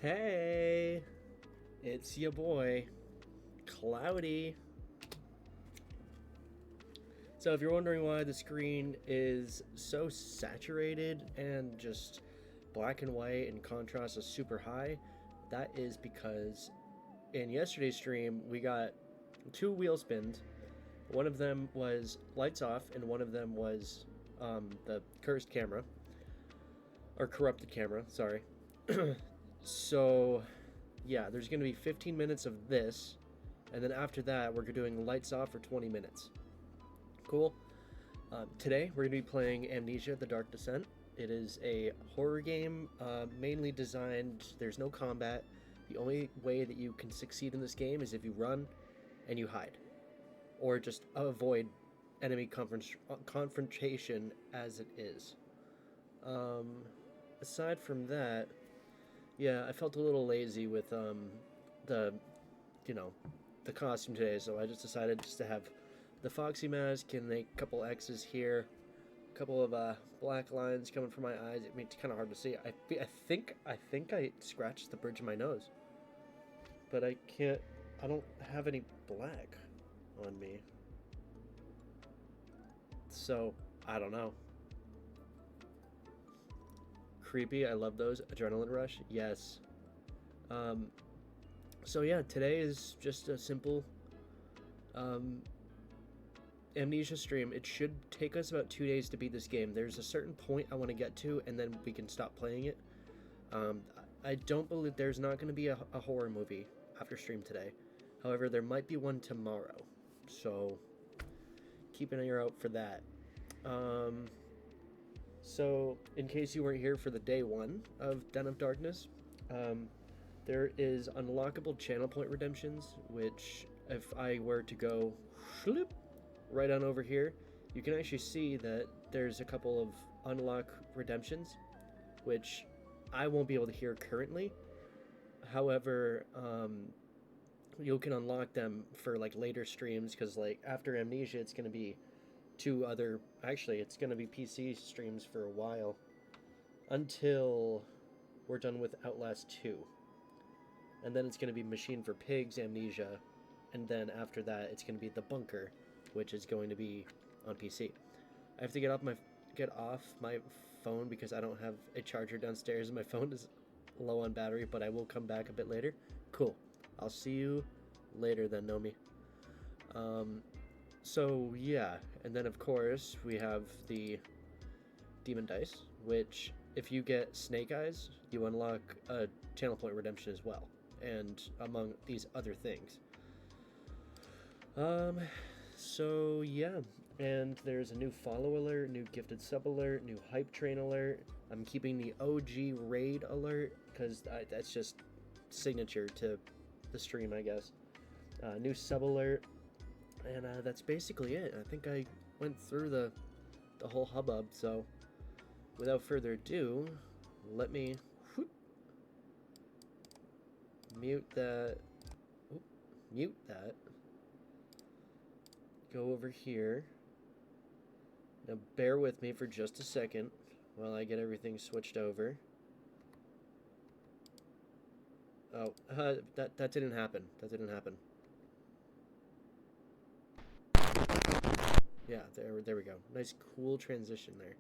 Hey, it's your boy, Cloudy. So, if you're wondering why the screen is so saturated and just black and white and contrast is super high, that is because in yesterday's stream, we got 2 wheel spins. One of them was lights off, and one of them was the cursed camera. Or corrupted camera, sorry. So, yeah, there's going to be 15 minutes of this, and then after that, we're doing lights off for 20 minutes. Cool. Today, we're going to be playing Amnesia: The Dark Descent. It is a horror game, mainly designed, there's no combat. The only way that you can succeed in this game is if you run and you hide, or just avoid enemy confrontation as it is. Aside from that, yeah, I felt a little lazy with the the costume today, so I just decided just to have the Foxy mask and a couple X's here, a couple of black lines coming from my eyes. I mean, it's kind of hard to see. I think I scratched the bridge of my nose, but I can't. I don't have any black on me, so I don't know. Creepy. I love those. Adrenaline rush. Yes. So yeah, today is just a simple Amnesia stream. It should take us about 2 days to beat this game. There's a certain point I want to get to, and then we can stop playing it. I don't believe there's not going to be a horror movie after stream today. However, there might be one tomorrow, so keep an ear out for that. So, in case you weren't here for the day 1 of Den of Darkness, there is unlockable channel point redemptions, which if I were to go right on over here, you can actually see that there's a couple of unlock redemptions, which I won't be able to hear currently. However, you can unlock them for like later streams, because like after Amnesia, it's going to be 2 other, actually it's going to be PC streams for a while until we're done with Outlast 2, and then it's going to be Machine for Pigs, Amnesia, and then after that it's going to be The Bunker, which is going to be on PC. I have to get off my phone because I don't have a charger downstairs and my phone is low on battery, but I will come back a bit later. Cool. I'll see you later then, Nomi. So yeah, and then of course we have the Demon Dice, which if you get Snake Eyes, you unlock a channel point redemption as well, and among these other things. So yeah, and there's a new follow alert, new gifted sub alert, new hype train alert. I'm keeping the OG raid alert because that's just signature to the stream, I guess. New sub alert, and that's basically it. I think I went through the whole hubbub, so without further ado, let me mute that. Mute that. Go over here. Now bear with me for just a second while I get everything switched over. Oh, that didn't happen. That didn't happen. Yeah, there we go. Nice cool transition there.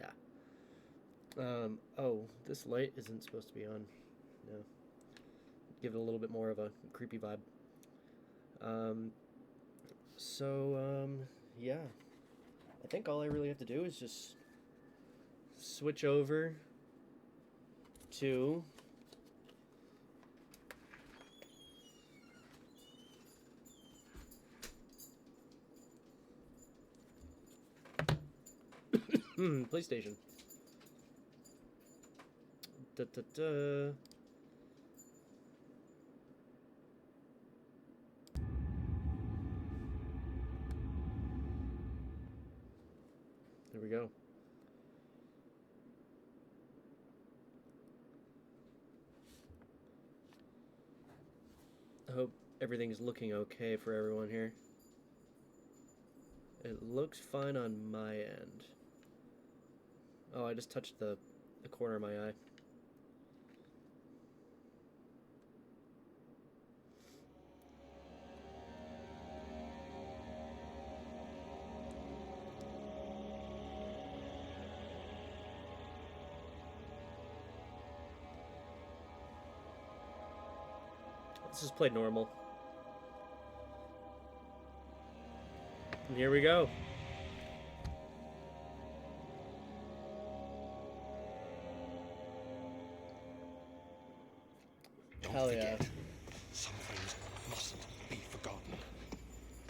Yeah. Oh, this light isn't supposed to be on. No. Give it a little bit more of a creepy vibe. Yeah. I think all I really have to do is just switch over to PlayStation. Da. There we go. I hope everything's looking okay for everyone here. It looks fine on my end. Oh, I just touched the corner of my eye. Let's just play normal. And here we go. Hell yeah. Some things mustn't be forgotten.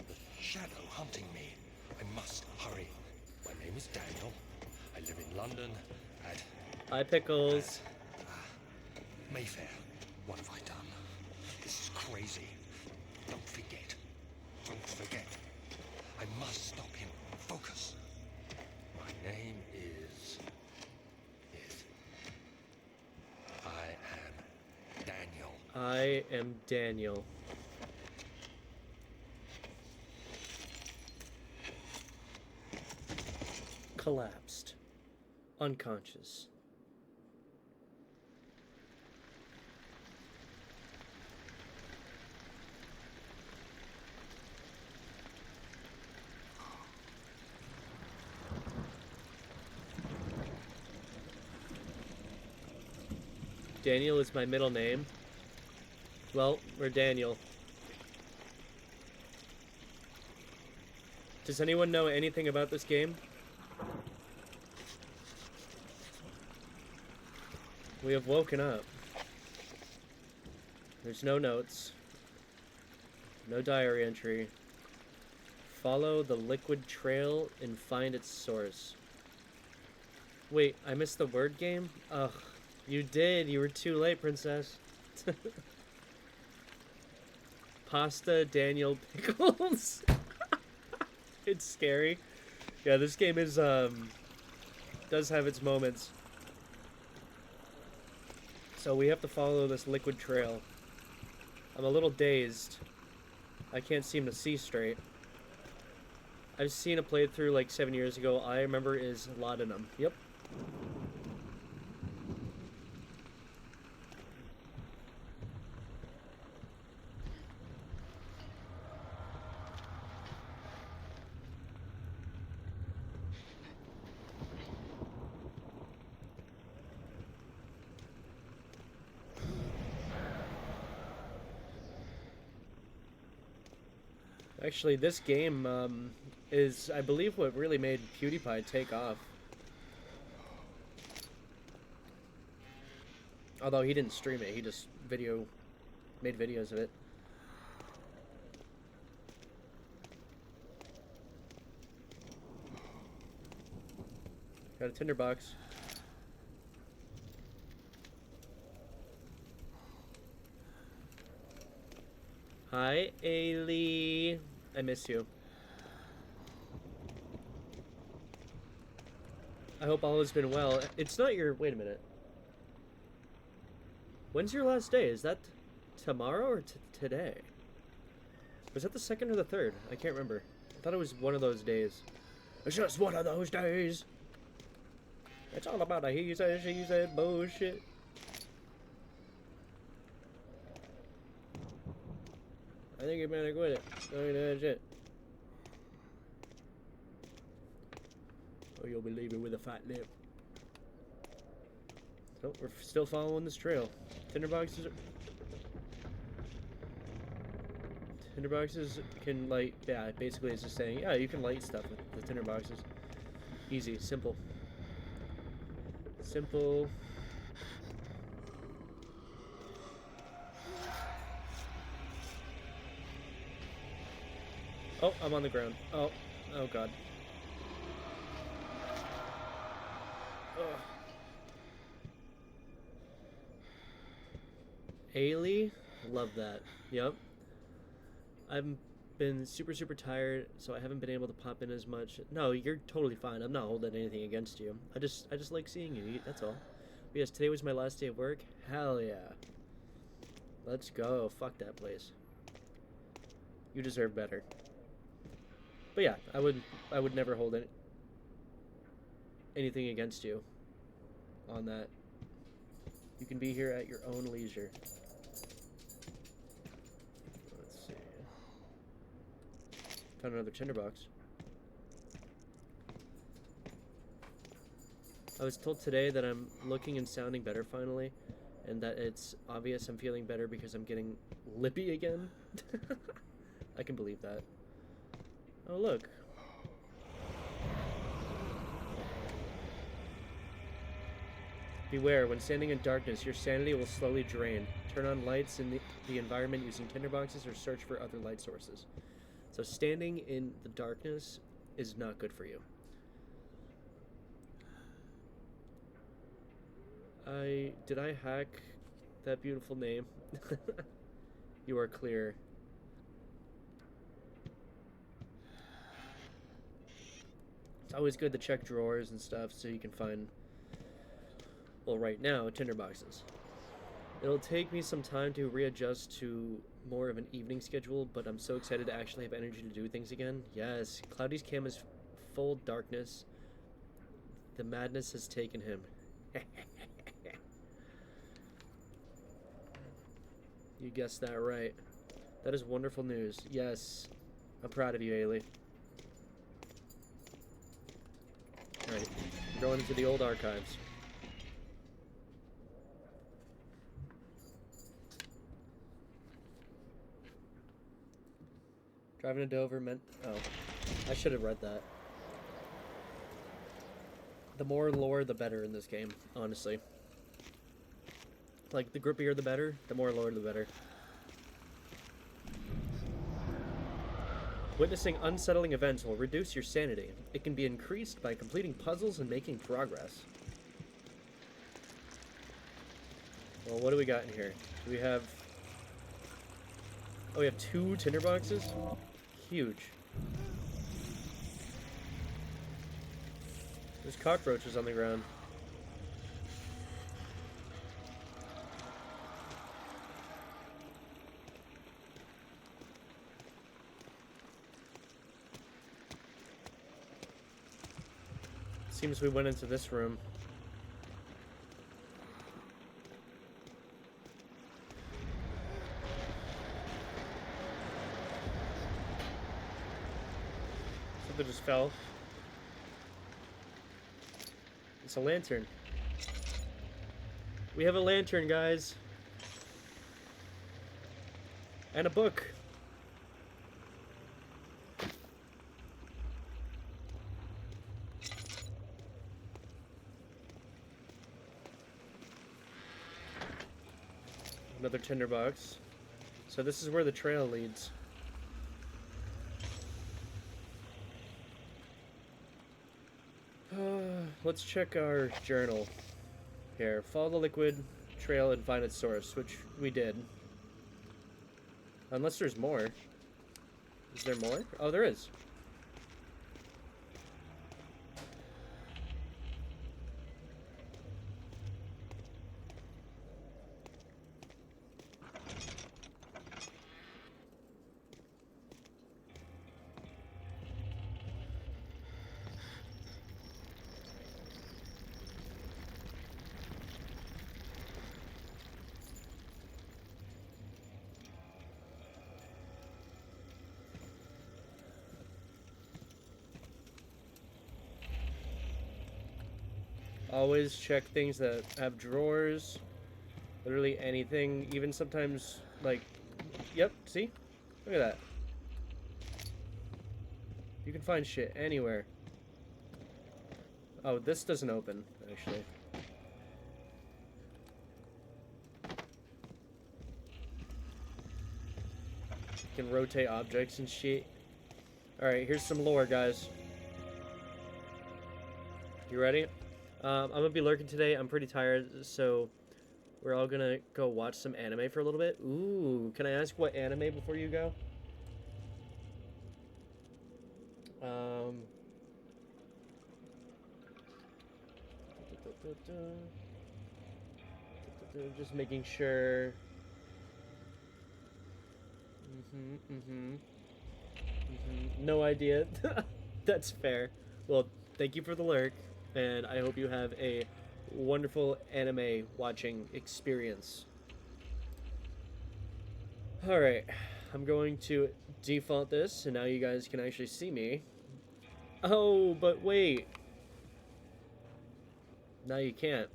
The shadow hunting me. I must hurry. My name is Daniel. I live in London at... Hi, Pickles. Mayfair. What have I done? This is crazy. Don't forget. Don't forget. I must stop him. Focus. My name is... I am Daniel. I am Daniel. Collapsed. Unconscious. Daniel is my middle name. Well, we're Daniel. Does anyone know anything about this game? We have woken up. There's no notes. No diary entry. Follow the liquid trail and find its source. Wait, I missed the word game? Ugh. You did. You were too late, princess. Pasta, Daniel, Pickles. It's scary. Yeah, this game is, does have its moments. So we have to follow this liquid trail. I'm a little dazed. I can't seem to see straight. I've seen a playthrough like 7 years ago. All I remember is laudanum. Yep. Actually, this game is, I believe, what really made PewDiePie take off. Although he didn't stream it, he just made videos of it. Got a tinderbox. Hi, Ailey. I miss you. I hope all has been well. It's not your... Wait a minute. When's your last day? Is that tomorrow or today? Was that the 2nd or the 3rd? I can't remember. I thought it was one of those days. It's just one of those days. It's all about a he said, she said bullshit. I think you better quit it. Don't do that shit. Or you'll be leaving with a fat lip. So, we're still following this trail. Tinderboxes can light... Yeah, basically it's just saying, yeah, you can light stuff with the tinderboxes. Easy, simple. Simple. Oh, I'm on the ground. Oh god. Ugh. Ailey? Love that. Yep. I've been super tired, so I haven't been able to pop in as much. No, you're totally fine. I'm not holding anything against you. I just like seeing you. That's all. But yes, today was my last day of work. Hell yeah. Let's go. Fuck that place. You deserve better. But yeah, I would never hold anything against you on that. You can be here at your own leisure. Let's see. Found another tinderbox. I was told today that I'm looking and sounding better finally. and that it's obvious I'm feeling better because I'm getting lippy again. I can believe that. Oh, look. Beware, when standing in darkness, your sanity will slowly drain. Turn on lights in the environment using tinderboxes or search for other light sources. So standing in the darkness is not good for you. Did I hack that beautiful name? You are clear. It's always good to check drawers and stuff so you can find, well, right now, tinderboxes. It'll take me some time to readjust to more of an evening schedule, but I'm so excited to actually have energy to do things again. Yes, Cloudy's cam is full darkness. The madness has taken him. You guessed that right. That is wonderful news. Yes, I'm proud of you, Ailey. Alright, we're going into the old archives. Driving to Dover meant... Oh, I should have read that. The more lore, the better in this game, honestly. Like, the grippier the better, the more lore the better. Witnessing unsettling events will reduce your sanity. It can be increased by completing puzzles and making progress. Well, what do we got in here? Do we have... Oh, we have 2 tinderboxes? Huge. There's cockroaches on the ground. Seems we went into this room. Something just fell. It's a lantern. We have a lantern, guys. And a book. Another tinderbox. So this is where the trail leads. Let's check our journal here. Follow the liquid trail and find its source, which we did. Unless there's more. Is there more? Oh, there is. Always check things that have drawers. Literally anything. Even sometimes, like... Yep, see? Look at that. You can find shit anywhere. Oh, this doesn't open, actually. You can rotate objects and shit. Alright, here's some lore, guys. You ready? I'm gonna be lurking today. I'm pretty tired, so we're all gonna go watch some anime for a little bit. Ooh, can I ask what anime before you go? Just making sure. No idea. That's fair. Well, thank you for the lurk, and I hope you have a wonderful anime watching experience. Alright, I'm going to default this, and now you guys can actually see me. Oh, but wait. Now you can't.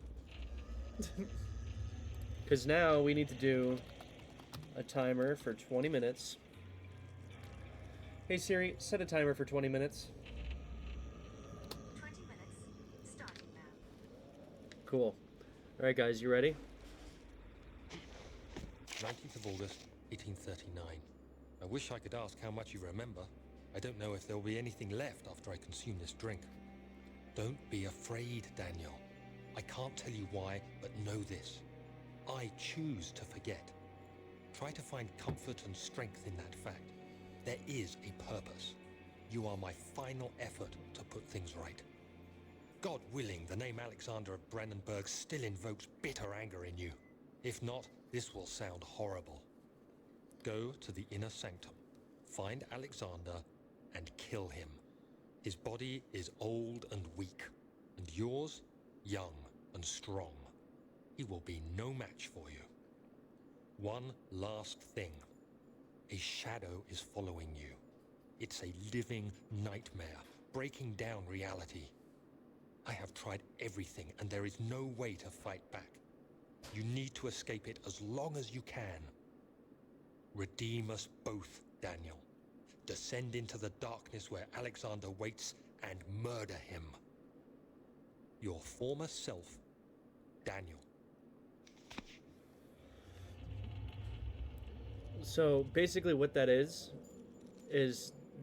Because now we need to do a timer for 20 minutes. Hey Siri, set a timer for 20 minutes. 20 minutes, starting now. Cool. Alright guys, you ready? 19th of August, 1839. I wish I could ask how much you remember. I don't know if there will be anything left after I consume this drink. Don't be afraid, Daniel. I can't tell you why, but know this. I choose to forget. Try to find comfort and strength in that fact. There is a purpose. You are my final effort to put things right. God willing, the name Alexander of Brandenburg still invokes bitter anger in you. If not, this will sound horrible. Go to the inner sanctum, find Alexander, and kill him. His body is old and weak, and yours, young and strong. He will be no match for you. One last thing. A shadow is following you. It's a living nightmare, breaking down reality. I have tried everything, and there is no way to fight back. You need to escape it as long as you can. Redeem us both, Daniel. Descend into the darkness where Alexander waits and murder him. Your former self, Daniel. So basically what that is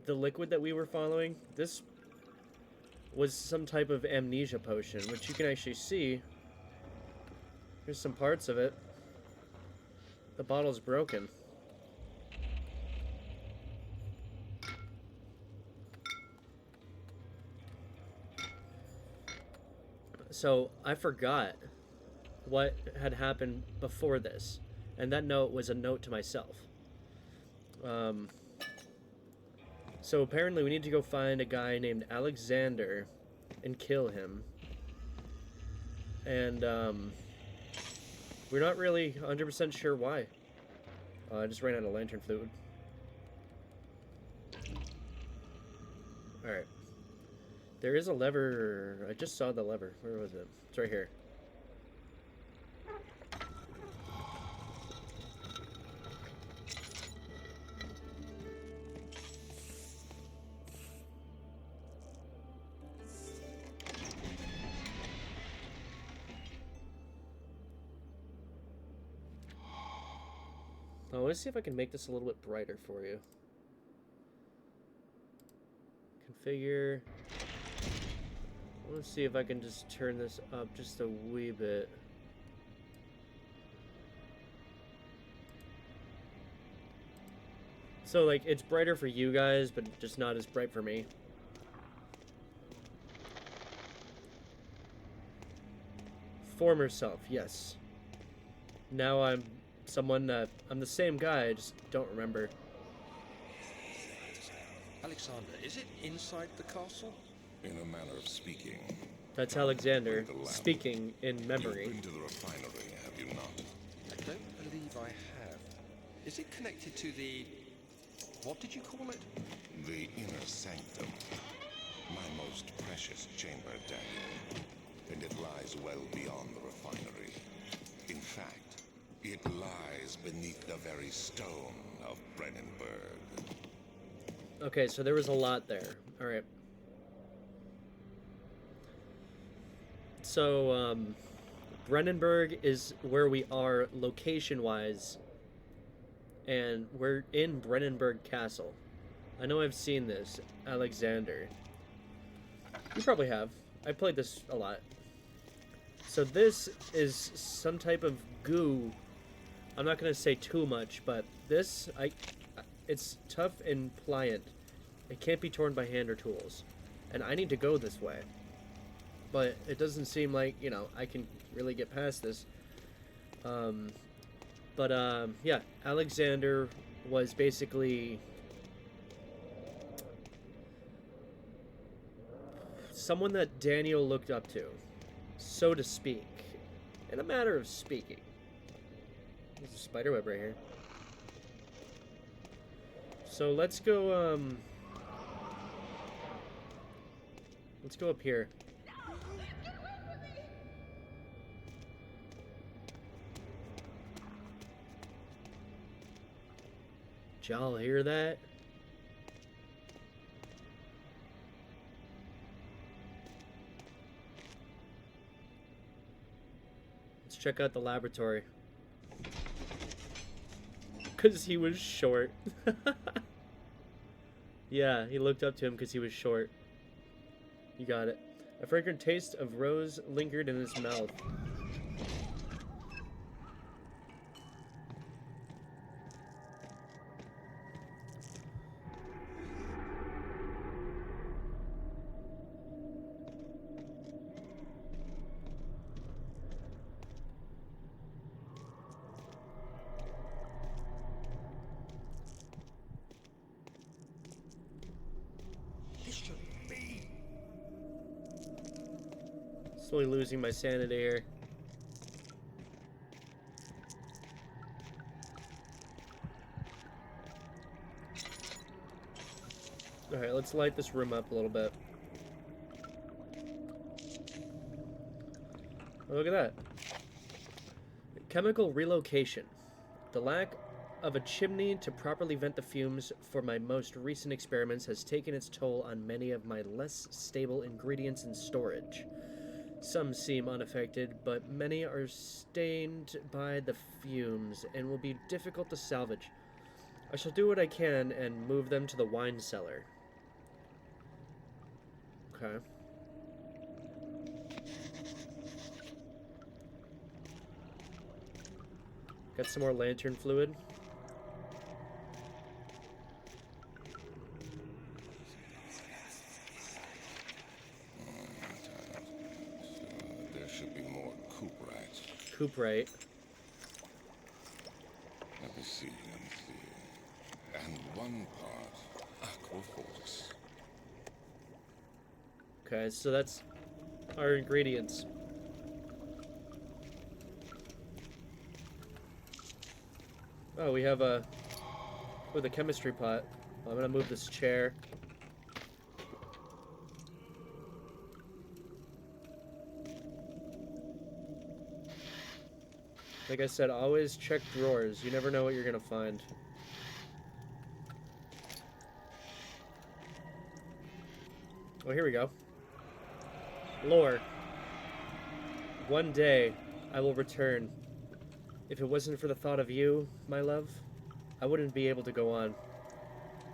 the liquid that we were following. This was some type of amnesia potion, which you can actually see. Here's some parts of it. The bottle's broken. So I forgot what had happened before this, and that note was a note to myself. So apparently we need to go find a guy named Alexander and kill him. And we're not really 100% sure why. I just ran out of lantern fluid. Alright. There is a lever. I just saw the lever. Where was it? It's right here. I want to see if I can make this a little bit brighter for you. Configure. I want to see if I can just turn this up just a wee bit. So, like, it's brighter for you guys, but just not as bright for me. Former self, yes. Now I'm someone that... I'm the same guy, I just don't remember. Alexander, is it inside the castle? In a manner of speaking. That's Alexander, speaking in memory. You've been to the refinery, have you not? I don't believe I have. Is it connected to the... what did you call it? The inner sanctum. My most precious chamber, Daniel. And it lies well beyond the refinery. In fact, it lies beneath the very stone of Brennenburg. Okay, so there was a lot there. Alright. So, Brennenburg is where we are location-wise. And we're in Brennenburg Castle. I know I've seen this. Alexander. You probably have. I played this a lot. So this is some type of goo. I'm not going to say too much, but this, it's tough and pliant. It can't be torn by hand or tools. And I need to go this way. But it doesn't seem like, you know, I can really get past this. Yeah, Alexander was basically someone that Daniel looked up to, so to speak. In a matter of speaking. There's a spiderweb right here. So let's go, let's go up here. Did y'all hear that? Let's check out the laboratory. Because he was short. Yeah, he looked up to him because he was short. You got it. A fragrant taste of rose lingered in his mouth. This shouldn't be. Slowly losing my sanity here. Alright, let's light this room up a little bit. Oh, look at that. Chemical relocation. The lack of a chimney to properly vent the fumes for my most recent experiments has taken its toll on many of my less stable ingredients in storage. Some seem unaffected, but many are stained by the fumes and will be difficult to salvage. I shall do what I can and move them to the wine cellar. Okay. Got some more lantern fluid. There should be more cuprite. Cuprite. Let me see. And one part aquafortis. Okay, so that's our ingredients. Oh, we have a with a chemistry pot. I'm gonna move this chair. Like I said, always check drawers. You never know what you're gonna find. Oh, here we go. Lore. One day, I will return. If it wasn't for the thought of you, my love, I wouldn't be able to go on.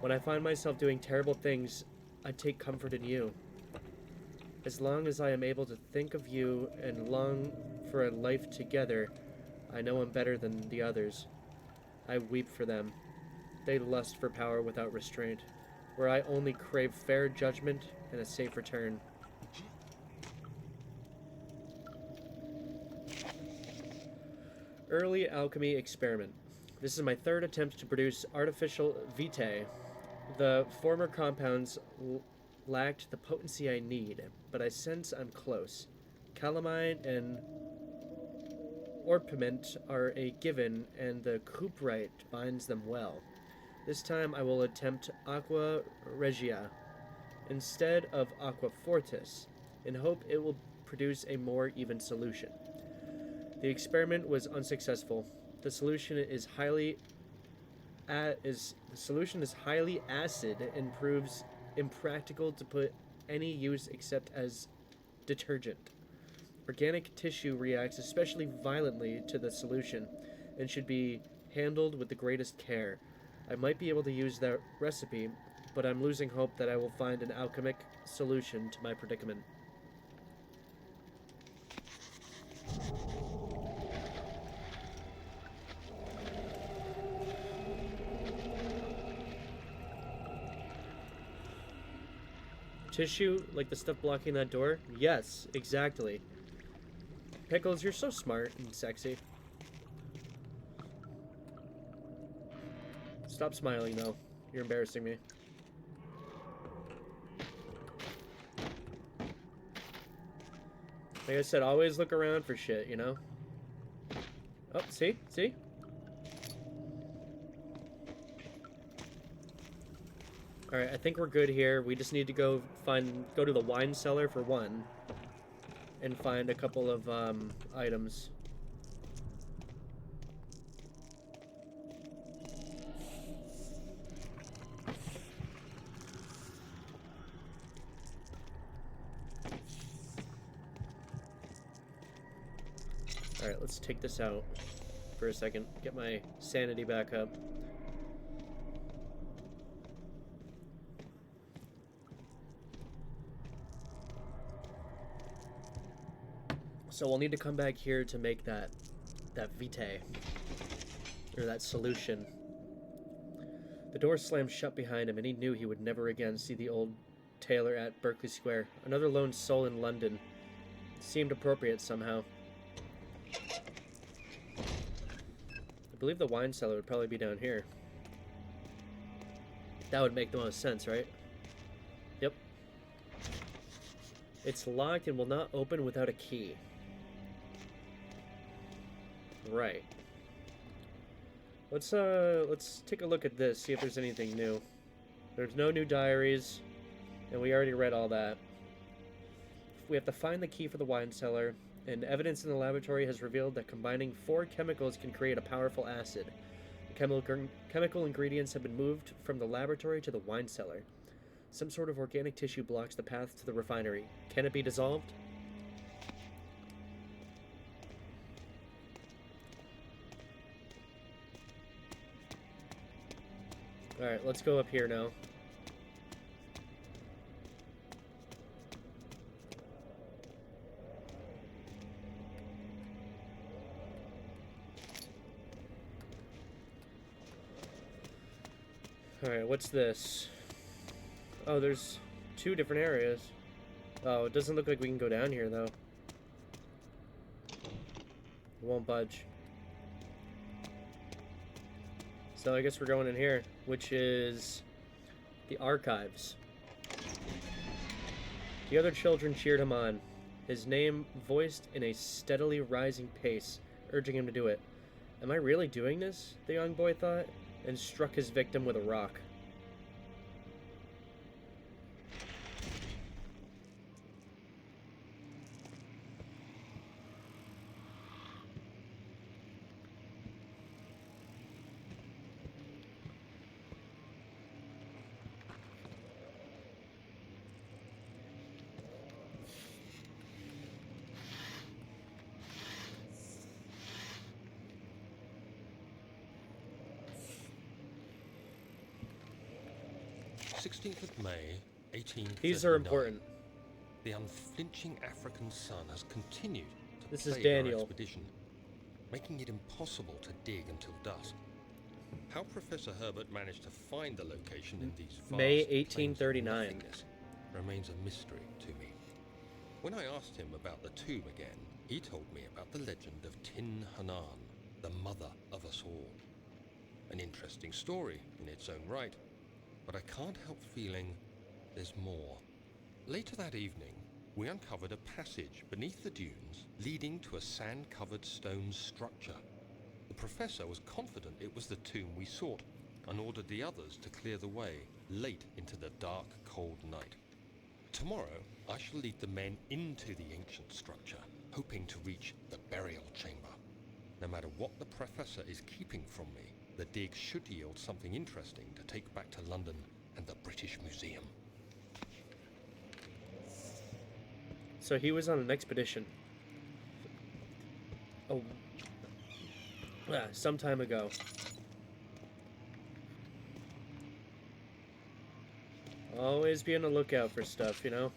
When I find myself doing terrible things, I take comfort in you. As long as I am able to think of you and long for a life together, I know I'm better than the others. I weep for them. They lust for power without restraint, where I only crave fair judgment and a safe return. Early alchemy experiment. This is my third attempt to produce artificial vitae. The former compounds lacked the potency I need, but I sense I'm close. Calamine and orpiment are a given, and the cuprite binds them well. This time I will attempt aqua regia instead of aqua fortis, in hope it will produce a more even solution. The experiment was unsuccessful. The solution is highly acid and proves impractical to put any use except as detergent. Organic tissue reacts especially violently to the solution and should be handled with the greatest care. I might be able to use that recipe, but I'm losing hope that I will find an alchemic solution to my predicament. Tissue, like the stuff blocking that door? Yes, exactly. Pickles, you're so smart and sexy. Stop smiling, though. You're embarrassing me. Like I said, always look around for shit, you know? Oh, see? See? Alright, I think we're good here. We just need to go to the wine cellar for one. And find a couple of, items. Alright, let's take this out for a second. Get my sanity back up. So we'll need to come back here to make that vitae, or that solution. The door slammed shut behind him, and he knew he would never again see the old tailor at Berkeley Square. Another lone soul in London. It seemed appropriate somehow. I believe the wine cellar would probably be down here. That would make the most sense, right? Yep. It's locked and will not open without a key. Right. Let's take a look at this, see if there's anything new. There's no new diaries, and we already read all that. We have to find the key for the wine cellar, and evidence in the laboratory has revealed that combining 4 chemicals can create a powerful acid. The chemical ingredients have been moved from the laboratory to the wine cellar. Some sort of organic tissue blocks the path to the refinery. Can it be dissolved? Alright, let's go up here now. Alright, what's this? Oh, there's 2 different areas. Oh, it doesn't look like we can go down here, though. It won't budge. So I guess we're going in here, which is the archives. The other children cheered him on, his name voiced in a steadily rising pace, urging him to do it. Am I really doing this? The young boy thought, and struck his victim with a rock. May 1839. These are important. The unflinching African sun has continued to This is plague our Daniel. expedition, making it impossible to dig until dusk. How Professor Herbert managed to find the location in these vast May plains of 1839. nothingness remains a mystery to me. When I asked him about the tomb again, he told me about the legend of Tin Hanan, the mother of us all. An interesting story in its own right, but I can't help feeling there's more. Later that evening, we uncovered a passage beneath the dunes leading to a sand-covered stone structure. The professor was confident it was the tomb we sought and ordered the others to clear the way late into the dark, cold night. Tomorrow, I shall lead the men into the ancient structure, hoping to reach the burial chamber. No matter what the professor is keeping from me, the dig should yield something interesting to take back to London and the British Museum. So he was on an expedition. Oh. Yeah, some time ago. Always be on the lookout for stuff, you know?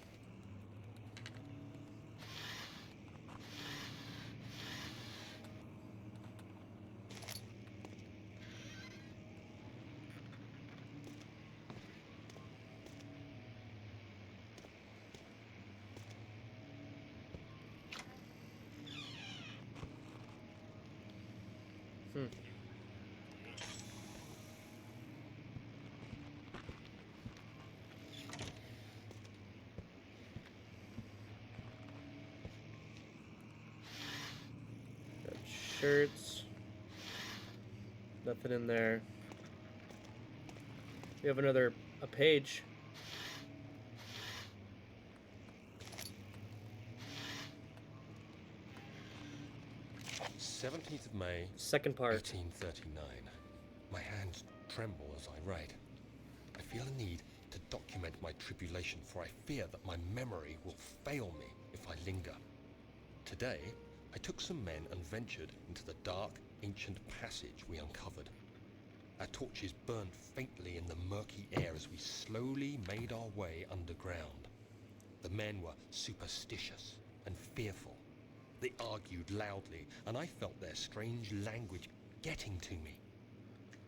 Got shirts. Nothing in there. We have a page. May Second part. 1839. My hands tremble as I write. I feel a need to document my tribulation, for I fear that my memory will fail me if I linger. Today, I took some men and ventured into the dark, ancient passage we uncovered. Our torches burned faintly in the murky air as we slowly made our way underground. The men were superstitious and fearful. They argued loudly, and I felt their strange language getting to me.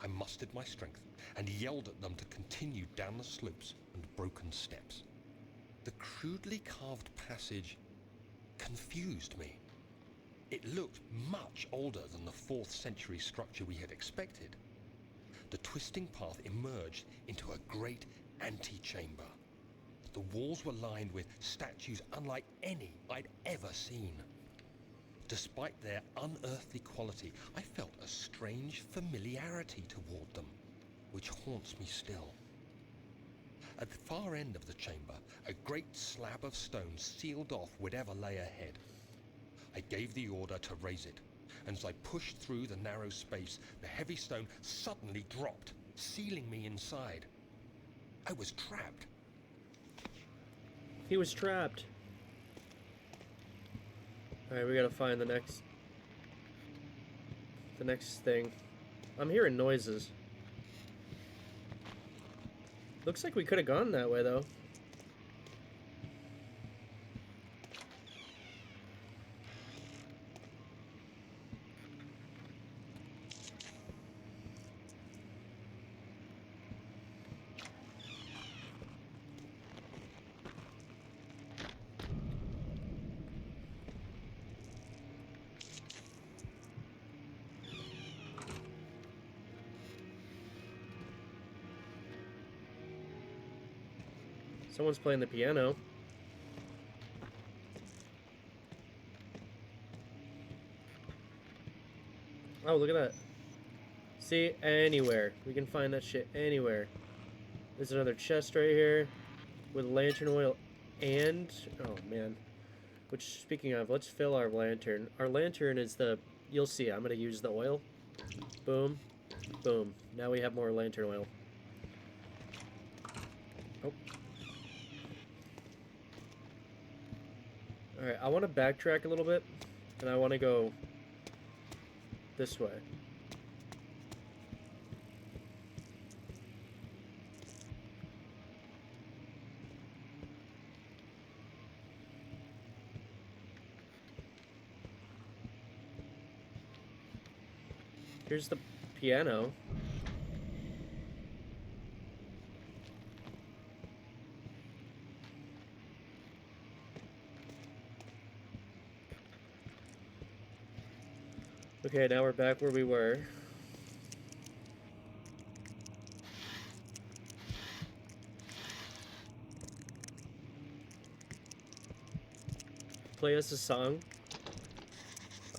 I mustered my strength and yelled at them to continue down the slopes and broken steps. The crudely carved passage confused me. It looked much older than the 4th century structure we had expected. The twisting path emerged into a great antechamber. The walls were lined with statues unlike any I'd ever seen. Despite their unearthly quality, I felt a strange familiarity toward them, which haunts me still. At the far end of the chamber, a great slab of stone sealed off whatever lay ahead. I gave the order to raise it, and as I pushed through the narrow space, the heavy stone suddenly dropped, sealing me inside. I was trapped. He was trapped. Alright, we gotta find the next thing. I'm hearing noises. Looks like we could have gone that way, though. Someone's playing the piano. Oh, look at that. See, anywhere. We can find that shit anywhere. There's another chest right here with lantern oil and... oh, man. Which, speaking of, let's fill our lantern. Our lantern is the... you'll see, I'm going to use the oil. Boom. Boom. Now we have more lantern oil. Oh. Alright, I want to backtrack a little bit. And I want to go this way. Here's the piano. Okay, now we're back where we were. Play us a song.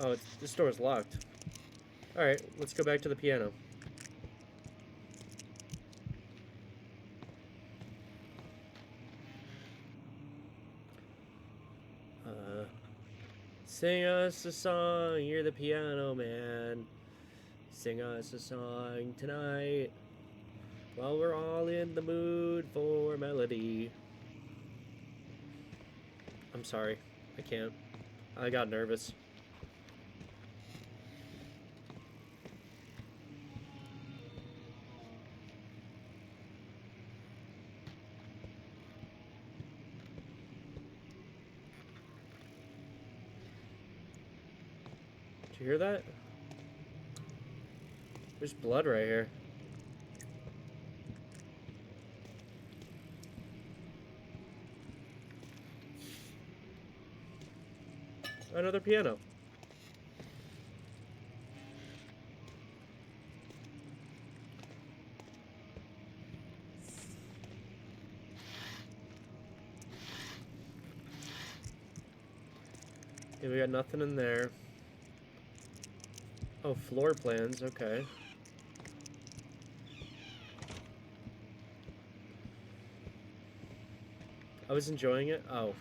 Oh, this door's locked. Alright, let's go back to the piano. Sing us a song, you're the piano man. Sing us a song tonight, while we're all in the mood for melody. I'm sorry, I can't. I got nervous. Did you hear that? There's blood right here. Another piano. Okay, we got nothing in there. Oh, floor plans, okay. I was enjoying it. Oh.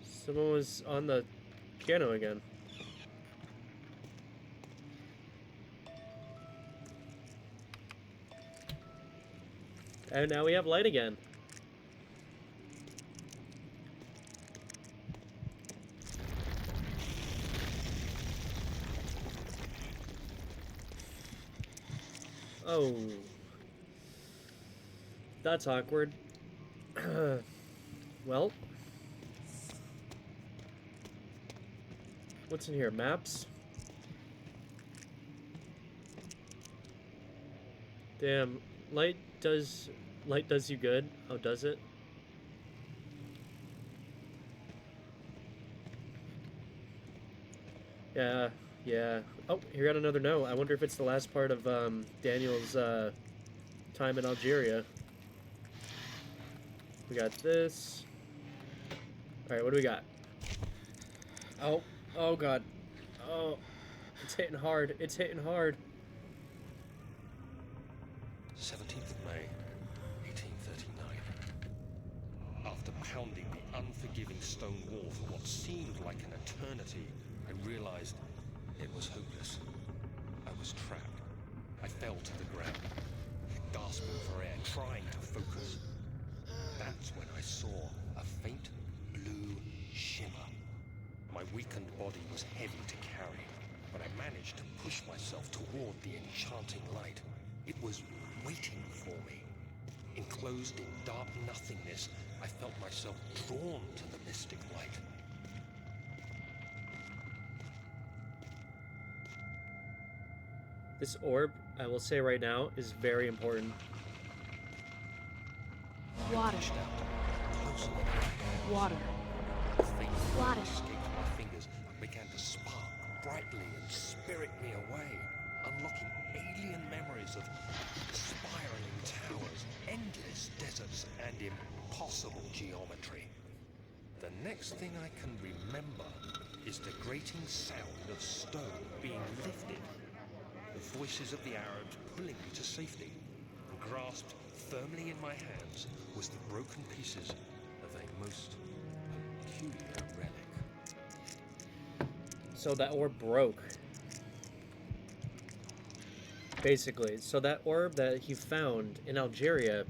Someone was on the piano again. And now we have light again. Oh. That's awkward. Well. What's in here? Maps? Damn. Light does you good. Oh, does it? Yeah, yeah. Oh, here got another note. I wonder if it's the last part of Daniel's time in Algeria. We got this. Alright, what do we got? Oh, oh god. Oh, it's hitting hard. It's hitting hard. 17th of May, 1839. After pounding the unforgiving stone wall for what seemed like an eternity, I realized it was hopeless. I was trapped. I fell to the ground, gasping for air, trying to focus. That's when I saw a faint blue shimmer. My weakened body was heavy to carry, but I managed to push myself toward the enchanting light. It was waiting for me. Enclosed in dark nothingness, I felt myself drawn to the mystic light. This orb, I will say right now, is very important. Water. Reached out, closer than I had. Water. A faint Water. flame escaped my fingers and began to spark brightly and spirit me away, unlocking alien memories of spiraling towers, endless deserts, and impossible geometry. The next thing I can remember is the grating sound of stone being lifted, the voices of the Arabs pulling me to safety, and grasped firmly in my hands was the broken pieces of a most peculiar relic. So that orb broke. Basically, so that orb that he found in Algeria,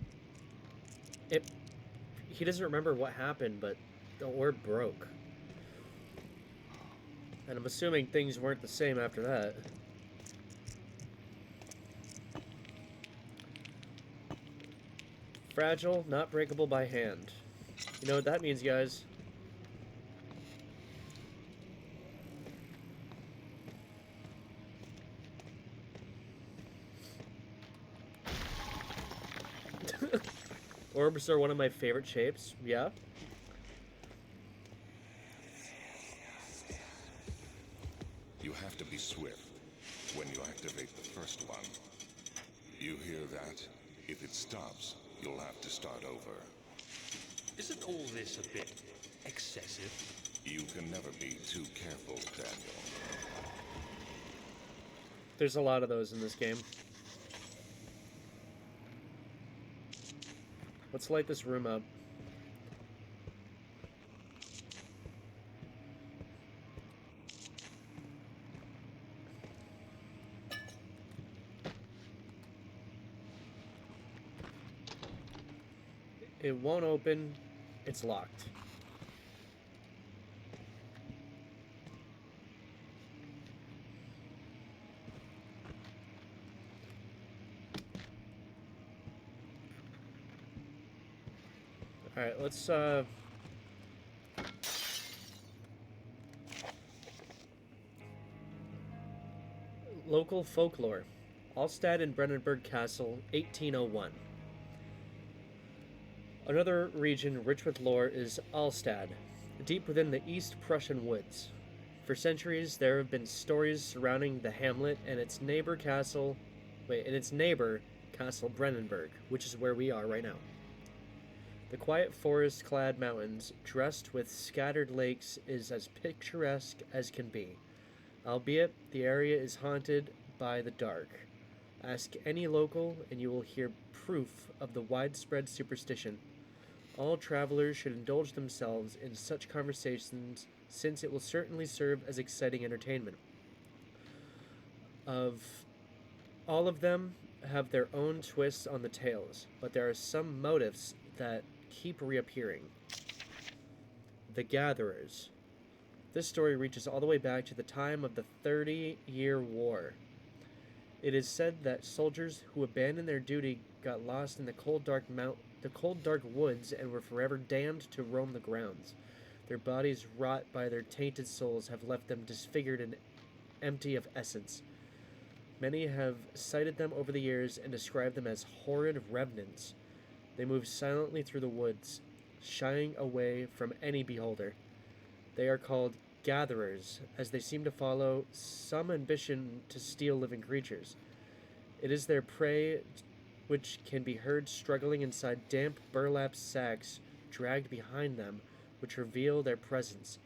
he doesn't remember what happened, but the orb broke. And I'm assuming things weren't the same after that. Fragile, not breakable by hand. You know what that means, guys? Orbs are one of my favorite shapes, yeah. You have to be swift when you activate the first one. You hear that? If it stops, you'll have to start over. Isn't all this a bit excessive? You can never be too careful, Daniel. There's a lot of those in this game. Let's light this room up. It won't open. It's locked. All right, let's local folklore. Alstad and Brennenburg Castle, 1801. Another region rich with lore is Alstad, deep within the East Prussian woods. For centuries, there have been stories surrounding the hamlet and its neighbor Castle Brennenburg, which is where we are right now. The quiet forest-clad mountains, dressed with scattered lakes, is as picturesque as can be. Albeit, the area is haunted by the dark. Ask any local, and you will hear proof of the widespread superstition. All travelers should indulge themselves in such conversations, since it will certainly serve as exciting entertainment. Of all of them, have their own twists on the tales, but there are some motifs that keep reappearing. The Gatherers. This story reaches all the way back to the time of the 30-Year War. It is said that soldiers who abandoned their duty got lost in the cold dark woods and were forever damned to roam the grounds. Their bodies, wrought by their tainted souls, have left them disfigured and empty of essence. Many have cited them over the years and described them as horrid revenants. They move silently through the woods, shying away from any beholder. They are called gatherers, as they seem to follow some ambition to steal living creatures. It is their prey which can be heard struggling inside damp burlap sacks dragged behind them, which reveal their presence.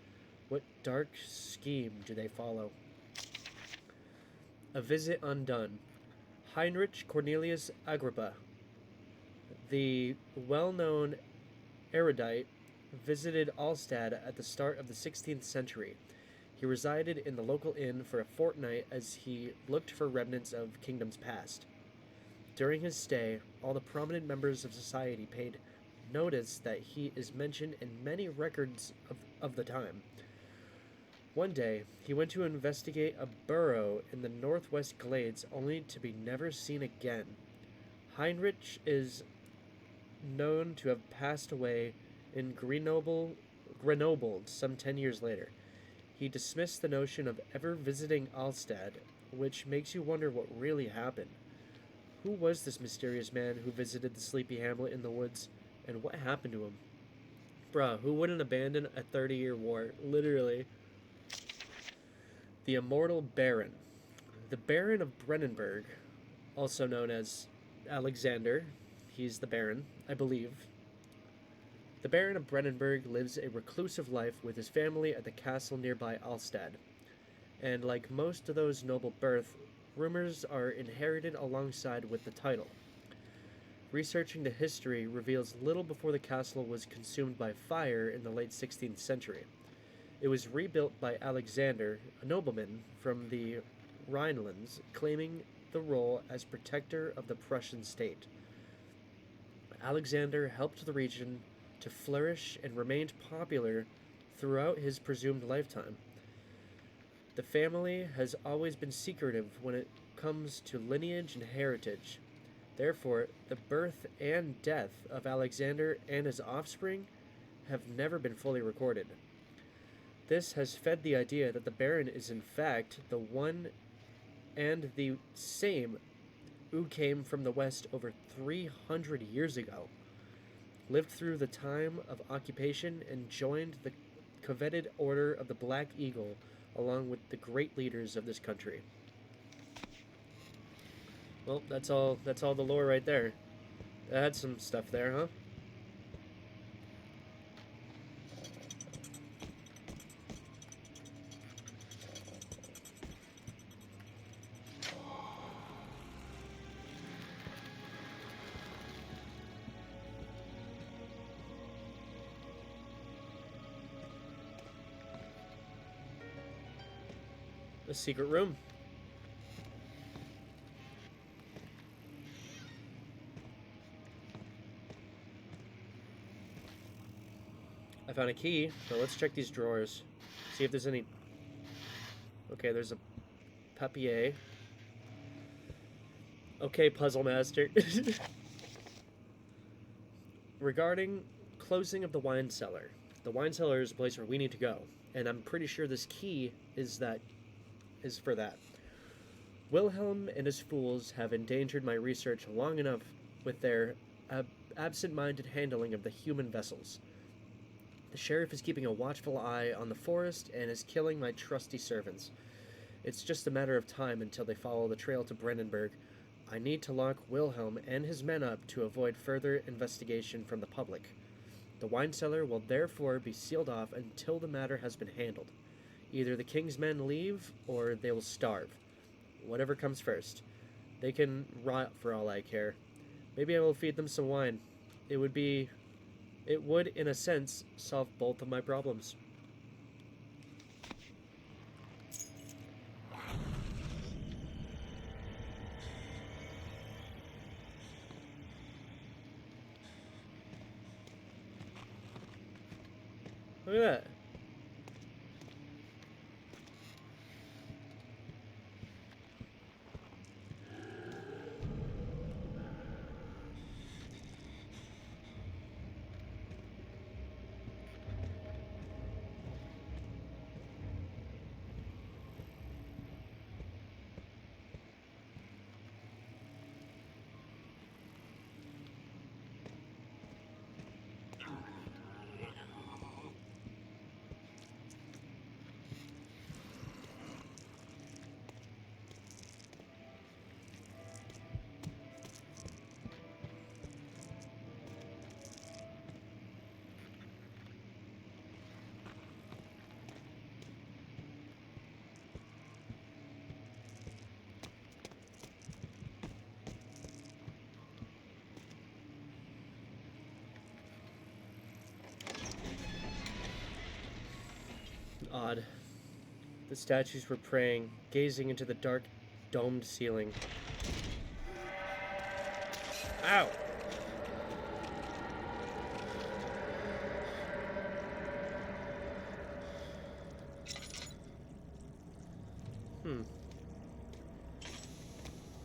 What dark scheme do they follow? A Visit Undone. Heinrich Cornelius Agrippa, the well-known erudite, visited Alstad at the start of the 16th century. He resided in the local inn for a fortnight as he looked for remnants of kingdoms past. During his stay, all the prominent members of society paid notice that he is mentioned in many records of the time. One day, he went to investigate a burrow in the northwest glades, only to be never seen again. Heinrich is known to have passed away in Grenoble some 10 years later. He dismissed the notion of ever visiting Alstad, which makes you wonder what really happened. Who was this mysterious man who visited the sleepy hamlet in the woods, and what happened to him? Bruh, who wouldn't abandon a 30-year war? Literally. The Immortal Baron. The Baron of Brennenburg, also known as Alexander, he's the Baron, I believe. The Baron of Brennenburg lives a reclusive life with his family at the castle nearby Alstad. And like most of those noble birth, rumors are inherited alongside with the title. Researching the history reveals little before the castle was consumed by fire in the late 16th century. It was rebuilt by Alexander, a nobleman from the Rhinelands, claiming the role as protector of the Prussian state. Alexander helped the region to flourish and remained popular throughout his presumed lifetime. The family has always been secretive when it comes to lineage and heritage. Therefore, the birth and death of Alexander and his offspring have never been fully recorded. This has fed the idea that the Baron is in fact the one and the same who came from the west over 300 years ago, lived through the time of occupation, and joined the coveted Order of the Black Eagle along with the great leaders of this country. Well, that's all the lore right there. That had some stuff there, huh? A secret room. I found a key, so let's check these drawers. See if there's any... Okay, there's a papier. Okay, Puzzle Master. Regarding closing of the wine cellar. The wine cellar is a place where we need to go, and I'm pretty sure this key is for that. Wilhelm and his fools have endangered my research long enough with their absent-minded handling of the human vessels. The sheriff is keeping a watchful eye on the forest and is killing my trusty servants. It's just a matter of time until they follow the trail to Brennenburg. I need to lock Wilhelm and his men up to avoid further investigation from the public. The wine cellar will therefore be sealed off until the matter has been handled. Either the king's men leave, or they will starve. Whatever comes first. They can rot for all I care. Maybe I will feed them some wine. It would, in a sense, solve both of my problems. Look at that. Odd. The statues were praying, gazing into the dark, domed ceiling. Ow!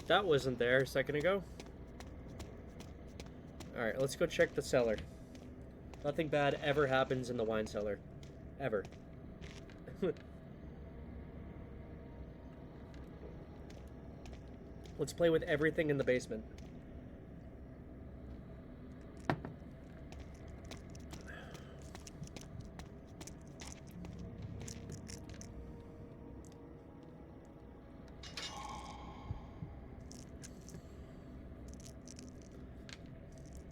That wasn't there a second ago. Alright, let's go check the cellar. Nothing bad ever happens in the wine cellar. Ever. Let's play with everything in the basement.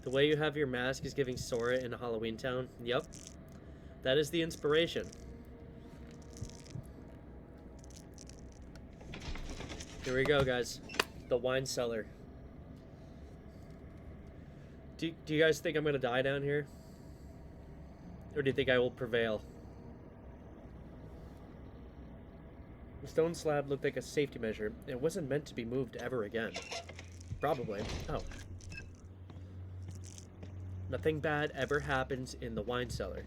The way you have your mask is giving Sora in Halloween Town. Yep. That is the inspiration. Here we go, guys. The wine cellar. Do you guys think I'm going to die down here? Or do you think I will prevail? The stone slab looked like a safety measure. It wasn't meant to be moved ever again. Probably. Oh. Nothing bad ever happens in the wine cellar.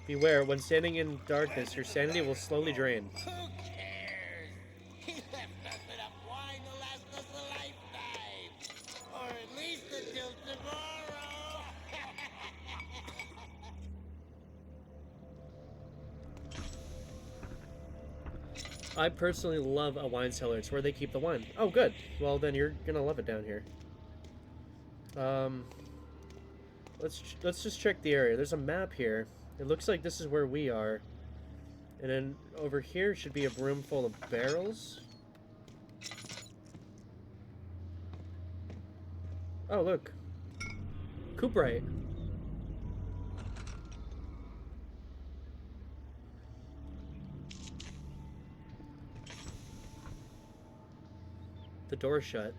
Beware, when standing in darkness, your sanity will slowly drain. Who cares? He left nothing enough wine to last us a lifetime. Or at least until tomorrow. I personally love a wine cellar. It's where they keep the wine. Oh, good. Well, then you're gonna love it down here. Let's just check the area. There's a map here. It looks like this is where we are. And then over here should be a room full of barrels. Oh, look. Cooperite. The door's shut.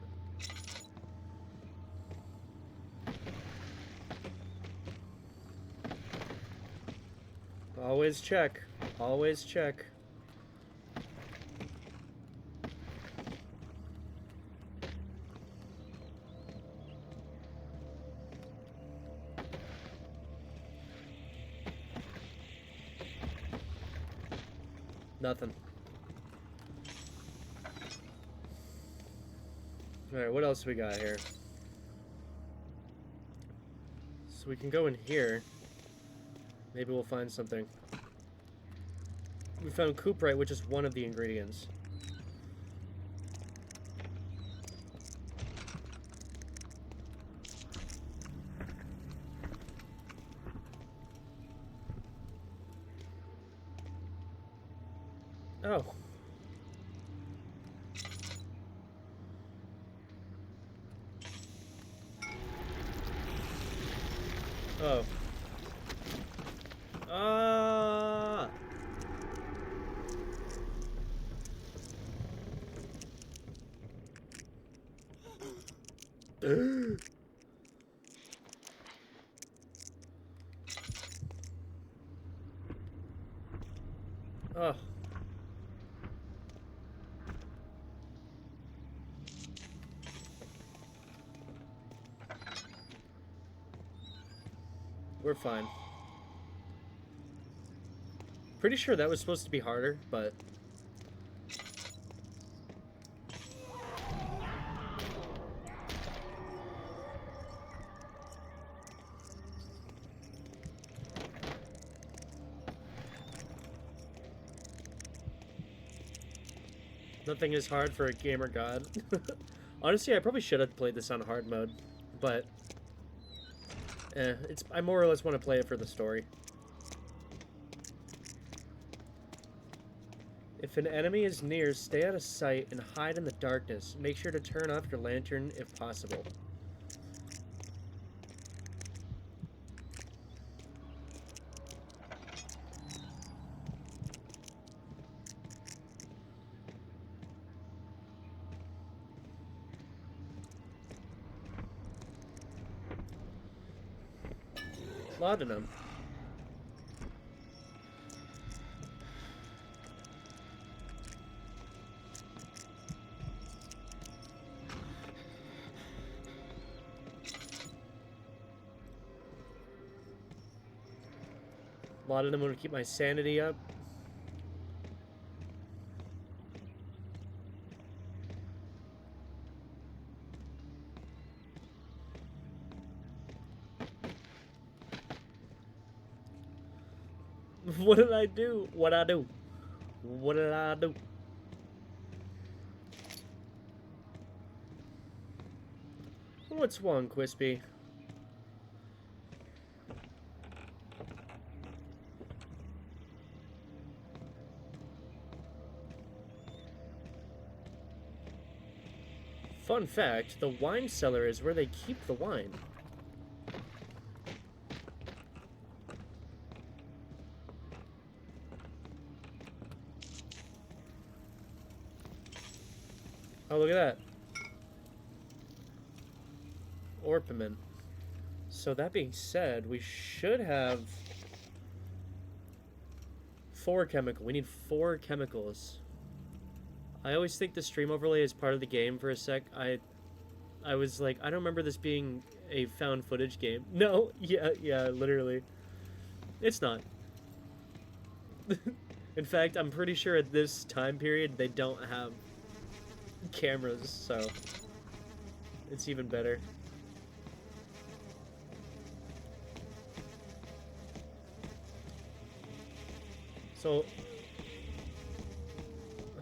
Always check. Always check. Nothing. Alright, what else we got here? So we can go in here. Maybe we'll find something. We found cooperite, which is one of the ingredients. Oh. Oh. Ah! Oh. We're fine. Pretty sure that was supposed to be harder, but... Nothing is hard for a gamer god. Honestly, I probably should have played this on hard mode, but... I more or less want to play it for the story. If an enemy is near, stay out of sight and hide in the darkness. Make sure to turn off your lantern if possible. Laudanum. Laudanum would keep my sanity up. What did I do? What I do? What did I do? What's wrong, Quispy? Fun fact, the wine cellar is where they keep the wine. Oh, look at that. Orpiment. So that being said, we should have 4 chemical. We need 4 chemicals. I always think the stream overlay is part of the game for a sec. I was like, I don't remember this being a found footage game. No, yeah, literally. It's not. In fact, I'm pretty sure at this time period they don't have cameras, so it's even better. So,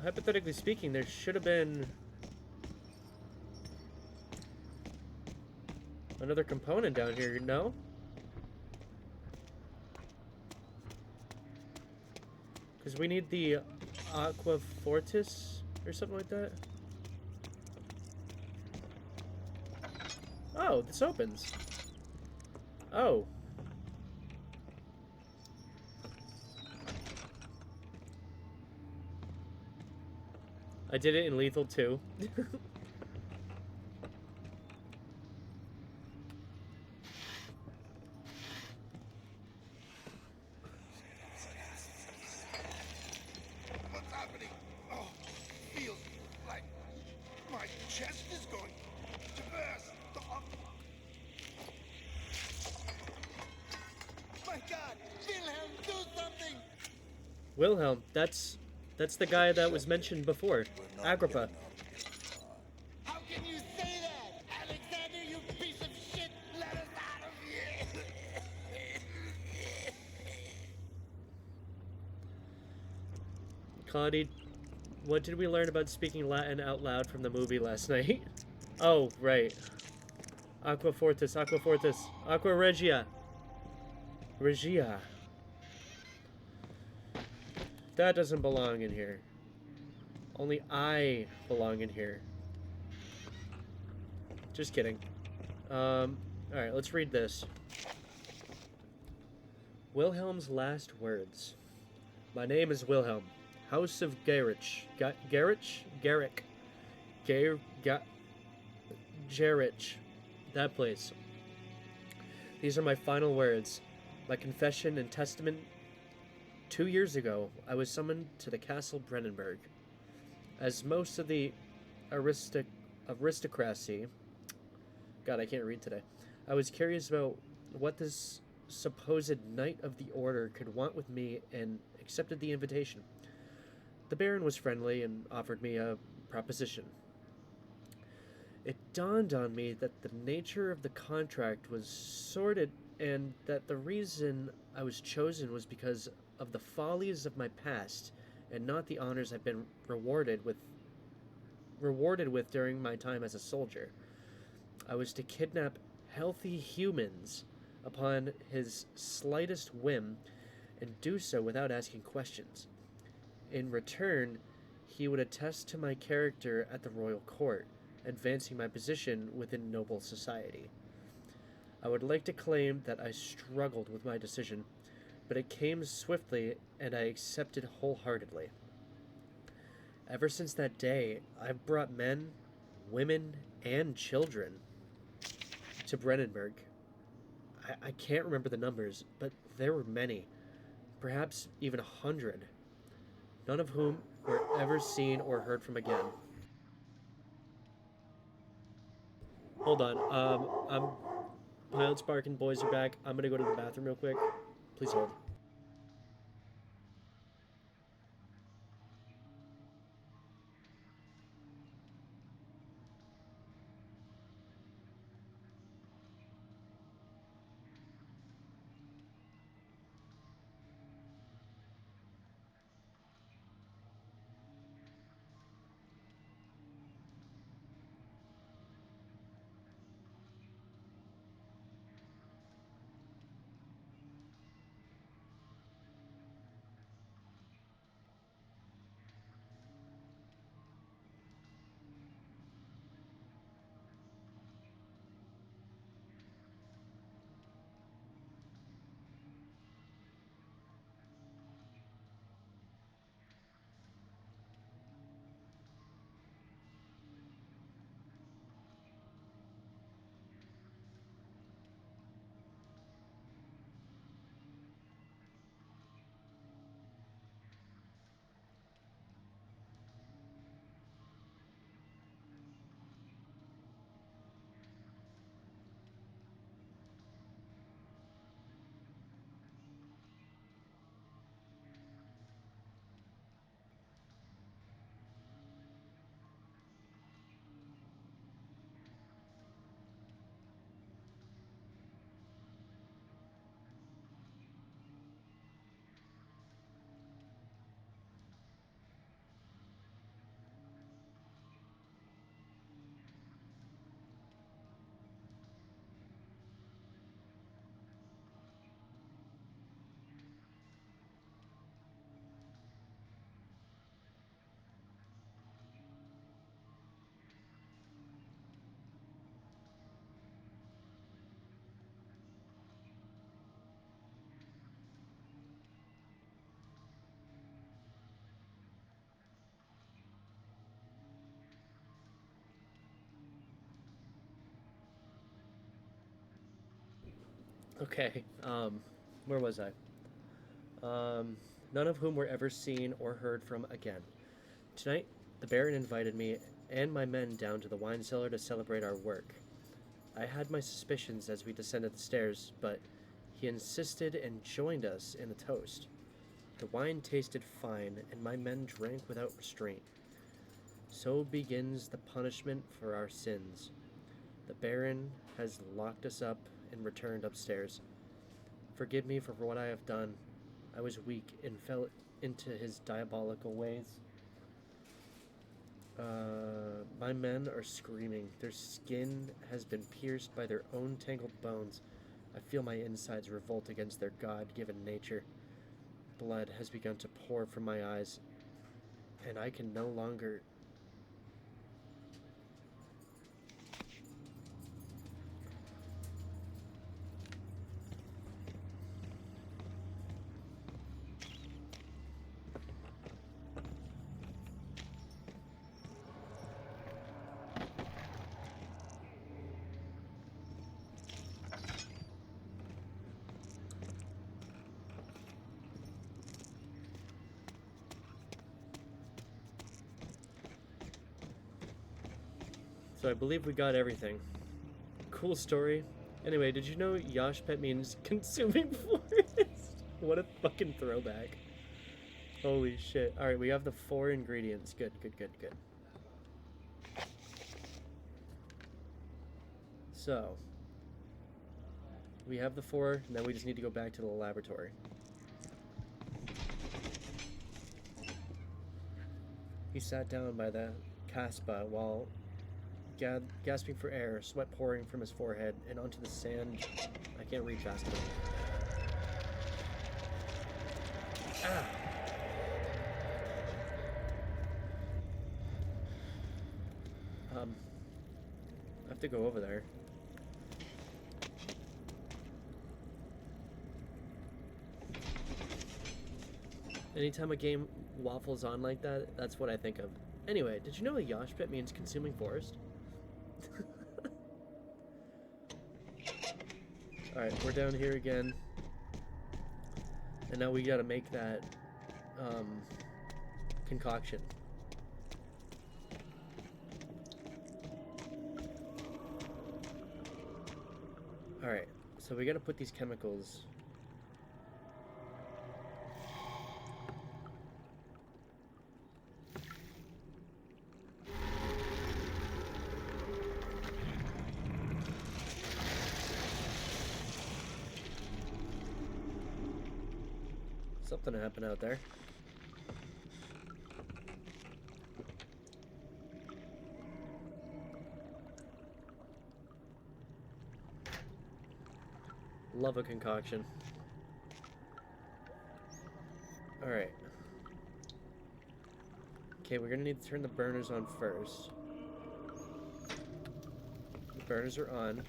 hypothetically speaking, there should have been another component down here, no? Because we need the Aqua Fortis or something like that. Oh, this opens. Oh. I did it in Lethal too. What's happening? Oh, feels like my chest is going to burst. Oh, My God, Wilhelm, do something! Wilhelm, that's the guy that was mentioned before. Agrippa. How can you say that? Alexander, you piece of shit! Let us out of here! Connie, what did we learn about speaking Latin out loud from the movie last night? Oh, right. Aqua Fortis, Aqua Fortis, Aqua Regia. Regia. That doesn't belong in here. Only I belong in here. Just kidding. Alright, let's read this. Wilhelm's last words. My name is Wilhelm. House of Gerich. Gerich? Gerich. That place. These are my final words. My confession and testament. 2 years ago, I was summoned to the Castle Brennenburg. As most of the aristocracy... God, I can't read today. I was curious about what this supposed Knight of the Order could want with me and accepted the invitation. The Baron was friendly and offered me a proposition. It dawned on me that the nature of the contract was sordid and that the reason I was chosen was because of the follies of my past and not the honors I've been rewarded with during my time as a soldier. I was to kidnap healthy humans upon his slightest whim and do so without asking questions. In return, he would attest to my character at the royal court, advancing my position within noble society. I would like to claim that I struggled with my decision, but it came swiftly and I accepted wholeheartedly. Ever since that day, I've brought men, women, and children to Brennenburg. I can't remember the numbers, but there were many, perhaps even 100, none of whom were ever seen or heard from again. Hold on, Pilot Spark and boys are back. I'm gonna go to the bathroom real quick. Please hold. Okay, where was I? None of whom were ever seen or heard from again. Tonight, the Baron invited me and my men down to the wine cellar to celebrate our work. I had my suspicions as we descended the stairs, but he insisted and joined us in a toast. The wine tasted fine, and my men drank without restraint. So begins the punishment for our sins. The Baron has locked us up and returned upstairs. Forgive me for what I have done. I was weak and fell into his diabolical ways. My men are screaming. Their skin has been pierced by their own tangled bones. I feel my insides revolt against their God-given nature. Blood has begun to pour from my eyes, and I can no longer... So I believe we got everything. Cool story, Anyway, did you know Yosh Pet means consuming forest? What a fucking throwback. Holy shit. Alright, we have the 4 ingredients. Good, good, good, good. So, we have the 4, and then we just need to go back to the laboratory. He sat down by the Casbah while gasping for air, sweat pouring from his forehead and onto the sand. I can't read fast enough. Ah! I have to go over there. Anytime a game waffles on like that, that's what I think of. Anyway, did you know a Yosh Pit means consuming forest? Alright, we're down here again. And now we gotta make that concoction. Alright, so we gotta put these chemicals. Something happened out there. Love a concoction. Alright. Okay, we're gonna need to turn the burners on first. The burners are on.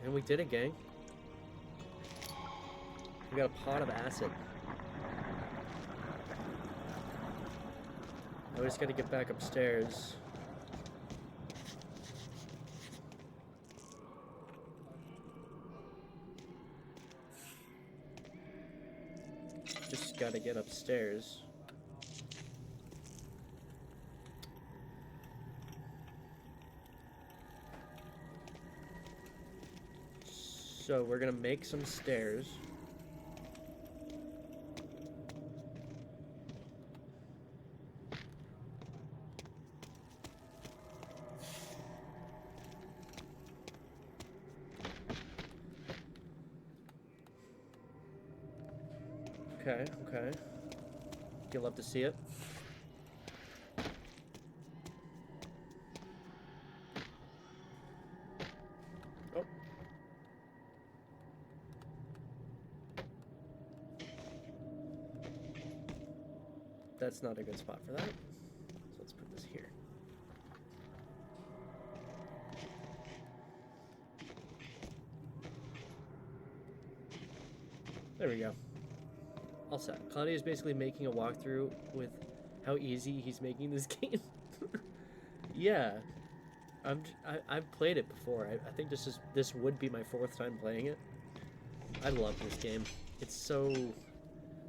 And we did it, gang. We got a pot of acid. I just gotta get back upstairs. Just gotta get upstairs. So we're gonna make some stairs. Okay, okay. You'll love to see it. Oh. That's not a good spot for that. So let's put this here. There we go. All set. Claudia is basically making a walkthrough with how easy he's making this game. Yeah, I've played it before. I think this would be my 4th time playing it. I love this game. It's so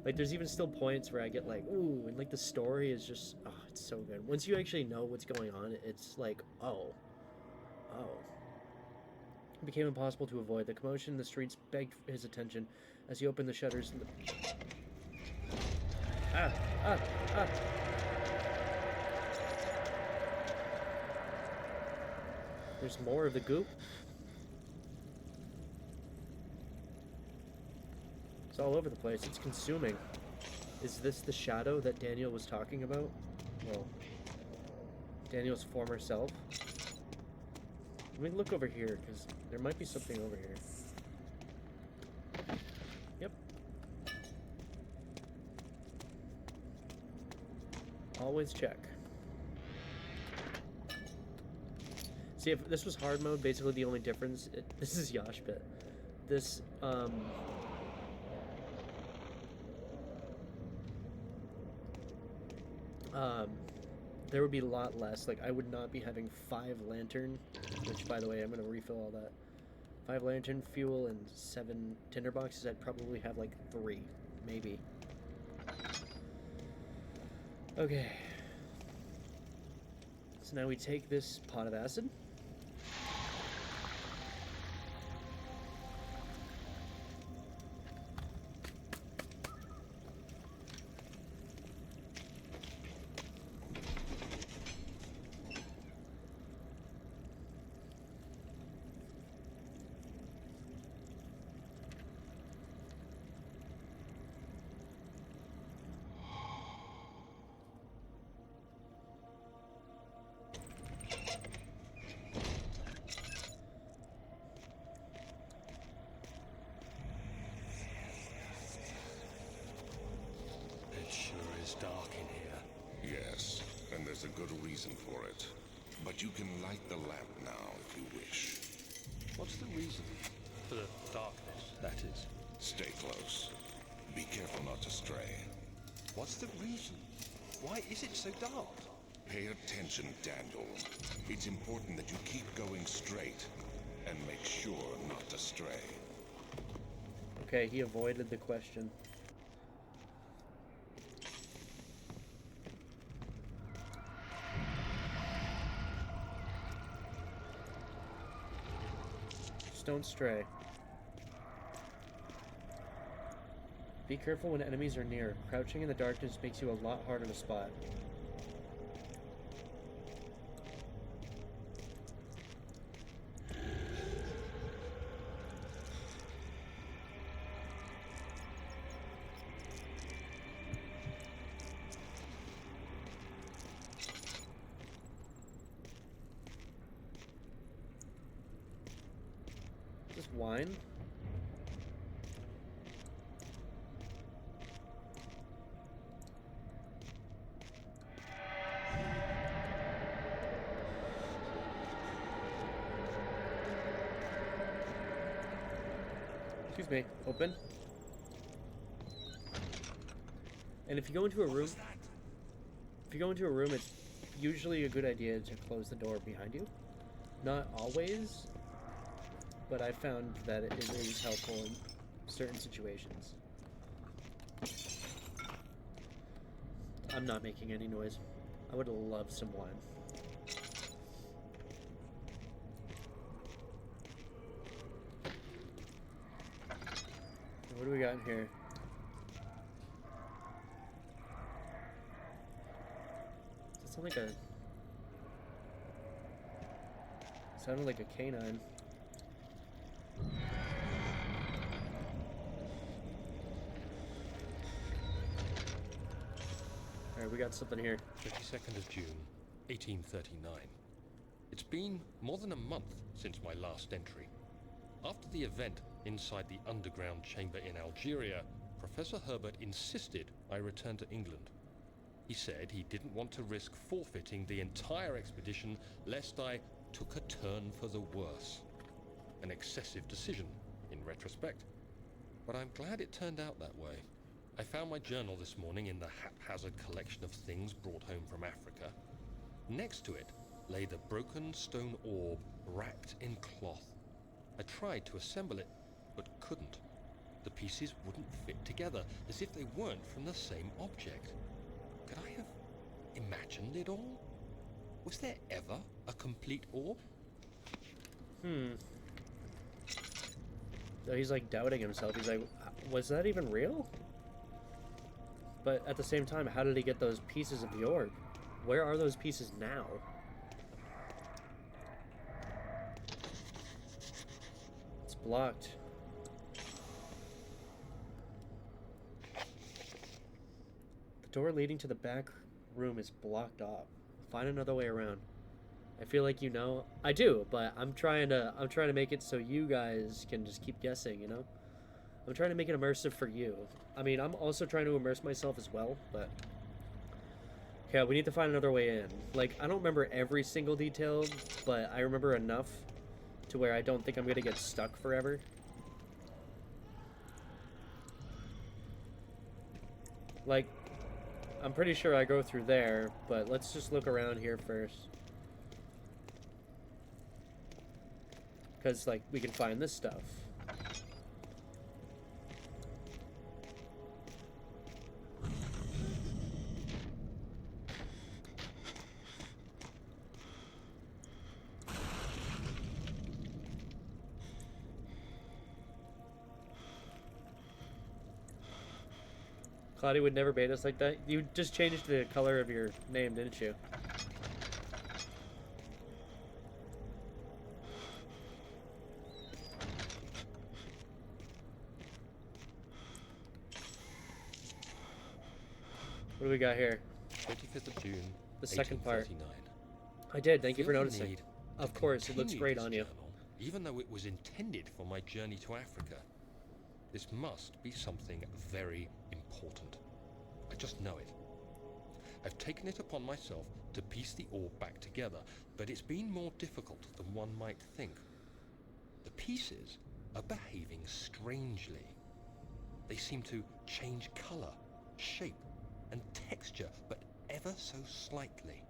like there's even still points where I get like ooh, and like the story is just it's so good. Once you actually know what's going on, it's like oh. It became impossible to avoid. The commotion in the streets begged his attention as he opened the shutters. Ah! There's more of the goop. It's all over the place. It's consuming. Is this the shadow that Daniel was talking about? Well, Daniel's former self. Let me look over here, because there might be something over here. Yep. Always check. See, if this was hard mode, basically the only difference... this is Yosh Pit. This, there would be a lot less. Like, I would not be having 5 lantern, which, by the way, I'm going to refill all that. 5 lantern fuel and 7 tinder boxes. I'd probably have like 3, maybe. Okay. So now we take this pot of acid. It sure is dark in here. Yes, and there's a good reason for it. But you can light the lamp now if you wish. What's the reason? For the darkness, that is. Stay close. Be careful not to stray. What's the reason? Why is it so dark? Pay attention, Daniel. It's important that you keep going straight and make sure not to stray. Okay, he avoided the question. Just don't stray. Be careful when enemies are near. Crouching in the darkness makes you a lot harder to spot. Just wine? Excuse me, open. And if you go into a room, it's usually a good idea to close the door behind you. Not always, but I found that it is helpful in certain situations. I'm not making any noise. I would love some wine. What do we got in here? Does that sound like a... Sounded like a canine. Alright, we got something here. 22nd of June, 1839. It's been more than a month since my last entry. After the event inside the underground chamber in Algeria, Professor Herbert insisted I return to England. He said he didn't want to risk forfeiting the entire expedition lest I took a turn for the worse. An excessive decision, in retrospect. But I'm glad it turned out that way. I found my journal this morning in the haphazard collection of things brought home from Africa. Next to it lay the broken stone orb wrapped in cloth. I tried to assemble it, but couldn't. The pieces wouldn't fit together, as if they weren't from the same object. Could I have imagined it all? Was there ever a complete orb? So he's like doubting himself. He's like, was that even real? But at the same time, how did he get those pieces of the orb? Where are those pieces now? It's blocked. The door leading to the back room is blocked off. Find another way around. I feel like you know. I do, but I'm trying to make it so you guys can just keep guessing, you know? I'm trying to make it immersive for you. I mean, I'm also trying to immerse myself as well, but... Okay, we need to find another way in. Like, I don't remember every single detail, but I remember enough to where I don't think I'm gonna get stuck forever. Like, I'm pretty sure I go through there, but let's just look around here first. Because, like, we can find this stuff. Claudia would never bait us like that. You just changed the color of your name, didn't you? What do we got here? 25th of June, The second part. 1839. I did. Thank you for Feel the noticing. need Of to course, it looks continue great this on you. journal, even though it was intended for my journey to Africa. This must be something very important. I just know it. I've taken it upon myself to piece the orb back together, but it's been more difficult than one might think. The pieces are behaving strangely. They seem to change color, shape, and texture, but ever so slightly.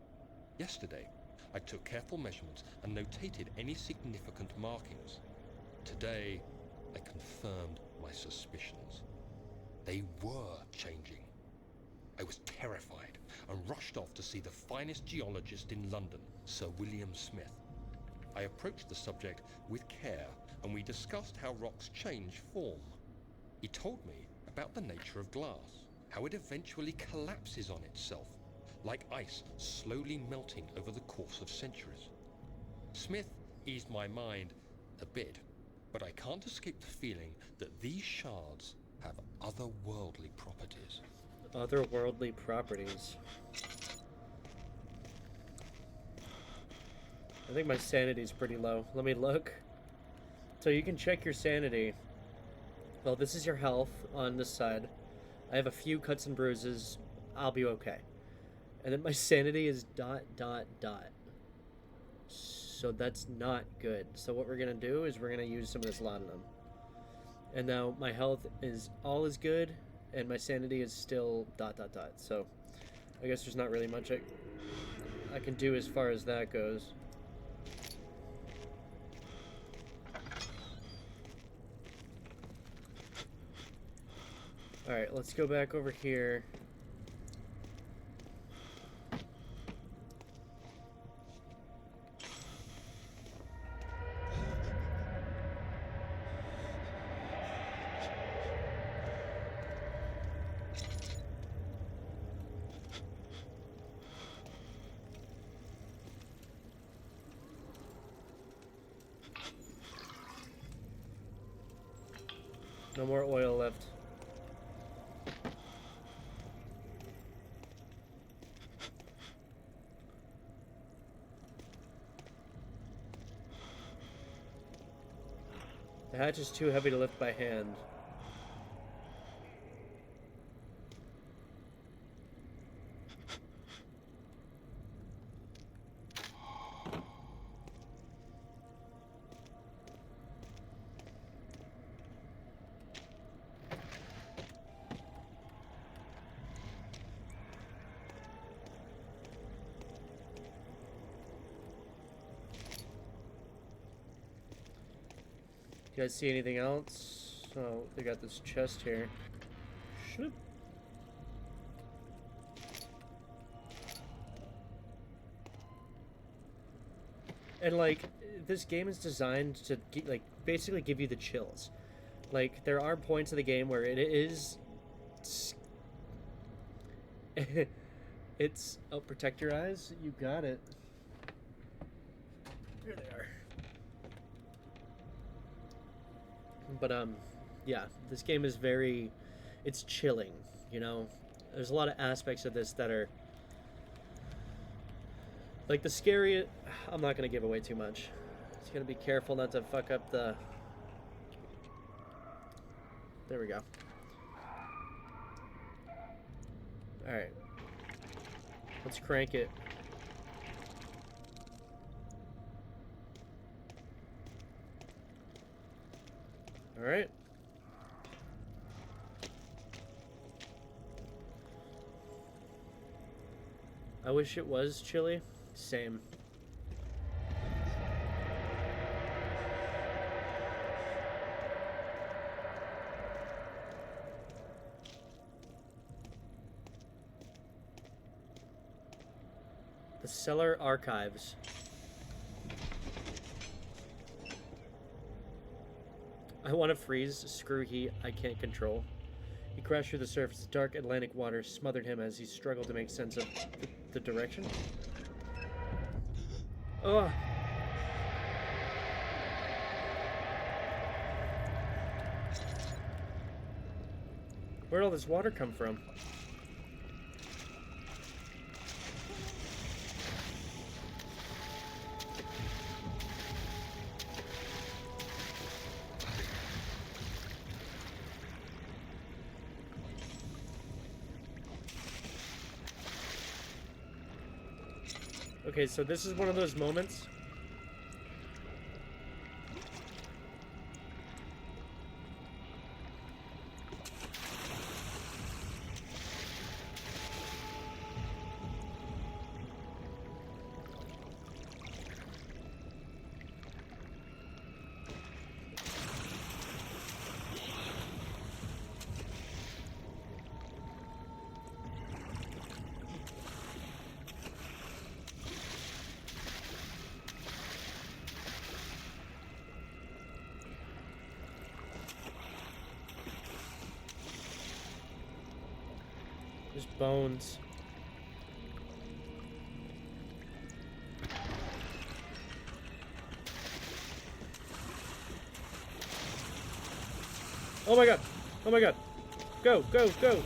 Yesterday, I took careful measurements and notated any significant markings. Today, I confirmed my suspicions. They were changing. I was terrified and rushed off to see the finest geologist in London, Sir William Smith. I approached the subject with care, and we discussed how rocks change form. He told me about the nature of glass, how it eventually collapses on itself, like ice slowly melting over the course of centuries. Smith eased my mind a bit, but I can't escape the feeling that these shards have otherworldly properties. Otherworldly properties. I think my sanity's pretty low. Let me look. So you can check your sanity. Well, this is your health on this side. I have a few cuts and bruises. I'll be okay. And then my sanity is ... So that's not good. So what we're going to do is we're going to use some of this laudanum. And now my health is all is good, and my sanity is still ... So I guess there's not really much I can do as far as that goes. Alright, let's go back over here. No more oil left. The hatch is too heavy to lift by hand. You guys see anything else? Oh, they got this chest here. Shoop. And like, this game is designed to like basically give you the chills. Like, there are points of the game where it is. It's oh, protect your eyes. You got it. Here they are. But yeah, this game is very, it's chilling, you know. There's a lot of aspects of this that are like the scary. I'm not gonna give away too much. Just gonna be careful not to fuck up the. There we go. All right, let's crank it. All right. I wish it was chilly. Same. The cellar archives. I want to freeze. Screw heat. I can't control. He crashed through the surface. The dark Atlantic water smothered him as he struggled to make sense of the direction. Ugh. Where'd all this water come from? Okay, so this is one of those moments. There's bones. Oh my god! Oh my god! Go, go, go!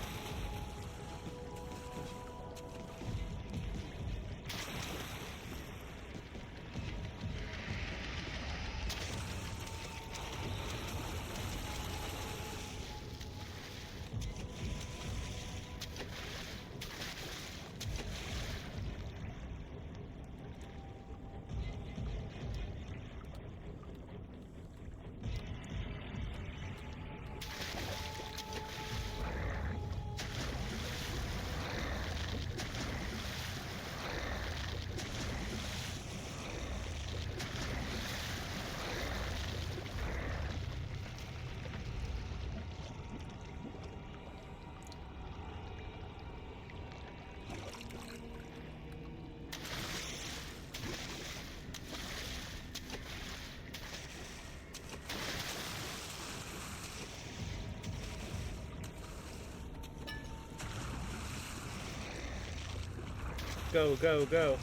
Go, go, go.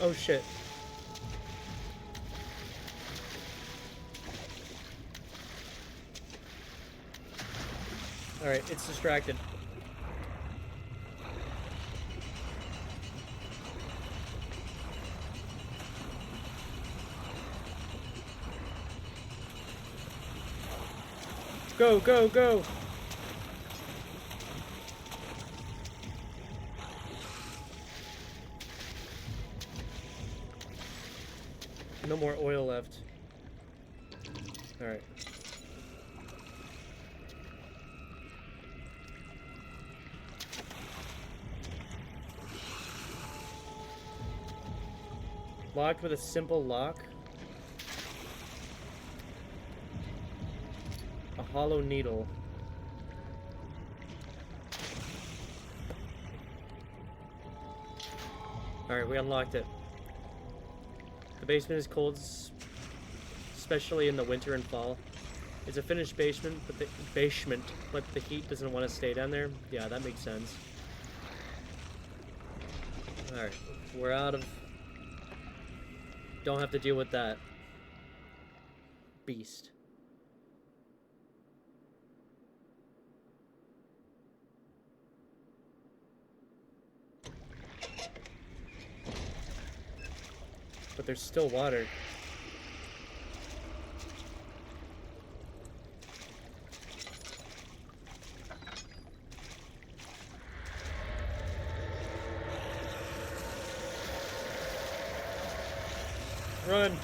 Oh shit. Alright, it's distracted. Go, go, go! No more oil left. Alright. Locked with a simple lock. A hollow needle. Alright, we unlocked it. The basement is cold, especially in the winter and fall. It's a finished basement, but the heat doesn't want to stay down there. Yeah, that makes sense. Alright, we're out of... Don't have to deal with that beast. But there's still water. Run.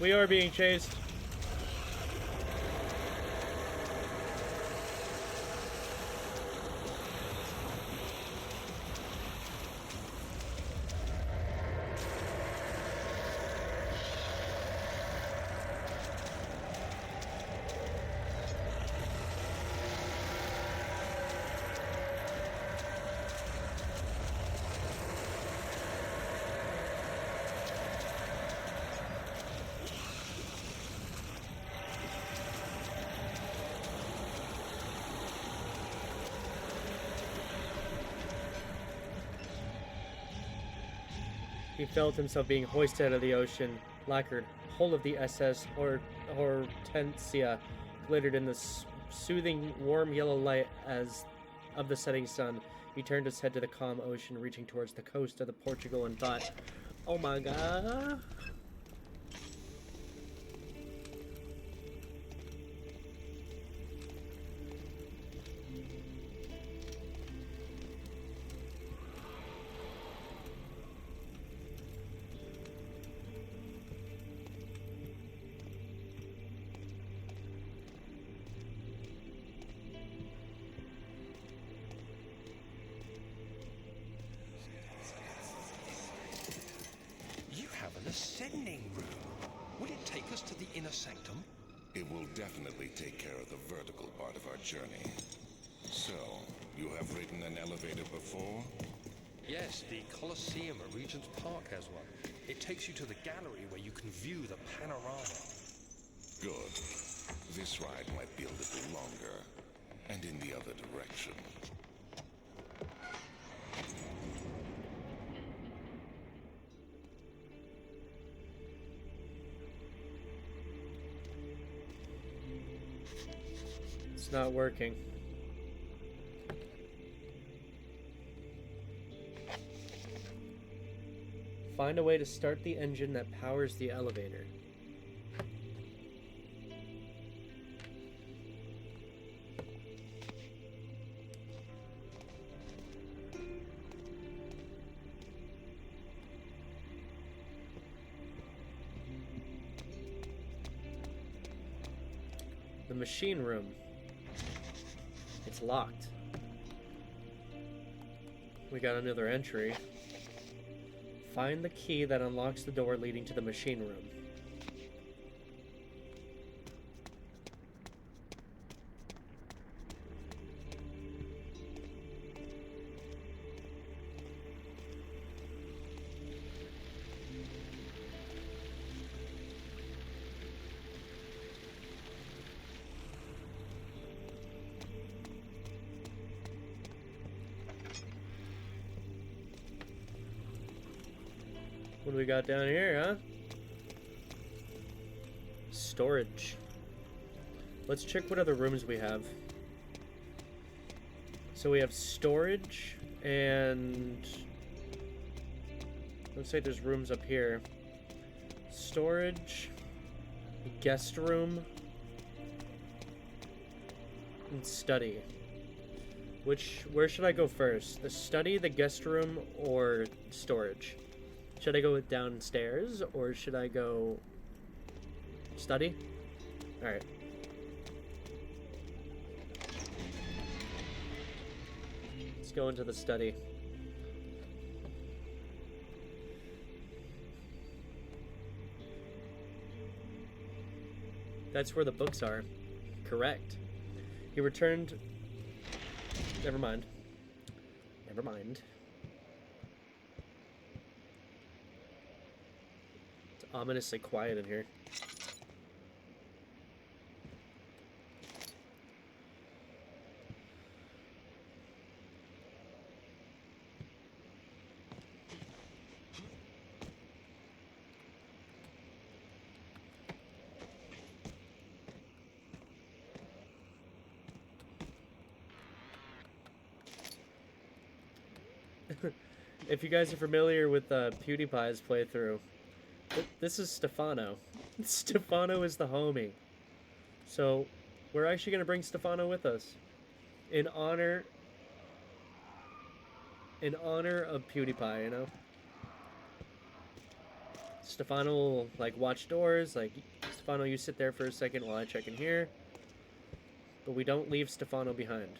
We are being chased. He felt himself being hoisted out of the ocean. Lacquered hull of the SS Hortensia glittered in the soothing, warm yellow light as of the setting sun. He turned his head to the calm ocean, reaching towards the coast of the Portugal, and thought, "Oh my God." You have an ascending room. Will it take us to the inner sanctum? It will definitely take care of the vertical part of our journey. So, you have ridden an elevator before? Yes, the Colosseum at Regent's Park has one. It takes you to the gallery where you can view the panorama. Good. This ride might be a little longer, and in the other direction. It's not working. Find a way to start the engine that powers the elevator. The machine room. It's locked. We got another entry. Find the key that unlocks the door leading to the machine room. What do we got down here, huh? Storage. Let's check what other rooms we have. So we have storage, and looks like there's rooms up here. Storage, guest room, and study. Where should I go first? The study, the guest room, or storage? Should I go downstairs, or should I go study? Alright. Let's go into the study. That's where the books are. Correct. He returned... Never mind. Never mind. Ominously quiet in here. If you guys are familiar with PewDiePie's playthrough, this is Stefano. Stefano is the homie. So, we're actually going to bring Stefano with us. In honor of PewDiePie, you know? Stefano will, like, watch doors. Like, Stefano, you sit there for a second while I check in here. But we don't leave Stefano behind.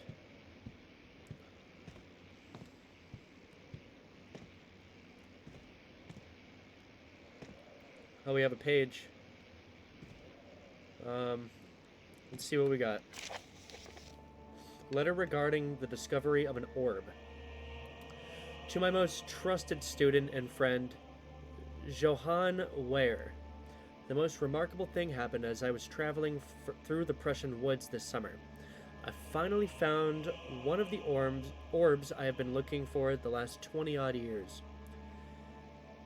Oh, we have a page. Let's see what we got. Letter regarding the discovery of an orb. To my most trusted student and friend, Johann Weyer. The most remarkable thing happened as I was traveling through the Prussian woods this summer. I finally found one of the orbs I have been looking for the last 20-odd years.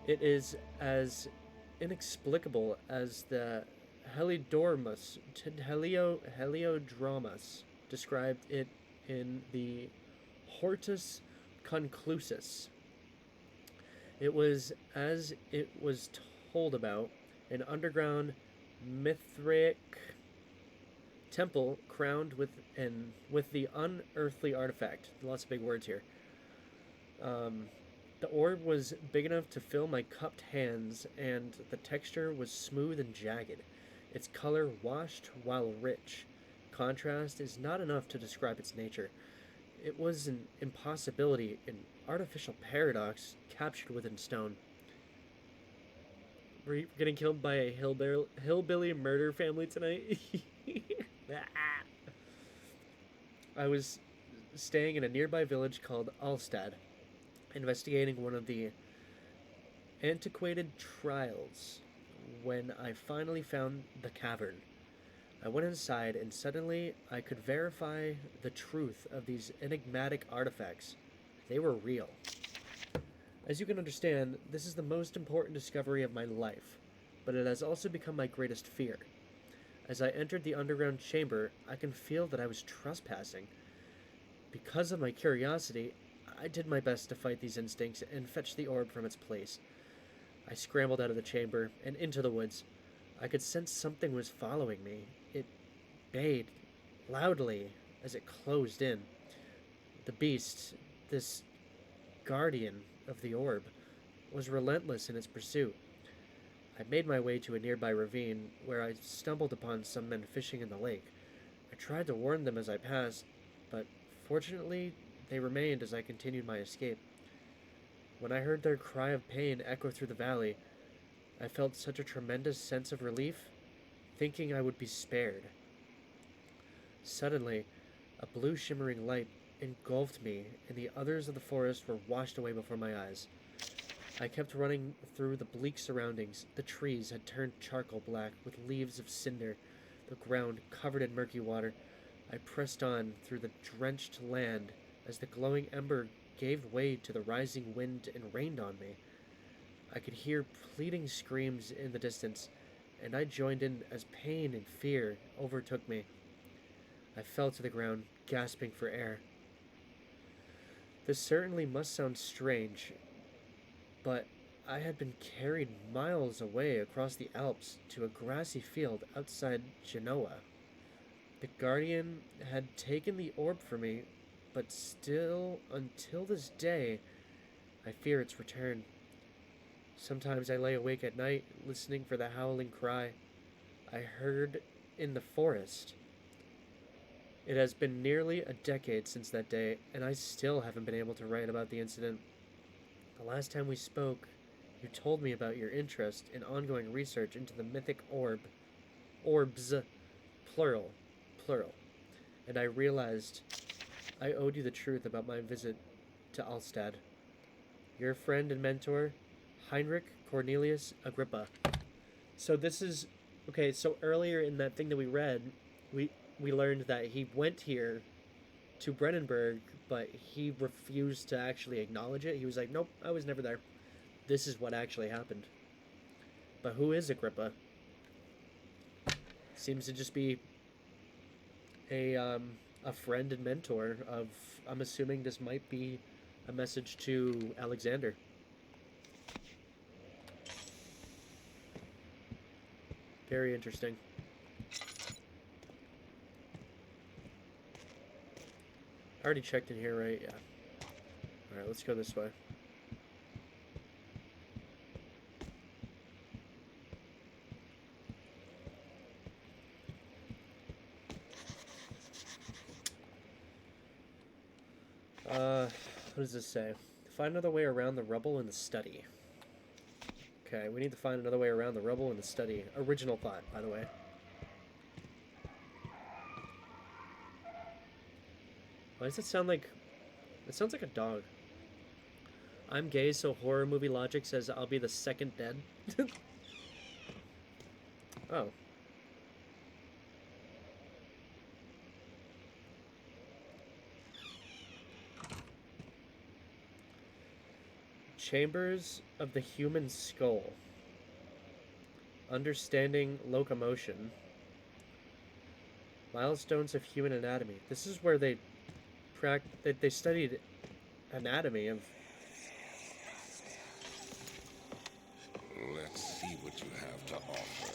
It is as inexplicable as the Heliodromus described it in the Hortus Conclusus. It was, as it was told about, an underground Mithraic temple crowned with the unearthly artifact. Lots of big words here. The orb was big enough to fill my cupped hands, and the texture was smooth and jagged. Its color washed while rich. Contrast is not enough to describe its nature. It was an impossibility, an artificial paradox captured within stone. We're getting killed by a hillbilly murder family tonight. I was staying in a nearby village called Alstad, investigating one of the antiquated trials, when I finally found the cavern. I went inside, and suddenly I could verify the truth of these enigmatic artifacts. They were real. As you can understand, this is the most important discovery of my life, but it has also become my greatest fear. As I entered the underground chamber, I can feel that I was trespassing. Because of my curiosity, I did my best to fight these instincts and fetch the orb from its place. I scrambled out of the chamber and into the woods. I could sense something was following me. It bayed loudly as it closed in. The beast, this guardian of the orb, was relentless in its pursuit. I made my way to a nearby ravine where I stumbled upon some men fishing in the lake. I tried to warn them as I passed, but fortunately they remained as I continued my escape. When I heard their cry of pain echo through the valley, I felt such a tremendous sense of relief, thinking I would be spared. Suddenly, a blue shimmering light engulfed me, and the others of the forest were washed away before my eyes. I kept running through the bleak surroundings. The trees had turned charcoal black with leaves of cinder, the ground covered in murky water. I pressed on through the drenched land as the glowing ember gave way to the rising wind and rained on me. I could hear pleading screams in the distance, and I joined in as pain and fear overtook me. I fell to the ground, gasping for air. This certainly must sound strange, but I had been carried miles away across the Alps to a grassy field outside Genoa. The Guardian had taken the orb from me, but still, until this day, I fear its return. Sometimes I lay awake at night, listening for the howling cry I heard in the forest. It has been nearly a decade since that day, and I still haven't been able to write about the incident. The last time we spoke, you told me about your interest in ongoing research into the mythic orbs, plural, and I realized I owed you the truth about my visit to Alstad. Your friend and mentor, Heinrich Cornelius Agrippa. So this is, okay, so earlier in that thing that we read, we learned that he went here to Brennenburg, but he refused to actually acknowledge it. He was like, nope, I was never there. This is what actually happened. But who is Agrippa? Seems to just be a friend and mentor of, I'm assuming this might be a message to Alexander. Very interesting. I already checked in here, right? Yeah. Alright, let's go this way. What does this say? Find another way around the rubble in the study. Okay, we need to find another way around the rubble in the study. Original thought, by the way. Why does it sound like... It sounds like a dog. I'm gay, so horror movie logic says I'll be the second dead. Oh. Chambers of the human skull. Understanding locomotion. Milestones of human anatomy. This is where they studied anatomy of... Let's see what you have to offer.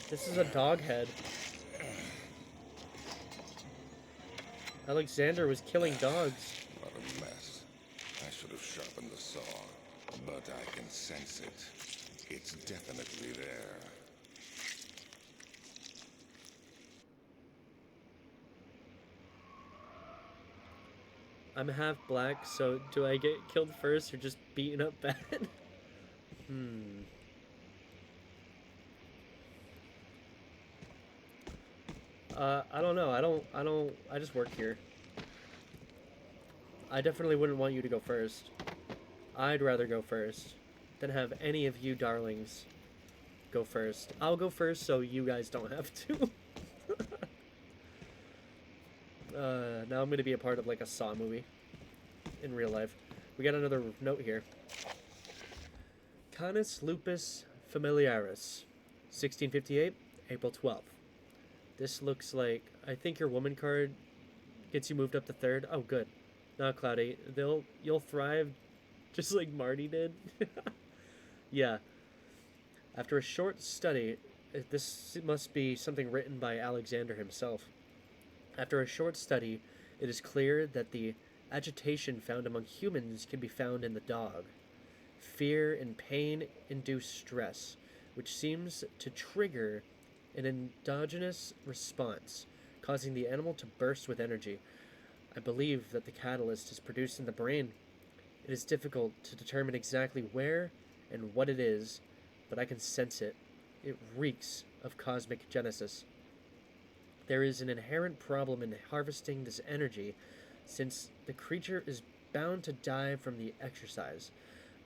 This is a dog head. Alexander was killing dogs. What a mess. I should have sharpened the saw, but I can sense it. It's definitely there. I'm half black, so do I get killed first or just beaten up bad? I don't know. I just work here. I definitely wouldn't want you to go first. I'd rather go first than have any of you darlings go first. I'll go first so you guys don't have to. Now I'm going to be a part of like a Saw movie in real life. We got another note here. Canis lupus familiaris, 1658, April 12th. This looks like, I think your woman card gets you moved up to 3rd. Oh, good. Not cloudy. You'll thrive just like Marty did. Yeah. After a short study, this must be something written by Alexander himself. After a short study, it is clear that the agitation found among humans can be found in the dog. Fear and pain-induced stress, which seems to trigger an endogenous response, causing the animal to burst with energy. I believe that the catalyst is produced in the brain. It is difficult to determine exactly where and what it is, but I can sense it. It reeks of cosmic genesis. There is an inherent problem in harvesting this energy, since the creature is bound to die from the exercise.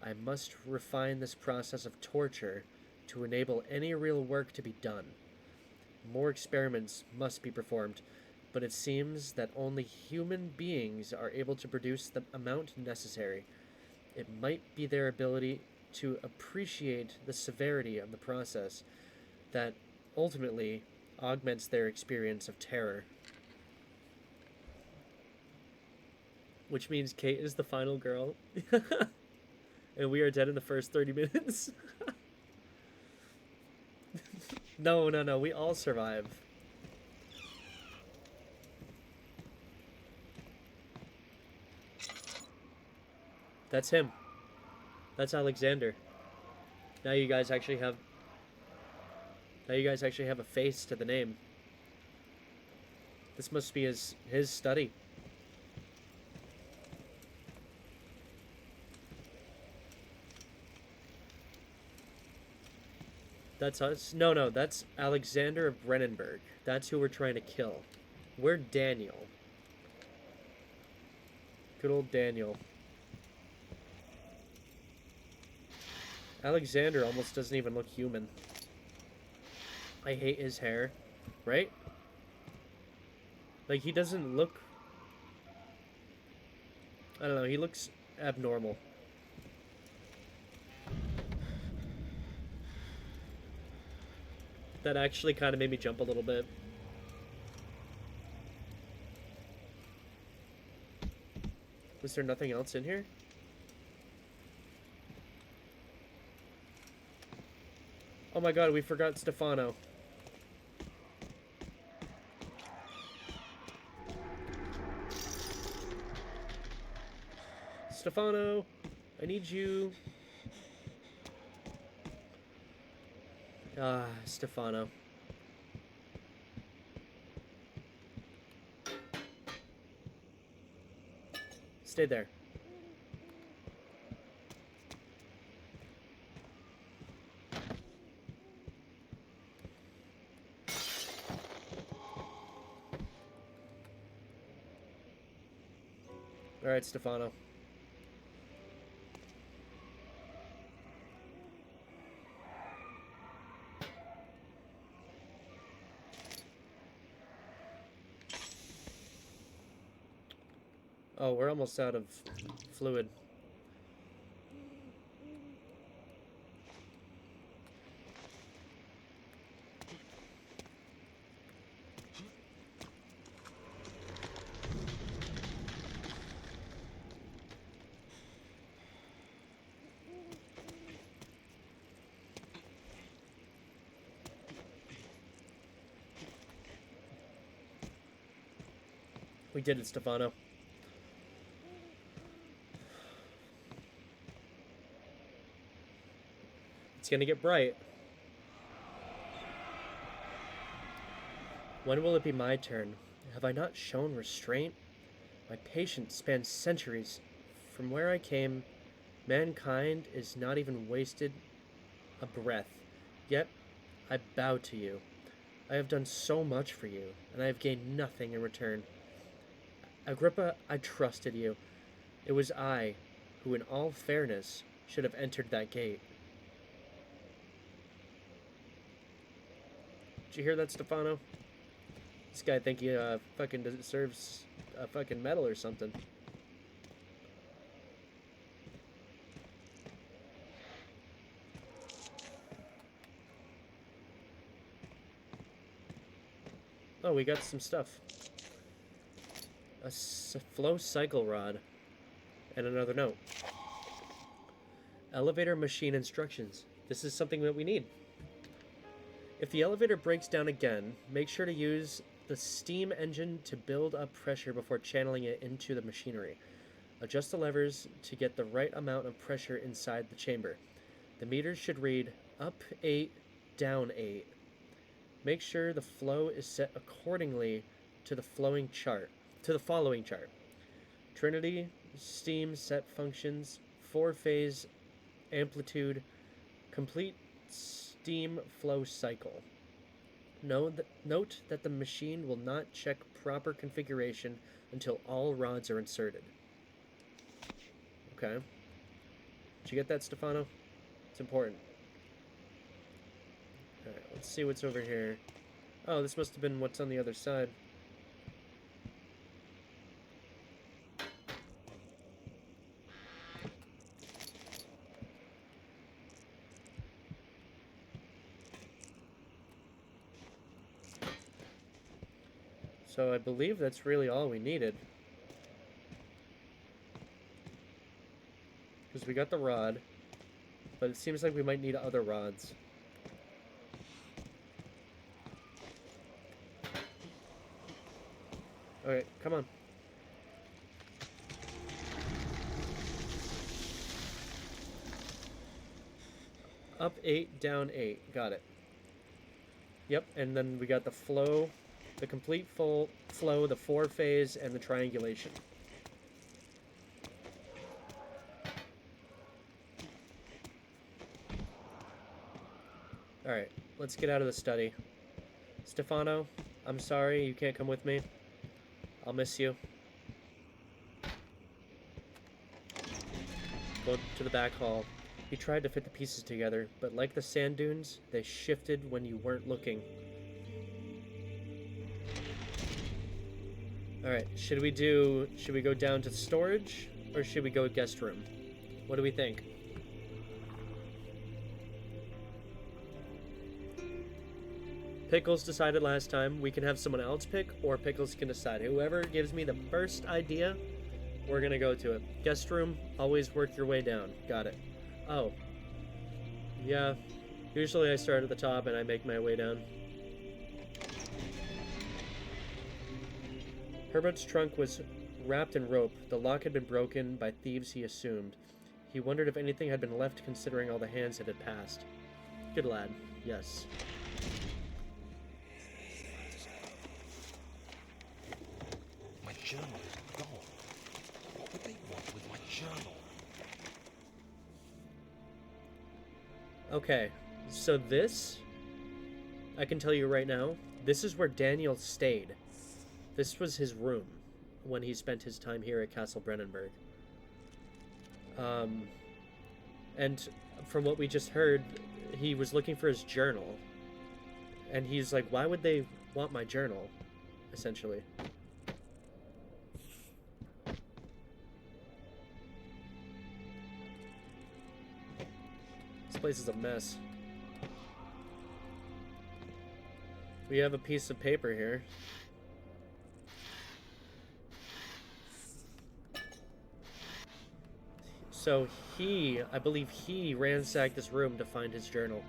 I must refine this process of torture to enable any real work to be done. More experiments must be performed, but it seems that only human beings are able to produce the amount necessary. It might be their ability to appreciate the severity of the process that ultimately augments their experience of terror. Which means Kate is the final girl. And we are dead in the first 30 minutes. No, we all survive. That's him. That's Alexander. Now you guys actually have a face to the name. This must be his study. That's us? No, that's Alexander of Brennenburg. That's who we're trying to kill. We're Daniel. Good old Daniel. Alexander almost doesn't even look human. I hate his hair. Right? Like, he doesn't look... I don't know, he looks abnormal. That actually kind of made me jump a little bit. Was there nothing else in here? Oh my god, we forgot Stefano. Stefano, I need you. Ah, Stefano. stay there. Alright, Stefano. Oh, we're almost out of fluid. We did it, Stefano. It's gonna get bright. When will it be my turn? Have I not shown restraint? My patience spans centuries. From where I came, mankind is not even wasted a breath. Yet, I bow to you. I have done so much for you, and I have gained nothing in return. Agrippa, I trusted you. It was I who, in all fairness, should have entered that gate. Did you hear that, Stefano? This guy think he fucking deserves a fucking medal or something. Oh, we got some stuff. A flow cycle rod. And another note. Elevator machine instructions. This is something that we need. If the elevator breaks down again, make sure to use the steam engine to build up pressure before channeling it into the machinery. Adjust the levers to get the right amount of pressure inside the chamber. The meters should read up 8, down 8. Make sure the flow is set accordingly to the following chart. Trinity, steam set functions, 4-phase amplitude, complete steam flow cycle. Note that the machine will not check proper configuration until all rods are inserted. Okay. Did you get that, Stefano? It's important. Alright, let's see what's over here. Oh, this must have been what's on the other side. So I believe that's really all we needed. Because we got the rod, but it seems like we might need other rods. Alright, come on. Up 8, down 8. Got it. Yep, and then we got the flow, the complete full flow, the 4-phase, and the triangulation. Alright, let's get out of the study. Stefano, I'm sorry you can't come with me. I'll miss you. Go to the back hall. He tried to fit the pieces together, but like the sand dunes, they shifted when you weren't looking. Alright, should we go down to storage, or should we go guest room? What do we think? Pickles decided last time. We can have someone else pick, or Pickles can decide. Whoever gives me the first idea, we're gonna go to it. Guest room, always work your way down. Got it. Oh. Yeah. Usually I start at the top and I make my way down. Herbert's trunk was wrapped in rope. The lock had been broken by thieves, he assumed. He wondered if anything had been left considering all the hands that had passed. Good lad. Yes. My journal is gone. What would they want Okay, so this, I can tell you right now, this is where Daniel stayed. This was his room when he spent his time here at Castle Brennenburg. And from what we just heard, he was looking for his journal. And he's like, why would they want my journal? Essentially. This place is a mess. We have a piece of paper here. So I believe he ransacked this room to find his journal.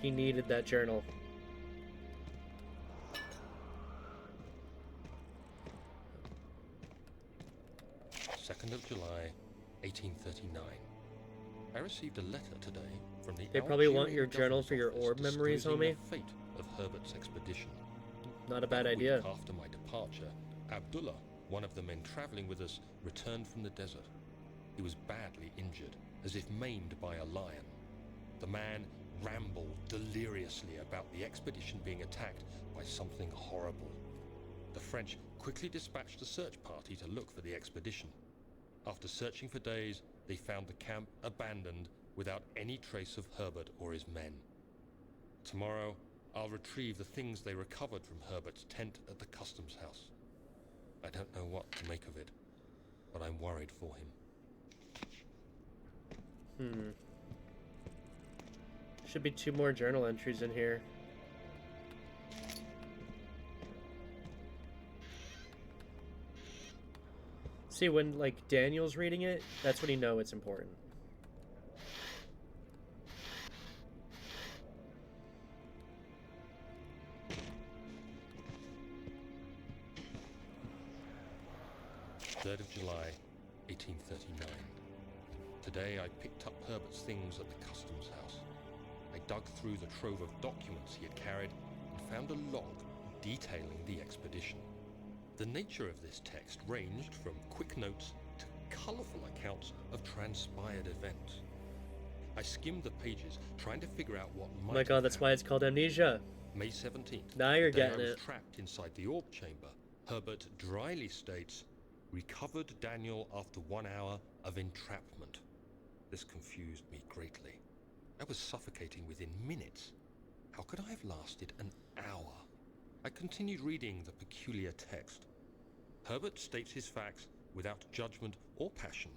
He needed that journal. 2nd of July, 1839. I received a letter today from the They probably want Algerian your journal for your government orb office memories, disclosing homie. the fate of Herbert's expedition. Not a bad A idea. week after my departure, Abdullah, one of the men traveling with us, returned from the desert. He was badly injured, as if maimed by a lion. The man rambled deliriously about the expedition being attacked by something horrible. The French quickly dispatched a search party to look for the expedition. After searching for days, they found the camp abandoned without any trace of Herbert or his men. Tomorrow, I'll retrieve the things they recovered from Herbert's tent at the customs house. I don't know what to make of it, but I'm worried for him. Should be 2 more journal entries in here. See, when, like, Daniel's reading it, that's when you know it's important. Third of July, 1839. Today I picked up Herbert's things at the customs house. I dug through the trove of documents he had carried and found a log detailing the expedition. The nature of this text ranged from quick notes to colourful accounts of transpired events. I skimmed the pages, trying to figure out what might Oh my god, that's why it's called Amnesia. May 17th. Now you're the day getting I was it. trapped inside the orb chamber, Herbert dryly states, recovered Daniel after 1 hour of entrapment. This confused me greatly. I was suffocating within minutes. How could I have lasted an hour? I continued reading the peculiar text. Herbert states his facts without judgment or passion,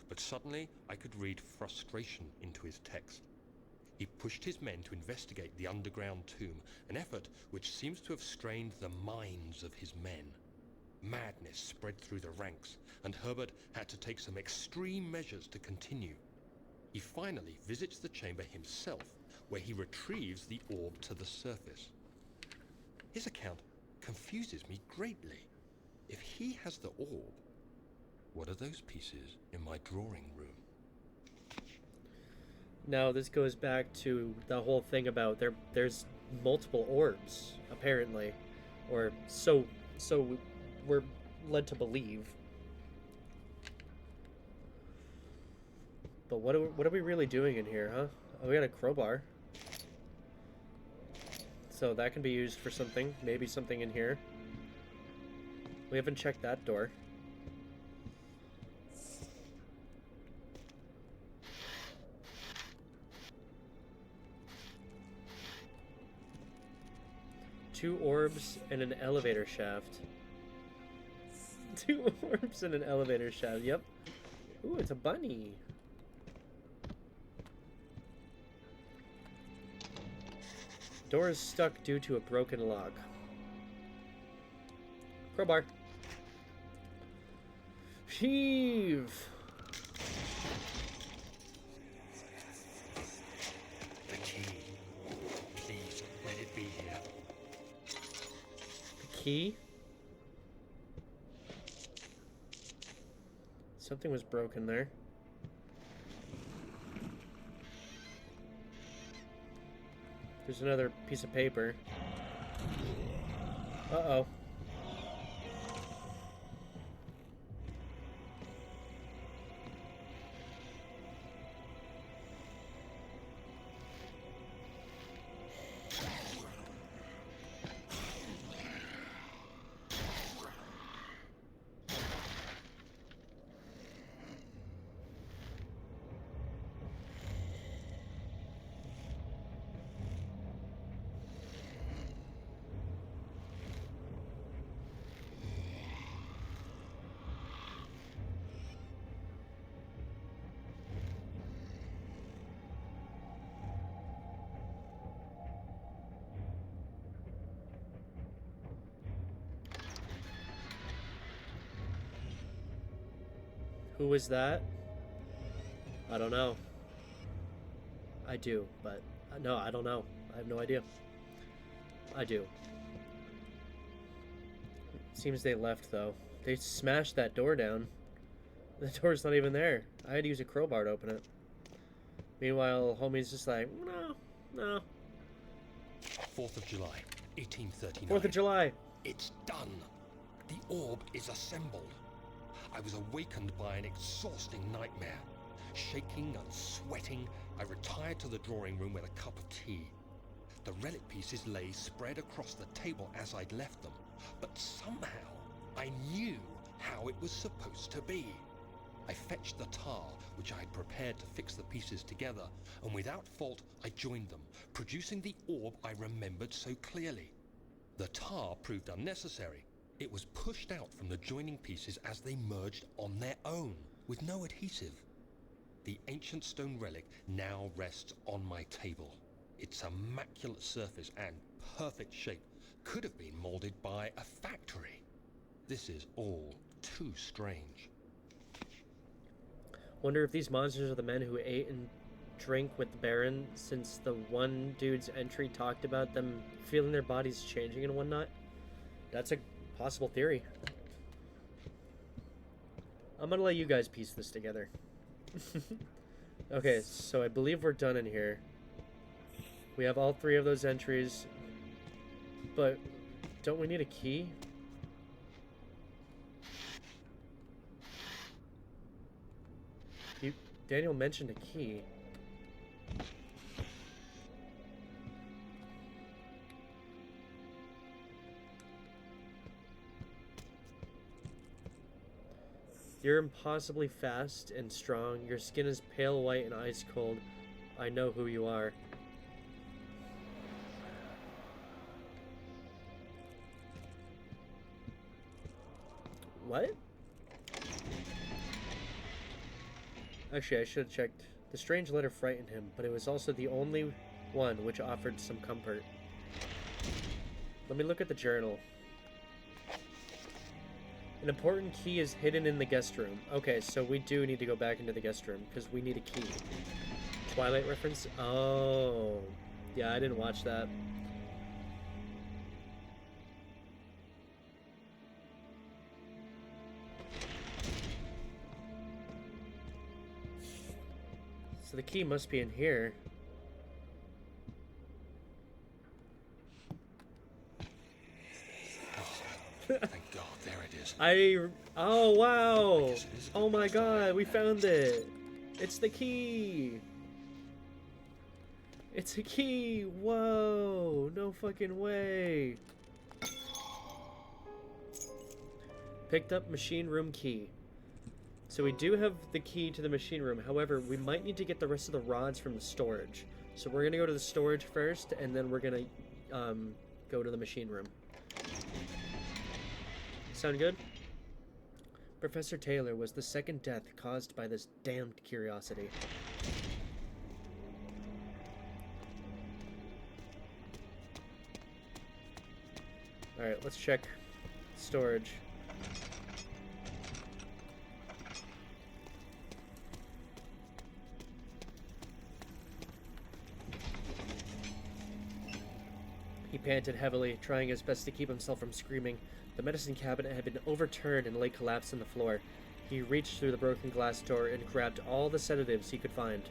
but suddenly I could read frustration into his text. He pushed his men to investigate the underground tomb, an effort which seems to have strained the minds of his men. Madness spread through the ranks, and Herbert had to take some extreme measures to continue. He finally visits the chamber himself, where he retrieves the orb to the surface. His account confuses me greatly. If he has the orb, what are those pieces in my drawing room? Now, this goes back to the whole thing about there's multiple orbs, apparently. Or so we're led to believe. But what are we really doing in here, huh? Oh, we got a crowbar. So that can be used for something. Maybe something in here. We haven't checked that door. Two orbs and an elevator shaft. 2 orbs and an elevator shaft. Yep. Ooh, it's a bunny. Door is stuck due to a broken lock. Crowbar. Heave. The key. Please, let it be here. The key. Something was broken there. There's another piece of paper. Uh-oh. Who was that? I don't know. I do, but no, I don't know. I have no idea. I do. Seems they left, though. They smashed that door down. The door's not even there. I had to use a crowbar to open it. Meanwhile, homie's just like, no. 4th of July, 1839. 4th of July. It's done. The orb is assembled. I was awakened by an exhausting nightmare. Shaking and sweating, I retired to the drawing room with a cup of tea. The relic pieces lay spread across the table as I'd left them, but somehow I knew how it was supposed to be. I fetched the tar, which I had prepared to fix the pieces together, and without fault I joined them, producing the orb I remembered so clearly. The tar proved unnecessary. It was pushed out from the joining pieces as they merged on their own, with no adhesive. The ancient stone relic now rests on my table. Its immaculate surface and perfect shape could have been molded by a factory. This is all too strange. Wonder if these monsters are the men who ate and drank with the Baron, since the one dude's entry talked about them feeling their bodies changing and whatnot. That's a possible theory. I'm gonna let you guys piece this together. Okay, so I believe we're done in here. We have all 3 of those entries, but don't we need a key? Daniel mentioned a key. You're impossibly fast and strong. Your skin is pale white and ice cold. I know who you are. What? Actually, I should have checked. The strange letter frightened him, but it was also the only one which offered some comfort. Let me look at the journal. An important key is hidden in the guest room. Okay, so we do need to go back into the guest room, because we need a key. Twilight reference? Oh. Yeah, I didn't watch that. So the key must be in here. Thank God, there it is. Oh, wow. Oh my God, we found it. It's the key. It's a key. Whoa, no fucking way. Picked up machine room key. So we do have the key to the machine room. However, we might need to get the rest of the rods from the storage. So we're gonna go to the storage first, and then we're gonna go to the machine room. Sound good? Professor Taylor was the second death caused by this damned curiosity. Alright, let's check storage. He panted heavily, trying his best to keep himself from screaming. The medicine cabinet had been overturned and lay collapsed on the floor. He reached through the broken glass door and grabbed all the sedatives he could find.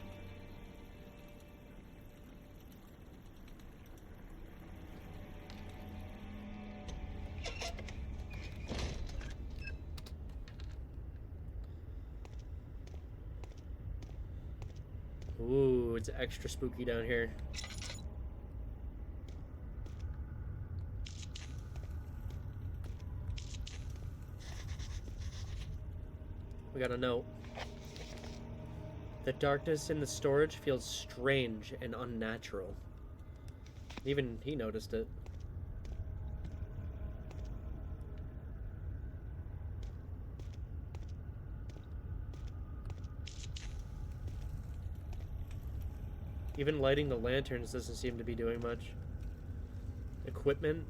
Ooh, it's extra spooky down here. We got a note. The darkness in the storage feels strange and unnatural. Even he noticed it. Even lighting the lanterns doesn't seem to be doing much. Equipment.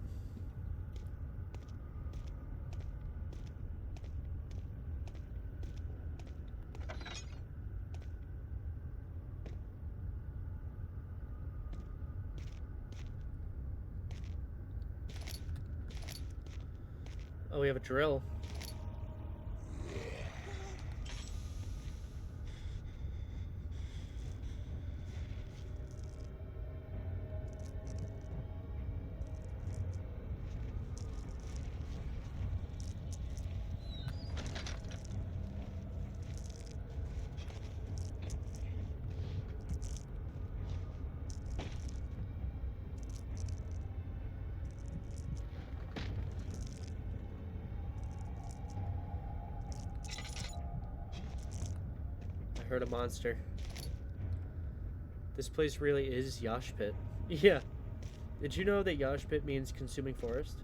Oh, we have a drill. I heard a monster. This place really is Yosh Pit. Yeah. Did you know that Yosh Pit means consuming forest?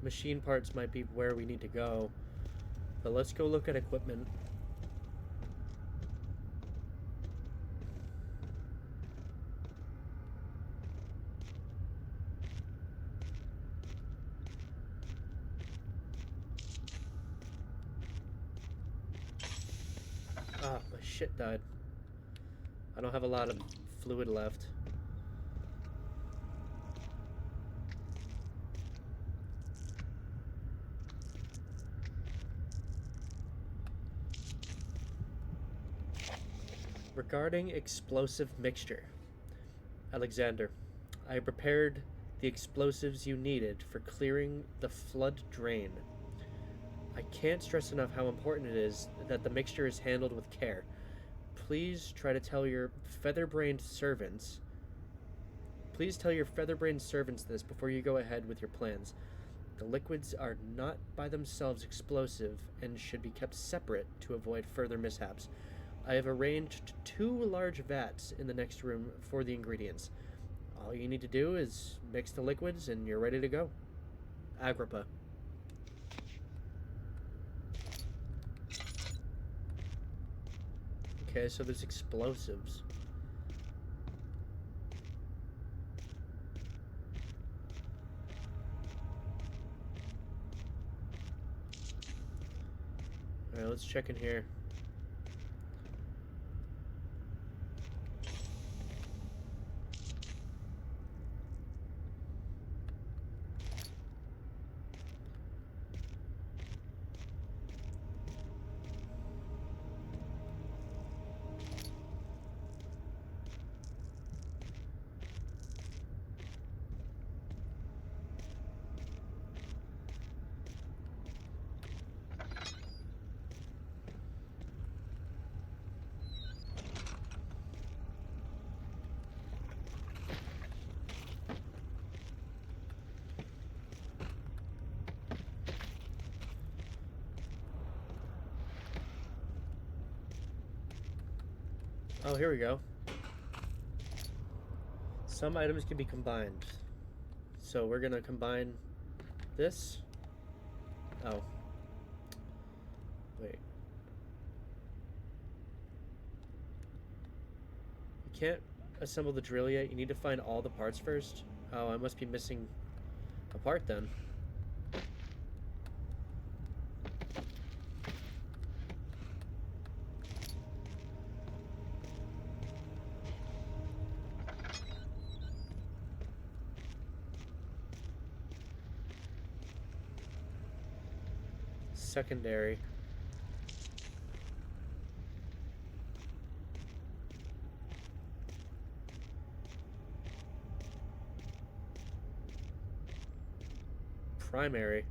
Machine parts might be where we need to go, but let's go look at equipment. Ah, my shit died. I don't have a lot of fluid left. Regarding explosive mixture. Alexander, I prepared the explosives you needed for clearing the flood drain. I can't stress enough how important it is that the mixture is handled with care. Please try to tell your feather-brained servants. Please tell your feather-brained servants this before you go ahead with your plans. The liquids are not by themselves explosive and should be kept separate to avoid further mishaps. I have arranged 2 large vats in the next room for the ingredients. All you need to do is mix the liquids and you're ready to go. Agrippa. Okay, so there's explosives. Alright, let's check in here. Oh, here we go. Some items can be combined. So we're gonna combine this. Oh. Wait. You can't assemble the drill yet. You need to find all the parts first. Oh, I must be missing a part then. Secondary. Primary.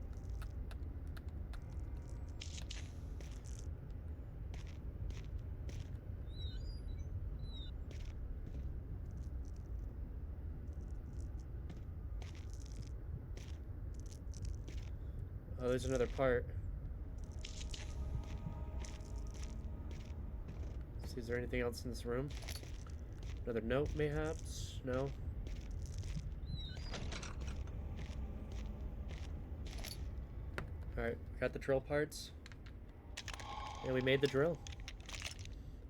Oh, there's another part. See, is there anything else in this room? Another note, mayhaps? No? Alright, got the drill parts. And we made the drill.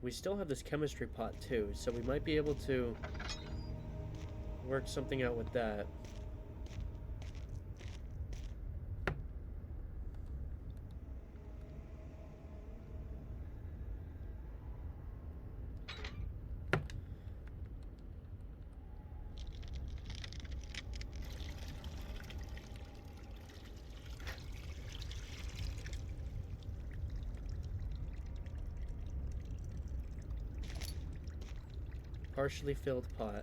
We still have this chemistry pot too, so we might be able to work something out with that. Partially filled pot.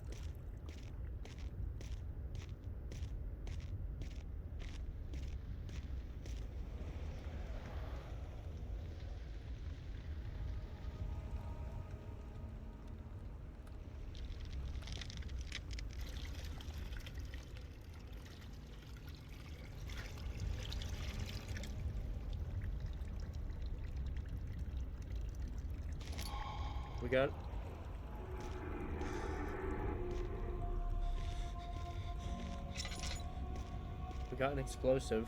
We got an explosive.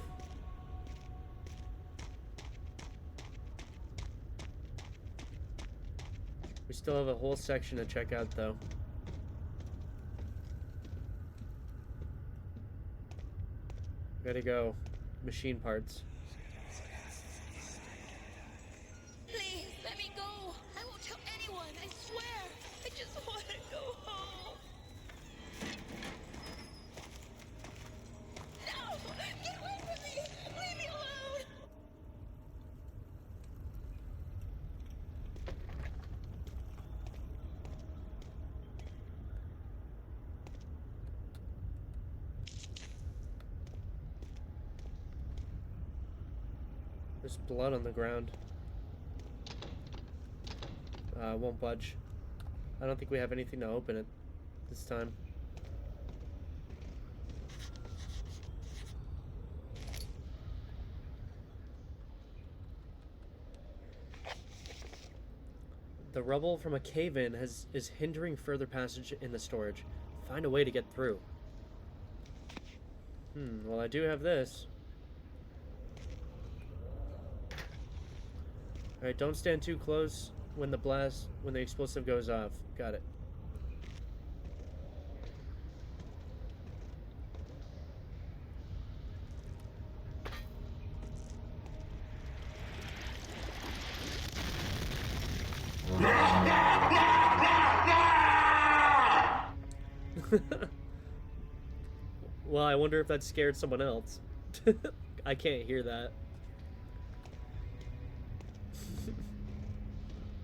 We still have a whole section to check out though. Gotta go. Machine parts. Please, let me go. I won't tell anyone, I swear. I just want to go home. No! Get away from me! Leave me alone! There's blood on the ground. Won't budge. I don't think we have anything to open it this time. The rubble from a cave-in is hindering further passage in the storage. Find a way to get through. Well, I do have this. Alright, don't stand too close when the explosive goes off. Got it. Well, I wonder if that scared someone else. I can't hear that.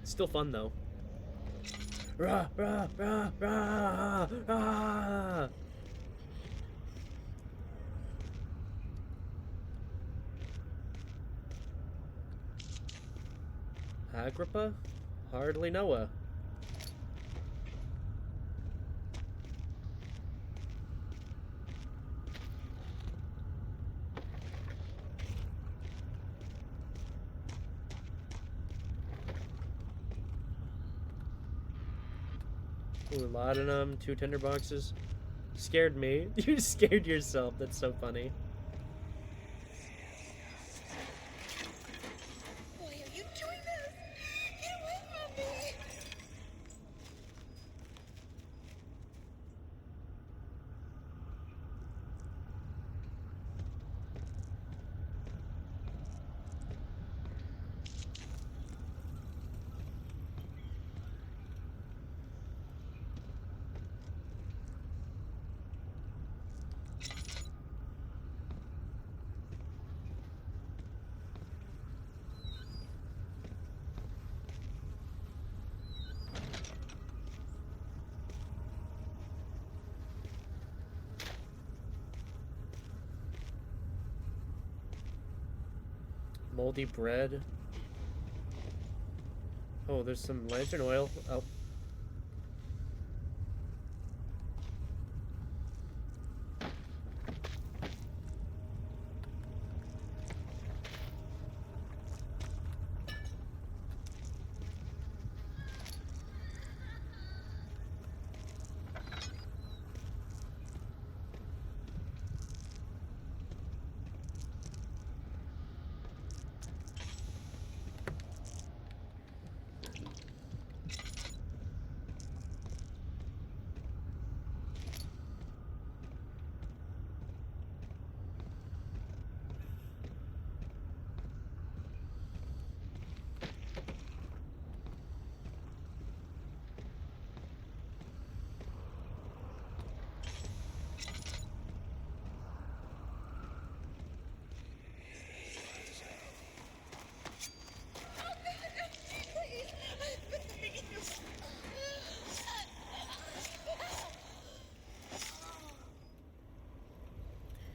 Still fun though. Rah, rah, rah, rah, rah. Agrippa? Hardly Noah. Ooh, laudanum, 2 tinder boxes. Scared me. You scared yourself. That's so funny. Why are you doing this? Get away from me! Moldy bread. Oh, there's some lantern oil. Oh.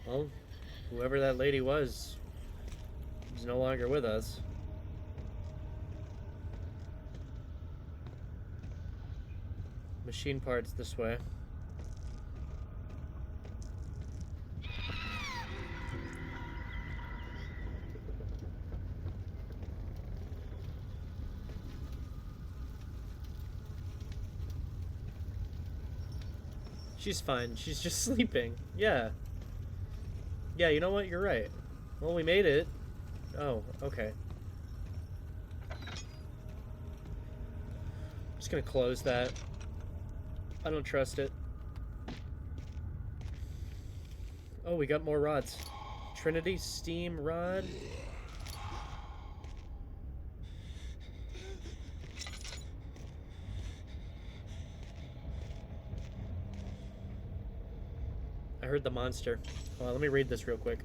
Well, whoever that lady was is no longer with us. Machine parts this way. She's fine. She's just sleeping. Yeah. Yeah, you know what? You're right. Well, we made it. Oh, okay. Just gonna close that. I don't trust it. Oh, we got more rods. Trinity steam rod. I heard the monster. Hold on, let me read this real quick.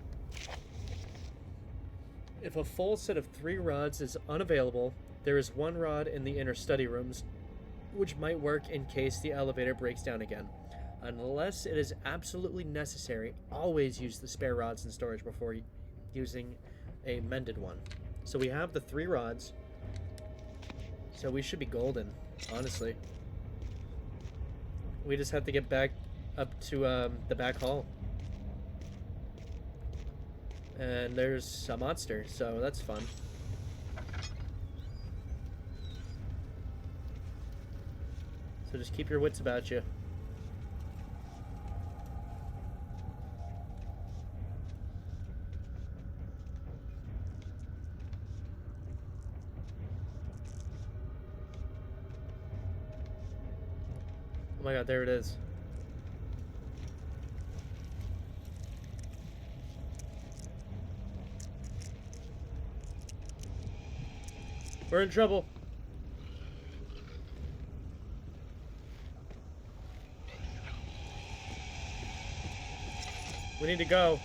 If a full set of 3 rods is unavailable, there is 1 rod in the inner study rooms, which might work in case the elevator breaks down again. Unless it is absolutely necessary, always use the spare rods in storage before using a mended one. So we have the 3 rods, so we should be golden, honestly. We just have to get back up to the back hall. And there's a monster, so that's fun. So just keep your wits about you. Oh my god, there it is. We're in trouble. We need to go.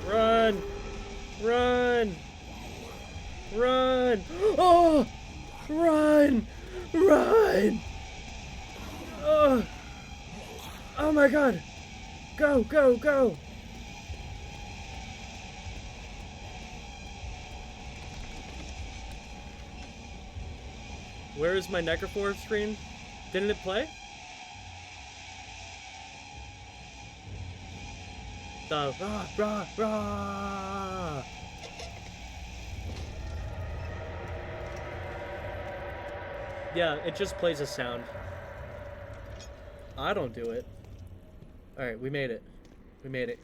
Run! Run! Run! Oh! Run! Run! Oh! Oh my god! Go, go, go! Where is my Necrophore screen? Didn't it play? The rah, rah, rah! Yeah, it just plays a sound. I don't do it. Alright, we made it. We made it.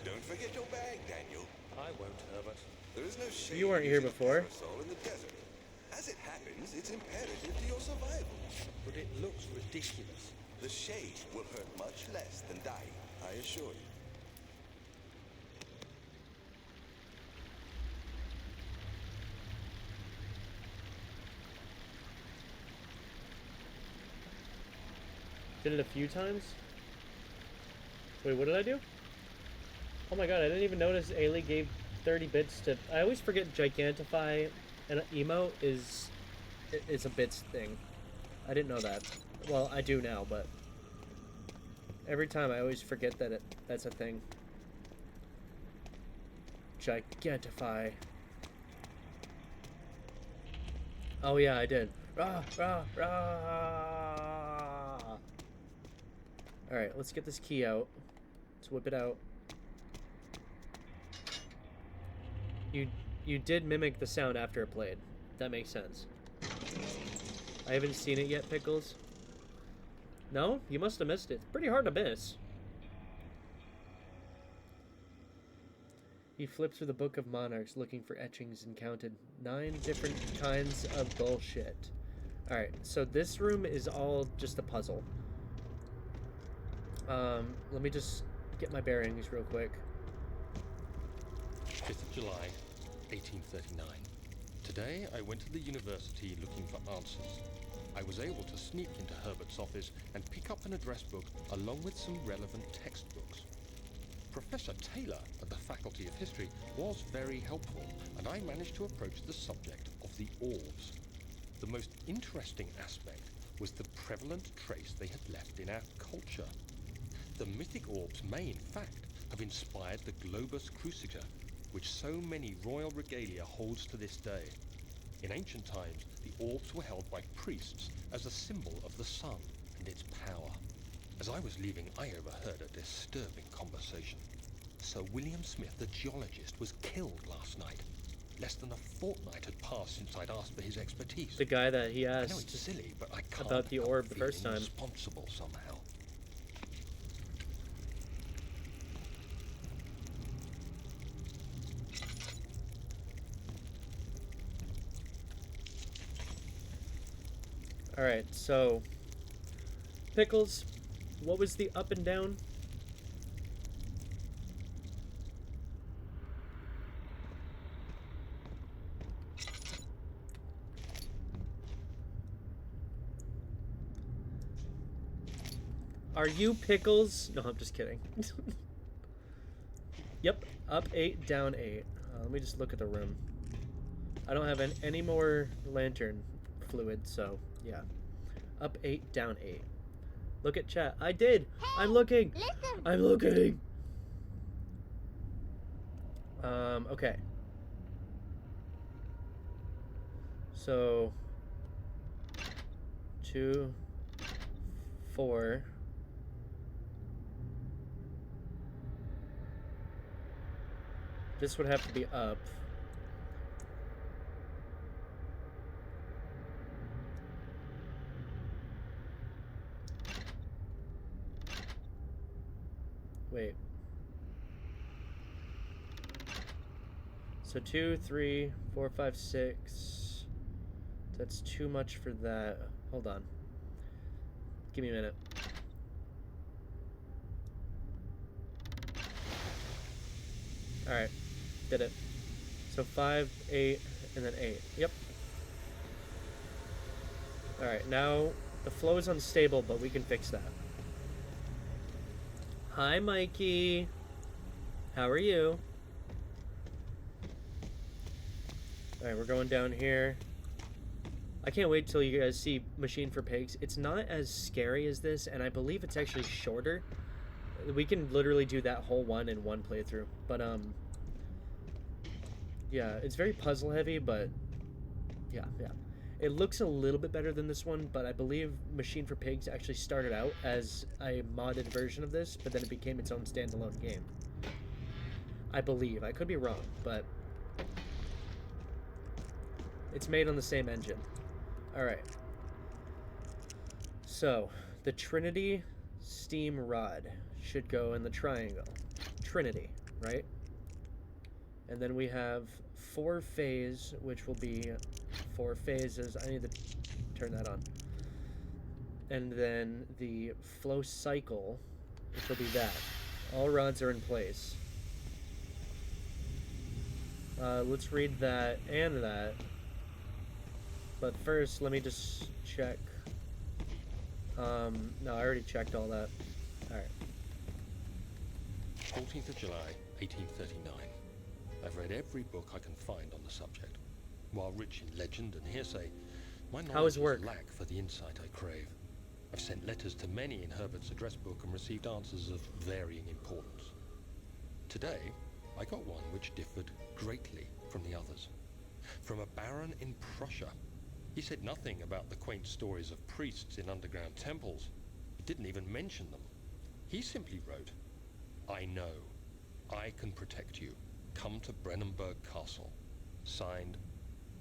Don't forget your bag, Daniel. I won't, Herbert. There is no shame You weren't here using a before. parasol in the desert. As it happens, it's imperative to your survival. But it looks ridiculous. The shade will hurt much less than dying, I assure you. Did it a few times? Wait, what did I do? Oh my god, I didn't even notice Ailey gave 30 bits to... I always forget Gigantify and emote is a bits thing. I didn't know that. Well, I do now, but... Every time I always forget that that's a thing. Gigantify. Oh yeah, I did. Rah, rah, rah! Alright, let's get this key out. Let's whip it out. You did mimic the sound after it played. That makes sense. I haven't seen it yet, Pickles. No? You must have missed it. It's pretty hard to miss. He flipped through the Book of Monarchs looking for etchings and counted 9 different kinds of bullshit. Alright, so this room is all just a puzzle. Let me just get my bearings real quick. 5th of July, 1839. Today, I went to the university looking for answers. I was able to sneak into Herbert's office and pick up an address book along with some relevant textbooks. Professor Taylor at the Faculty of History was very helpful, and I managed to approach the subject of the orbs. The most interesting aspect was the prevalent trace they had left in our culture. The mythic orbs may, in fact, have inspired the globus cruciger, which so many royal regalia holds to this day. In ancient times, the orbs were held by priests as a symbol of the sun and its power. As I was leaving, I overheard a disturbing conversation. Sir William Smith, the geologist, was killed last night. Less than a fortnight had passed since I'd asked for his expertise. The guy that he I know asked it's silly, but I can't about the help orb the feeling first time. responsible somehow. Alright, so Pickles, what was the up and down? Are you Pickles? No, I'm just kidding. Yep, up 8, down 8. Let me just look at the room. I don't have any more lantern fluid, so yeah. Up 8, down 8. Look at chat. I did! I'm looking! Listen. I'm looking! Okay. So 2, 4. This would have to be up. Wait. So 2, 3, 4, 5, 6. That's too much for that. Hold on. Give me a minute. Alright. Did it. So 5, 8, and then 8. Yep. Alright, now the flow is unstable, but we can fix that. Hi, Mikey. How are you? Alright, we're going down here. I can't wait till you guys see Machine for Pigs. It's not as scary as this, and I believe it's actually shorter. We can literally do that whole one in one playthrough. But, yeah, it's very puzzle heavy, but yeah. It looks a little bit better than this one, but I believe Machine for Pigs actually started out as a modded version of this, but then it became its own standalone game. I believe. I could be wrong, but it's made on the same engine. Alright. So, the Trinity Steam Rod should go in the triangle. Trinity, right? And then we have 4 phase, which will be 4 phases. I need to turn that on. And then the flow cycle, which will be that. All rods are in place. Let's read that and that. But first, let me just check. No, I already checked all that. Alright. 14th of July, 1839. I've read every book I can find on the subject. While rich in legend and hearsay, my How knowledge is work? is lack for the insight I crave. I've sent letters to many in Herbert's address book and received answers of varying importance. Today, I got one which differed greatly from the others. From a baron in Prussia. He said nothing about the quaint stories of priests in underground temples. He didn't even mention them. He simply wrote, "I know. I can protect you. Come to Brennenburg Castle." Signed,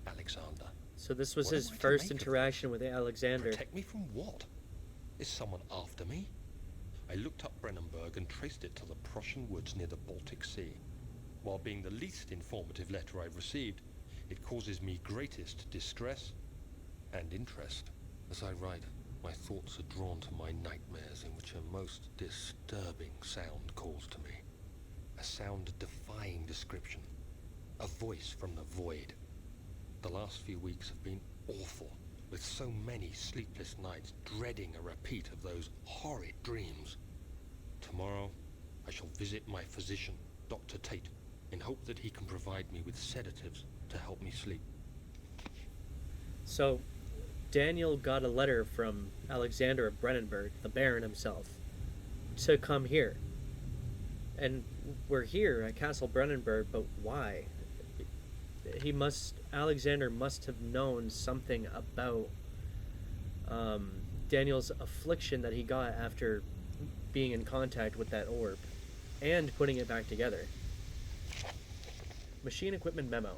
Alexander. So this was What his am I to first make of interaction with Alexander. Protect me from what? Is someone after me? I looked up Brennenburg and traced it to the Prussian woods near the Baltic Sea. While being the least informative letter I've received, it causes me greatest distress and interest. As I write, my thoughts are drawn to my nightmares in which a most disturbing sound calls to me. A sound defying description. A voice from the void. The last few weeks have been awful, with so many sleepless nights dreading a repeat of those horrid dreams. Tomorrow, I shall visit my physician, Dr. Tate, in hope that he can provide me with sedatives to help me sleep. So, Daniel got a letter from Alexander of Brennenburg, the Baron himself, to come here. And we're here at Castle Brennenburg, but why? Alexander must have known something about Daniel's affliction that he got after being in contact with that orb and putting it back together. Machine equipment memo.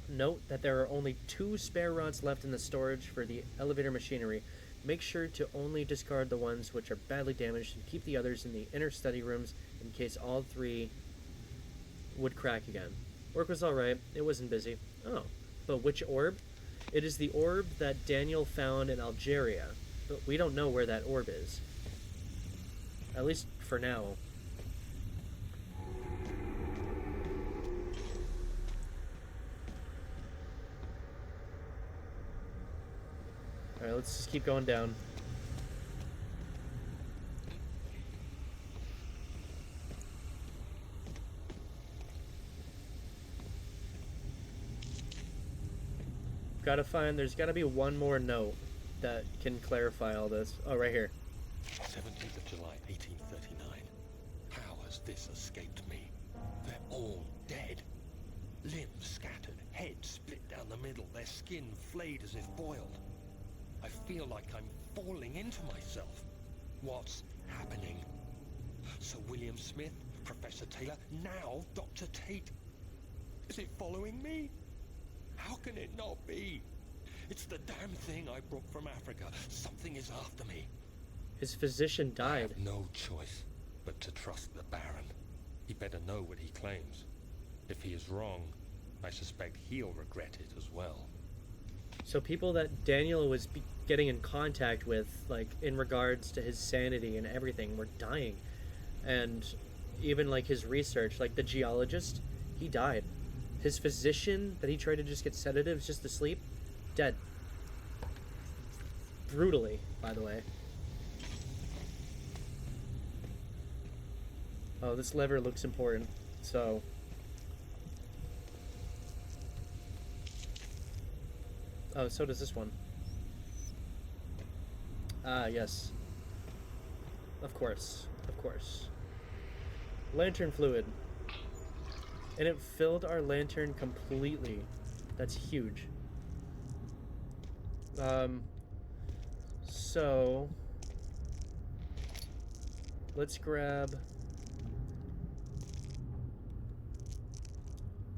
Note that there are only 2 spare rods left in the storage for the elevator machinery. Make sure to only discard the ones which are badly damaged and keep the others in the inner study rooms in case all 3 would crack again. Work was alright, it wasn't busy. Oh, but which orb? It is the orb that Daniel found in Algeria, but we don't know where that orb is. At least for now. Alright, let's just keep going down. There's gotta be one more note that can clarify all this. Oh, right here. 17th of July, 1839. How has this escaped me? They're all dead. Limbs scattered, heads split down the middle, their skin flayed as if boiled. I feel like I'm falling into myself. What's happening? Sir William Smith, Professor Taylor, now Dr. Tate. Is it following me? How can it not be? It's the damn thing I brought from Africa. Something is after me. His physician I died. have no choice but to trust the Baron. He better know what he claims. If he is wrong, I suspect he'll regret it as well. So people that Daniel was getting in contact with, like, in regards to his sanity and everything, were dying. And even, like, his research, like the geologist, he died. His physician that he tried to just get sedatives just to sleep, dead. Brutally, by the way. Oh, this lever looks important, so... Oh, so does this one. Ah, yes. Of course. Of course. Lantern fluid. And it filled our lantern completely. That's huge. So... let's grab...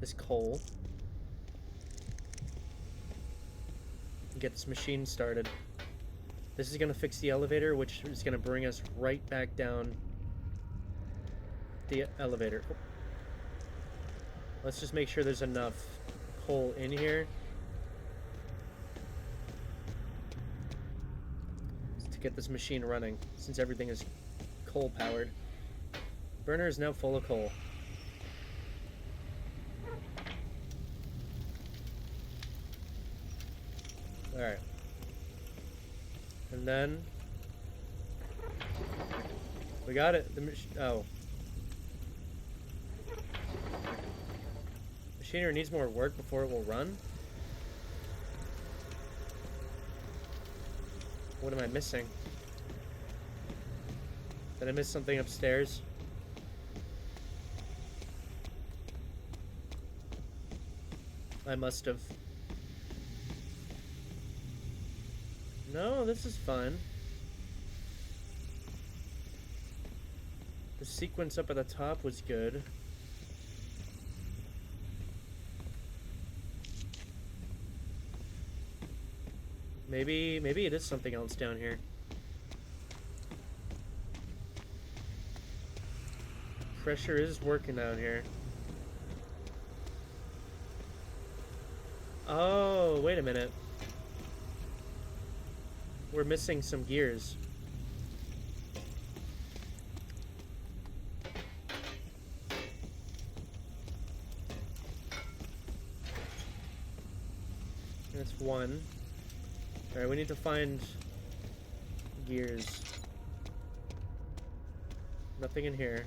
this coal. Get this machine started. This is going to fix the elevator, which is going to bring us right back down the elevator. Let's just make sure there's enough coal in here to get this machine running, since everything is coal powered. Burner is now full of coal. Alright. And then... we got it. Oh. Machinery needs more work before it will run? What am I missing? Did I miss something upstairs? I must have. No, this is fun. The sequence up at the top was good. Maybe it is something else down here. Pressure is working down here. Oh, wait a minute. We're missing some gears. That's one. Alright, we need to find gears. Nothing in here.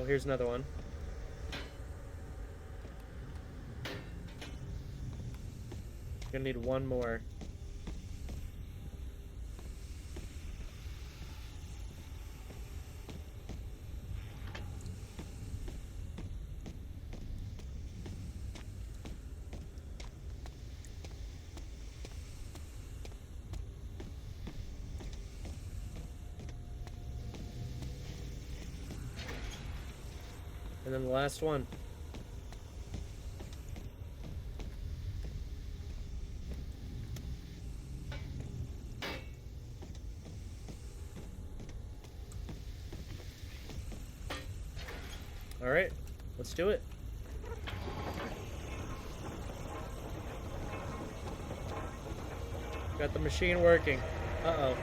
Oh, here's another one. Gonna need one more. And then the last one. All right, let's do it. Got the machine working. Uh-oh.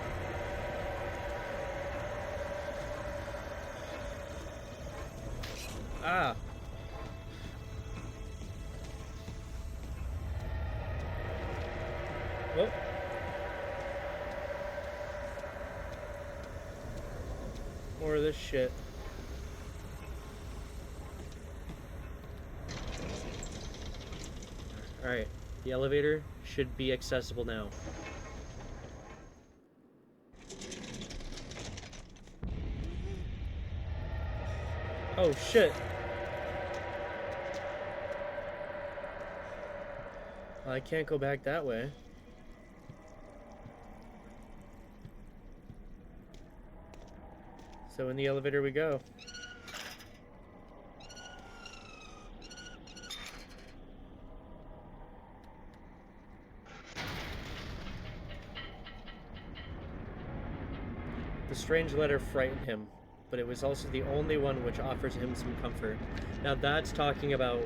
Ah. Whoop. More of this shit. Alright, the elevator should be accessible now. Oh shit! I can't go back that way. So in the elevator we go. The strange letter frightened him, but it was also the only one which offers him some comfort. Now that's talking about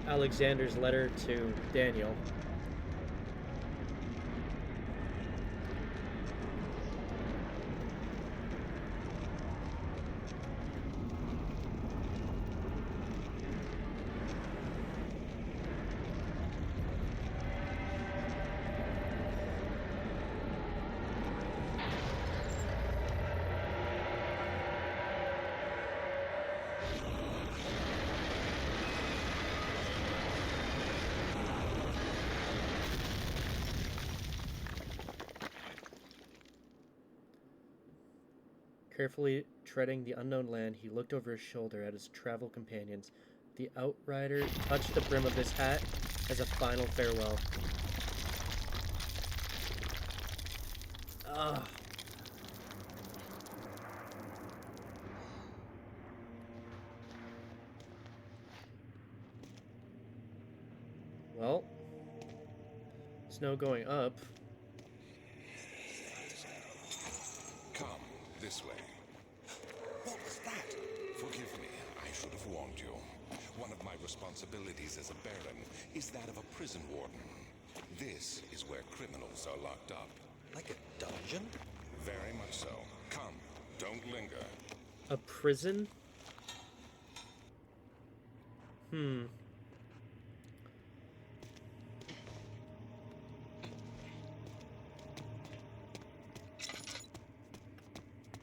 Alexander's letter to Daniel. Carefully treading the unknown land, he looked over his shoulder at his travel companions. The outrider touched the brim of his hat as a final farewell. Ah. Well, there's no going up. Come, this way. What was that? Forgive me, I should have warned you. One of my responsibilities as a baron is that of a prison warden. This is where criminals are locked up. Like a dungeon? Very much so. Come, don't linger. A prison?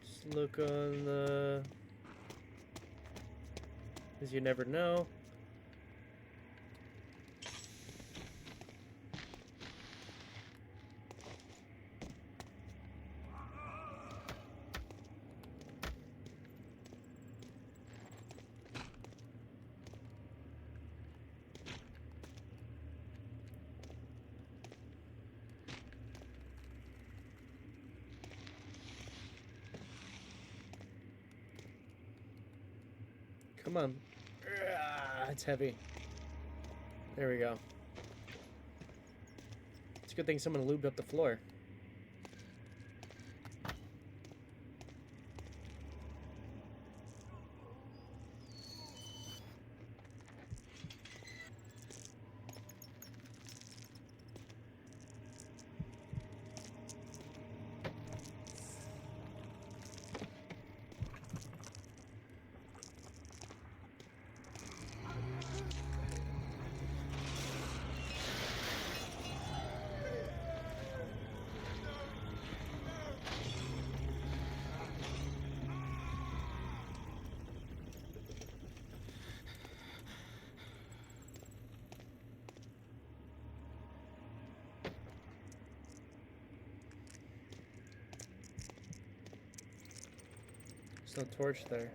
Just look on the... Because you never know. Come on. It's heavy. There we go. It's a good thing someone lubed up the floor. There's no torch there.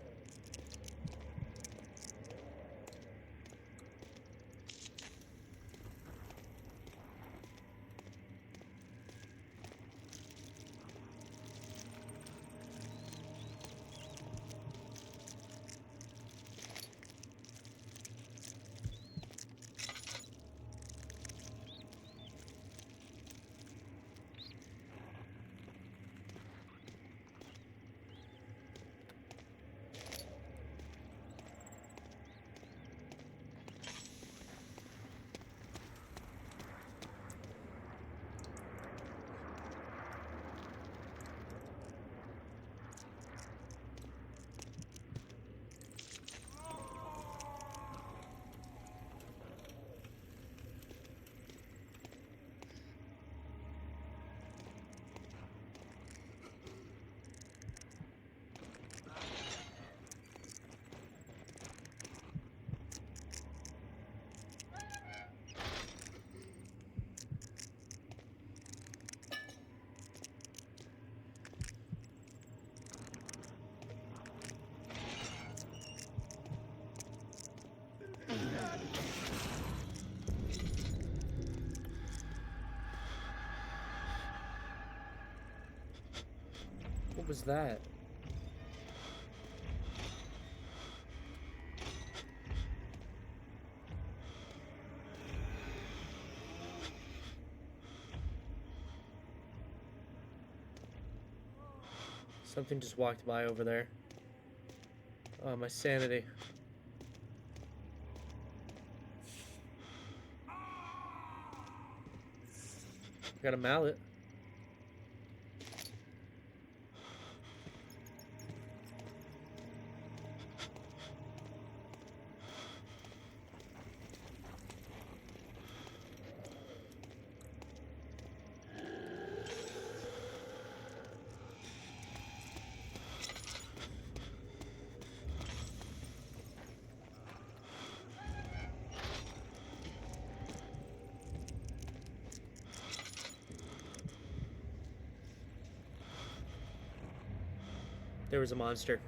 What was that? Something just walked by over there. Oh, my sanity. Got a mallet. There was a monster.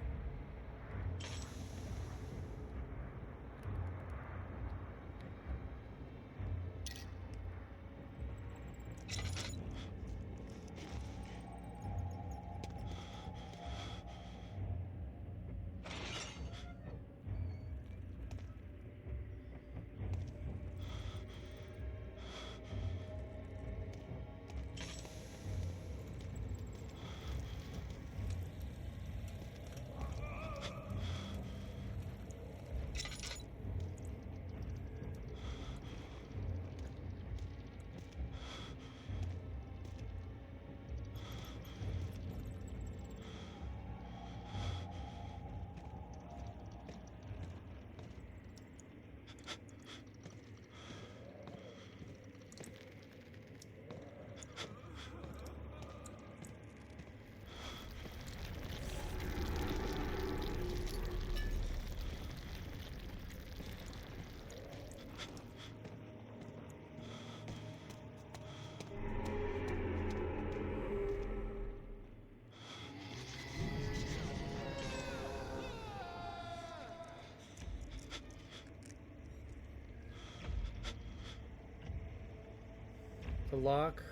The lock.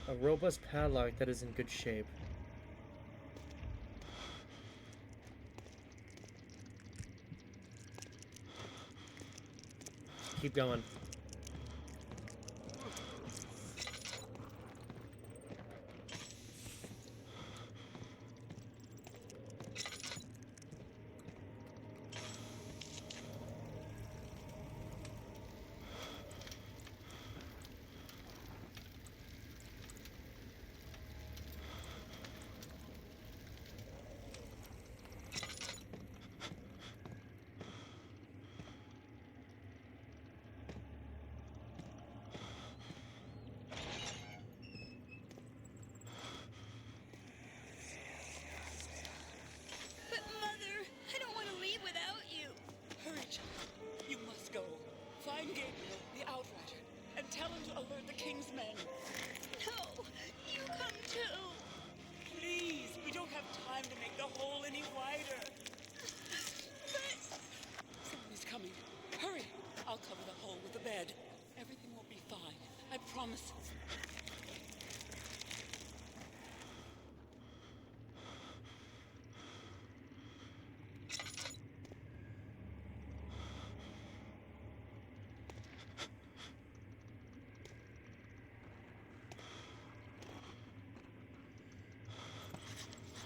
A robust padlock that is in good shape. Keep going. bombs.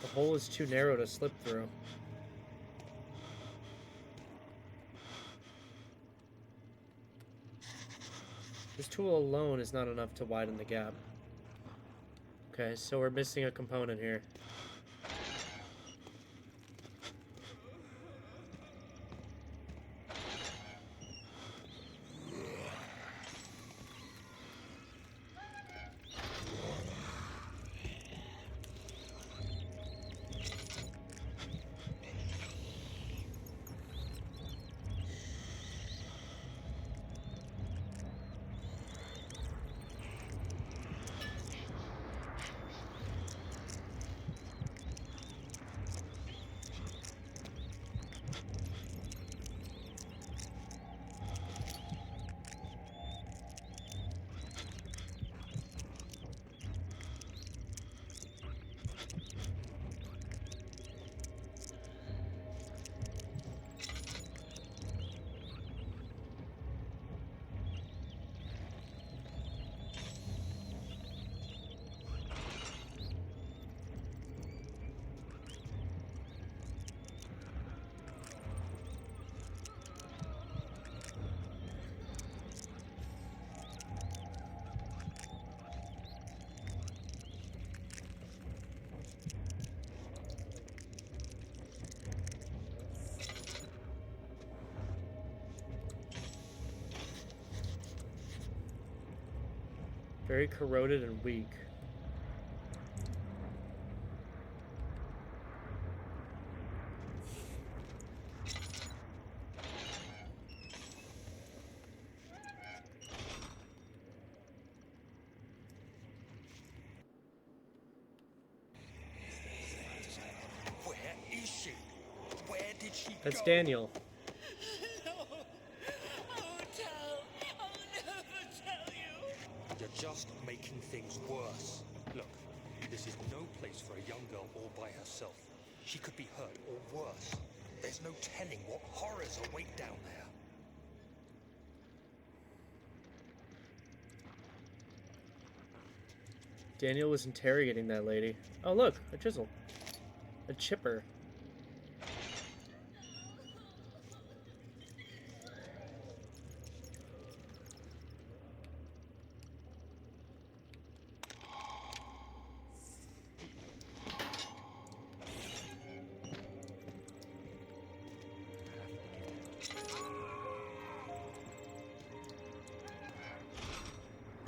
The hole is too narrow to slip through. This tool alone is not enough to widen the gap. Okay, so we're missing a component here. Very corroded and weak. Where is she? Where did she That's go? Daniel. No, I won't tell. I'll never tell you. You're just making things worse. Look, this is no place for a young girl all by herself. She could be hurt or worse. There's no telling what horrors await down there. Daniel was interrogating that lady. Oh look, a chisel. A chipper.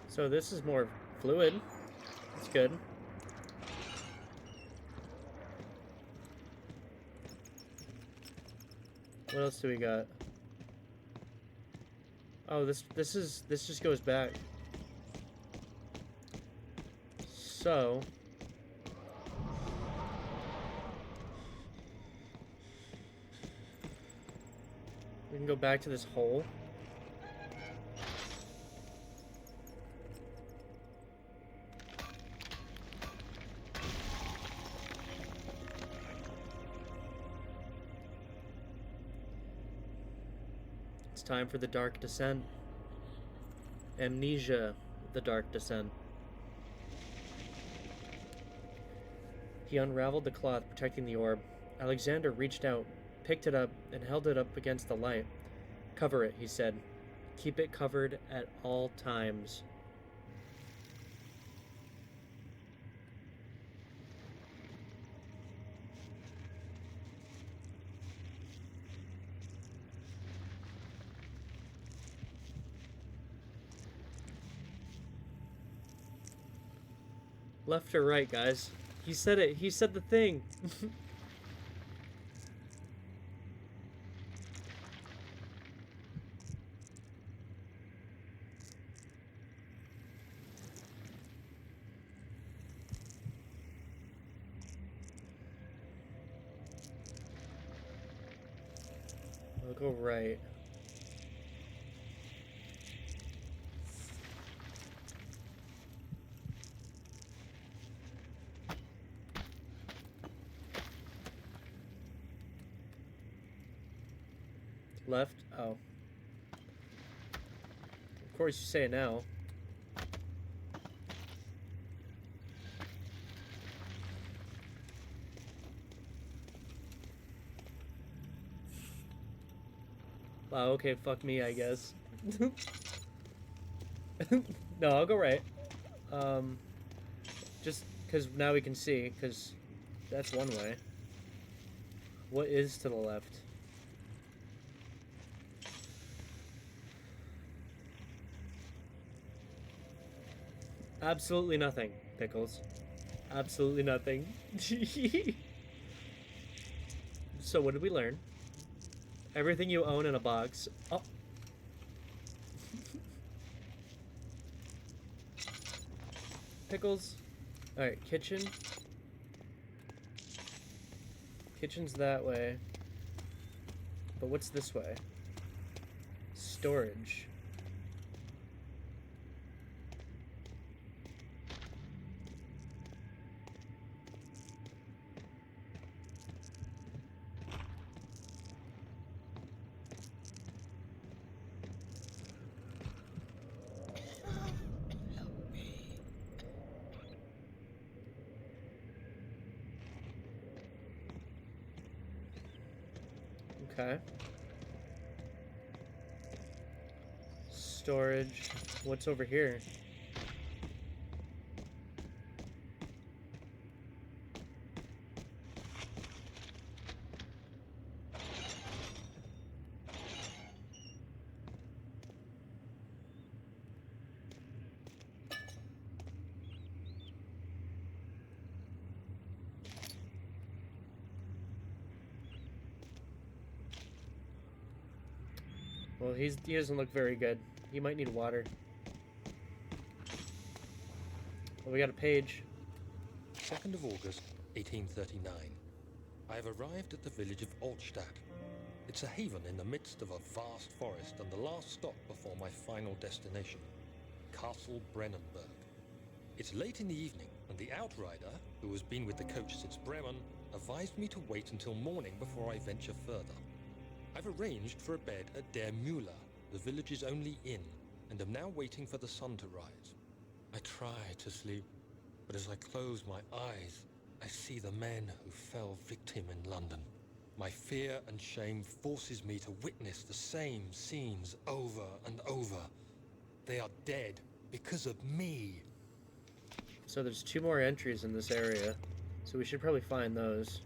So this is more fluid. That's good. What else do we got? Oh, this just goes back. So we can go back to this hole. It's time for the Dark Descent. Amnesia, the Dark Descent. He unraveled the cloth protecting the orb. Alexander reached out, picked it up, and held it up against the light. Cover it, he said. Keep it covered at all times. Left or right, guys? He said it. He said the thing. I'll go right. Left? Oh. Of course you say it now. Wow, okay, fuck me, I guess. No, I'll go right. Just because now we can see, because that's one way. What is to the left? Absolutely nothing, Pickles. Absolutely nothing. So what did we learn? Everything you own in a box. Oh. Pickles. Alright, kitchen. Kitchen's that way. But what's this way? Storage. Okay. Storage. What's over here? Well, he doesn't look very good. He might need water. Well, we got a page. 2nd of August, 1839. I have arrived at the village of Altstadt. It's a haven in the midst of a vast forest and the last stop before my final destination, Castle Brennenburg. It's late in the evening, and the outrider, who has been with the coach since Bremen, advised me to wait until morning before I venture further. I've arranged for a bed at Der Müller, the village's only inn, and am now waiting for the sun to rise. I try to sleep, but as I close my eyes, I see the men who fell victim in London. My fear and shame forces me to witness the same scenes over and over. They are dead because of me. So there's 2 more entries in this area. So we should probably find those.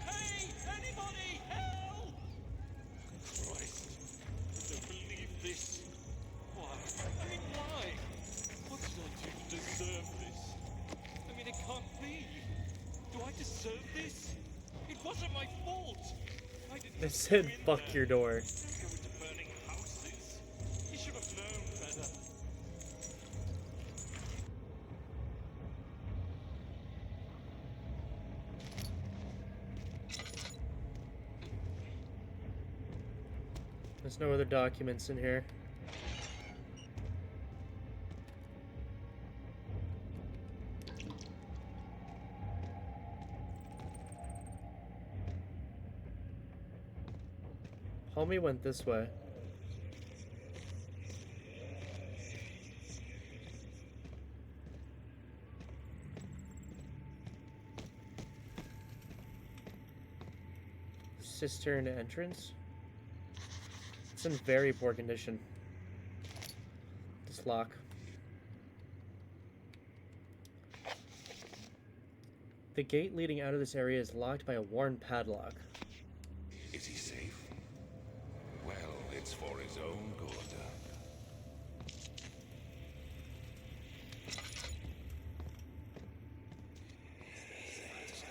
Hey! Anybody! Help! Christ! I don't believe this. Why? I mean, why? What did I do to deserve this? I mean, it can't be. Do I deserve this? It wasn't my fault. I didn't They go said, in fuck there. your door. Don't go into burning houses. You should have known better. There's no other documents in here. Homie went this way. Cistern entrance? It's in very poor condition. This lock. The gate leading out of this area is locked by a worn padlock. Is he safe? Well, it's for his own good.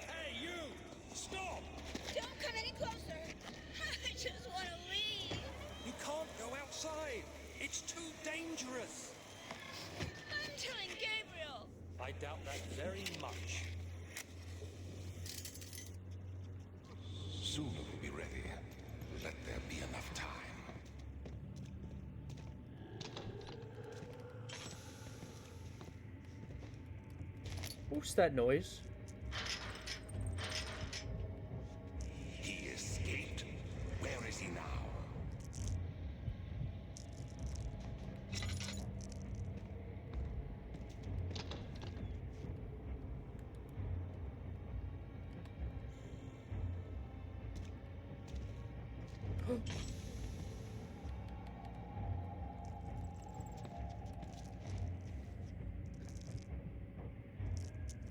Hey, you! Stop! Don't come any closer. I just want to leave. You can't go outside. It's too dangerous. I'm telling Gabriel. I doubt that very much. Soon it will be ready. Let there be enough time. What's that noise? He escaped. Where is he now?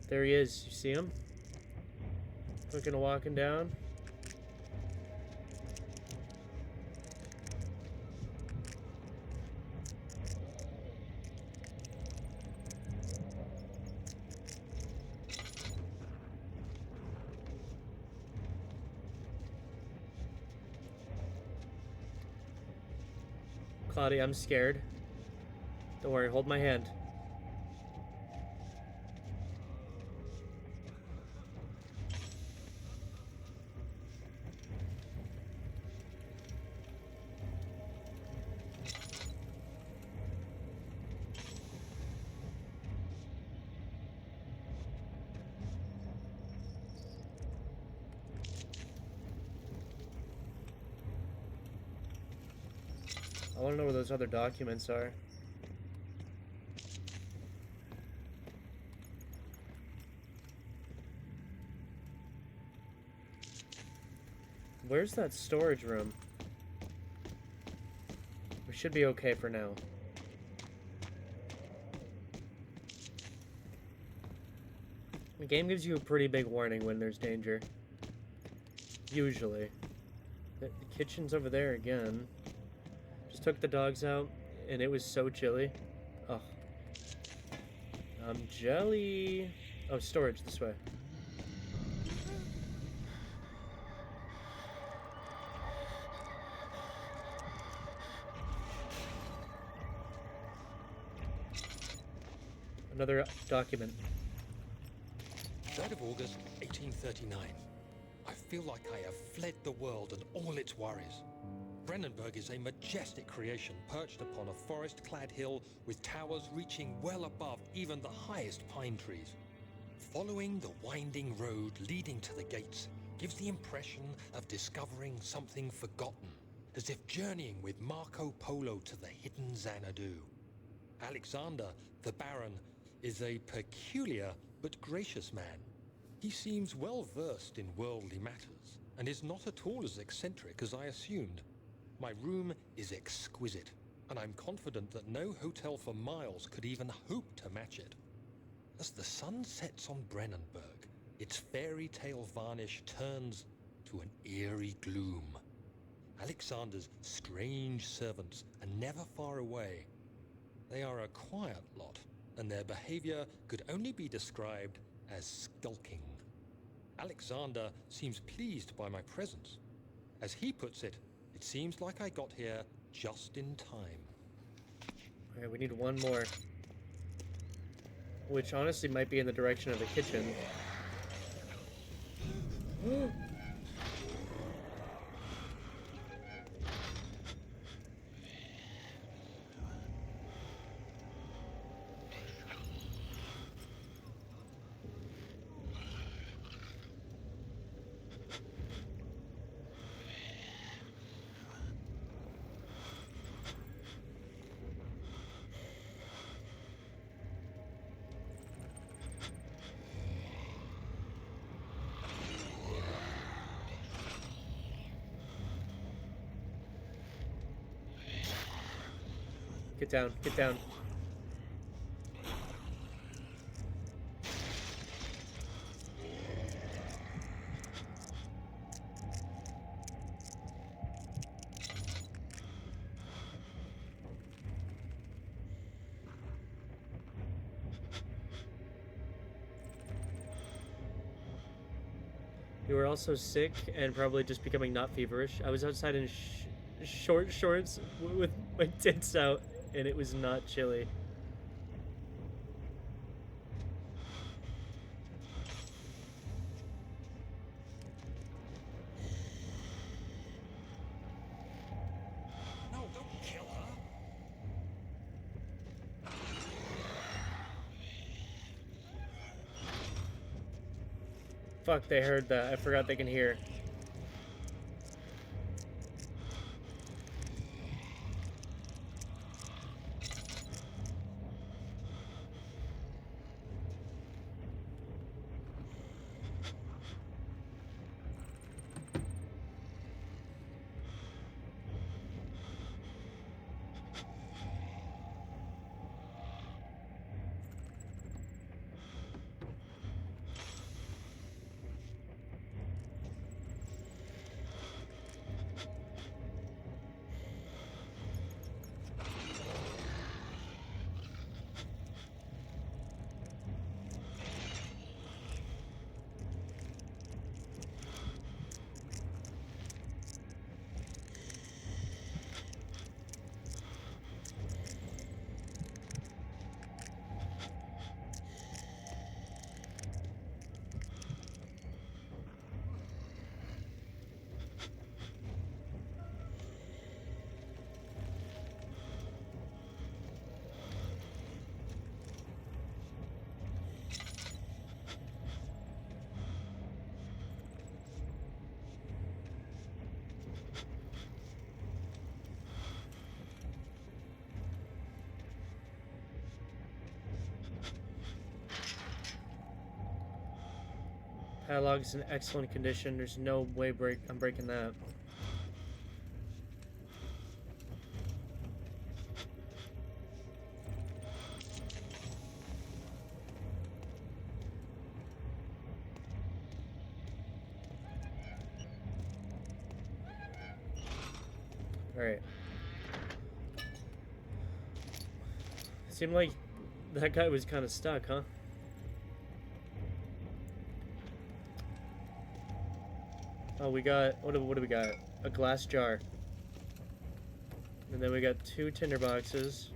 There he is. You see him? Looking, walking down. Claudia, I'm scared. Don't worry, hold my hand. I want to know where those other documents are. Where's that storage room? We should be okay for now. The game gives you a pretty big warning when there's danger. Usually. The kitchen's over there again. Just took the dogs out, and it was so chilly. Oh. Jelly. Oh, storage this way. Another document. 3rd of August, 1839. I feel like I have fled the world and all its worries. Brennenburg is a majestic creation perched upon a forest-clad hill with towers reaching well above even the highest pine trees. Following the winding road leading to the gates gives the impression of discovering something forgotten, as if journeying with Marco Polo to the hidden Xanadu. Alexander, the Baron, is a peculiar but gracious man. He seems well versed in worldly matters and is not at all as eccentric as I assumed. My room is exquisite, and I'm confident that no hotel for miles could even hope to match it. As the sun sets on Brennenburg, its fairy tale varnish turns to an eerie gloom. Alexander's strange servants are never far away. They are a quiet lot, and their behavior could only be described as skulking. Alexander seems pleased by my presence. As he puts it, it seems like I got here just in time. Alright, we need one more. Which honestly might be in the direction of the kitchen. Get down, get down. You were also sick and probably just becoming not feverish. I was outside in short shorts with my tits out, and it was not chilly. No, don't kill her. Fuck, they heard that. I forgot they can hear. Padlock is in excellent condition. There's no way I'm breaking that. Alright. Seemed like that guy was kind of stuck, huh? Oh, we got, what do we got? A glass jar. And then we got 2 tinder boxes.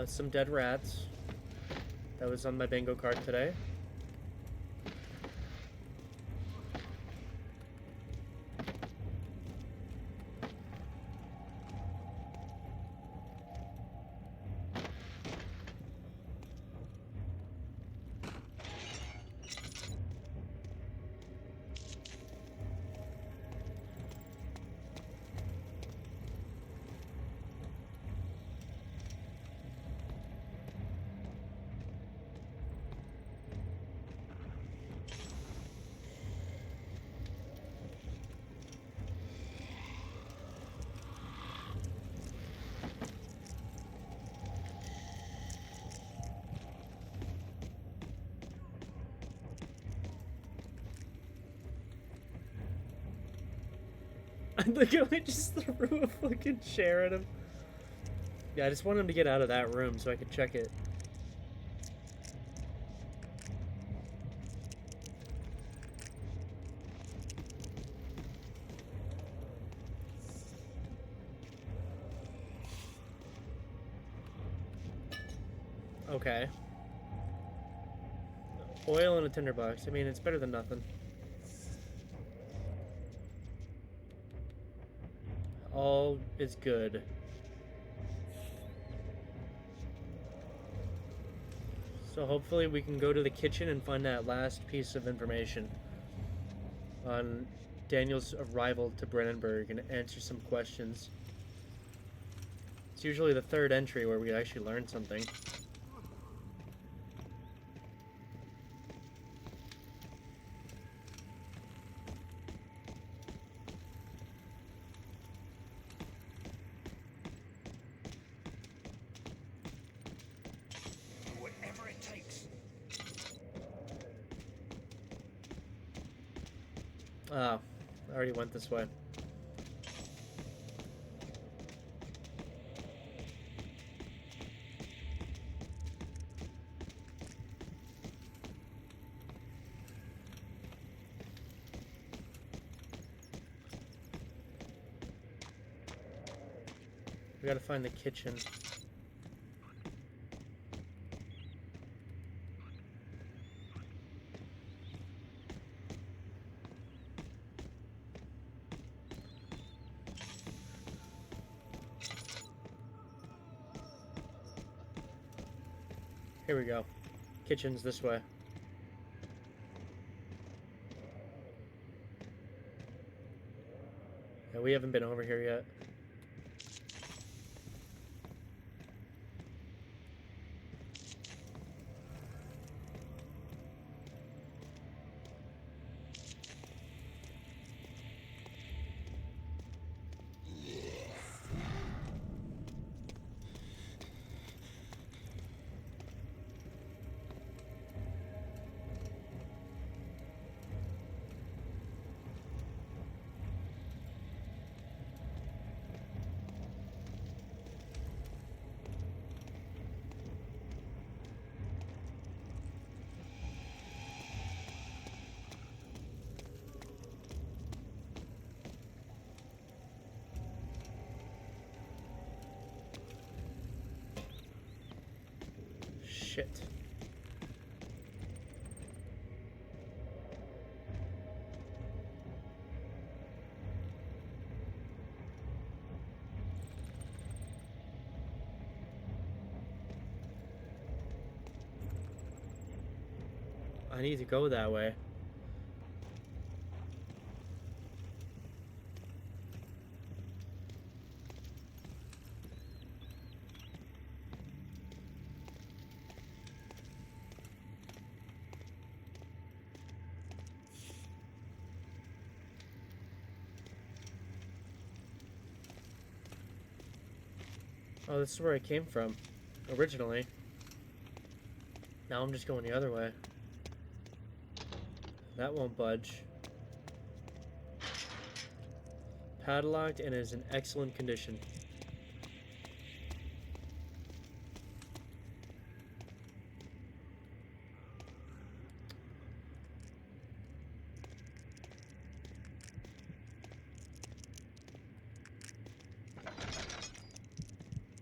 Some dead rats. That was on my bingo card today. I think I just threw a fucking chair at him. Yeah, I just want him to get out of that room so I could check it. Okay. Oil in a tinderbox. I mean, it's better than nothing. All is good. So hopefully we can go to the kitchen and find that last piece of information on Daniel's arrival to Brennenburg and answer some questions. It's usually the third entry where we actually learn something. Whatever it takes. Oh, I already went this way. We gotta find the kitchen. Here we go. Kitchen's this way. Yeah, we haven't been over here yet. Shit. I need to go that way. Oh, this is where I came from, originally. Now I'm just going the other way. That won't budge. Padlocked and is in excellent condition.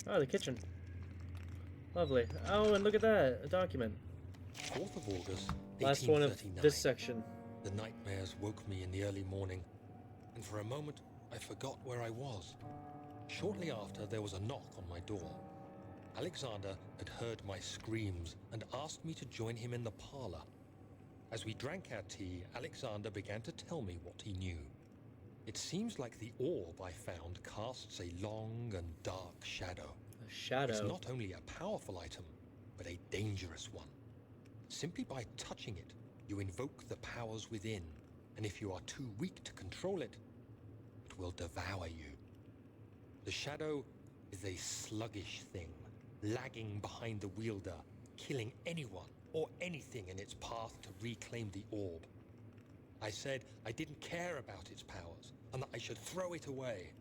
Oh, the kitchen. Lovely. Oh, and look at that, a document. 4th of August, Last one of 1839. this section. The nightmares woke me in the early morning, and for a moment I forgot where I was. Shortly after, there was a knock on my door. Alexander had heard my screams and asked me to join him in the parlor. As we drank our tea, Alexander began to tell me what he knew. It seems like the orb I found casts a long and dark shadow. A shadow. It's not only a powerful item, but a dangerous one. Simply by touching it, you invoke the powers within, and if you are too weak to control it, it will devour you. The shadow is a sluggish thing, lagging behind the wielder, killing anyone or anything in its path to reclaim the orb. I said I didn't care about its powers, and that I should throw it away.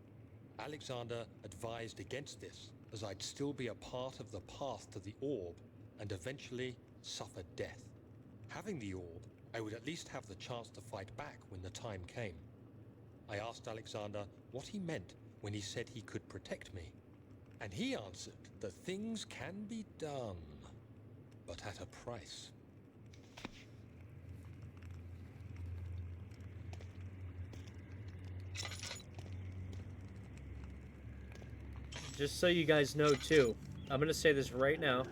Alexander advised against this, as I'd still be a part of the path to the orb, and eventually suffer death. Having the orb, I would at least have the chance to fight back when the time came. I asked Alexander what he meant when he said he could protect me, and he answered that things can be done, but at a price. Just so you guys know, too, I'm gonna say this right now.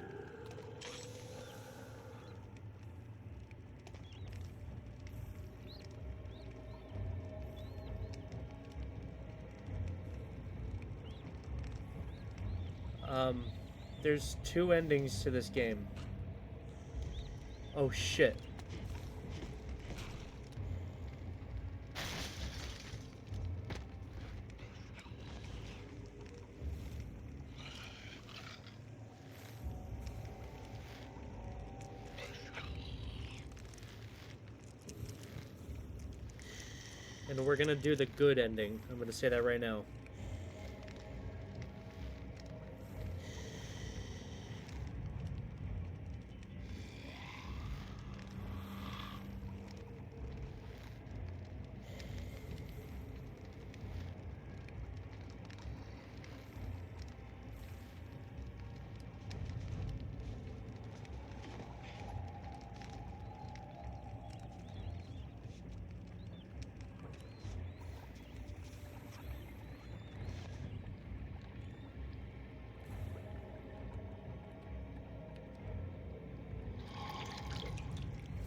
There's 2 endings to this game. Oh shit. And we're gonna do the good ending. I'm gonna say that right now.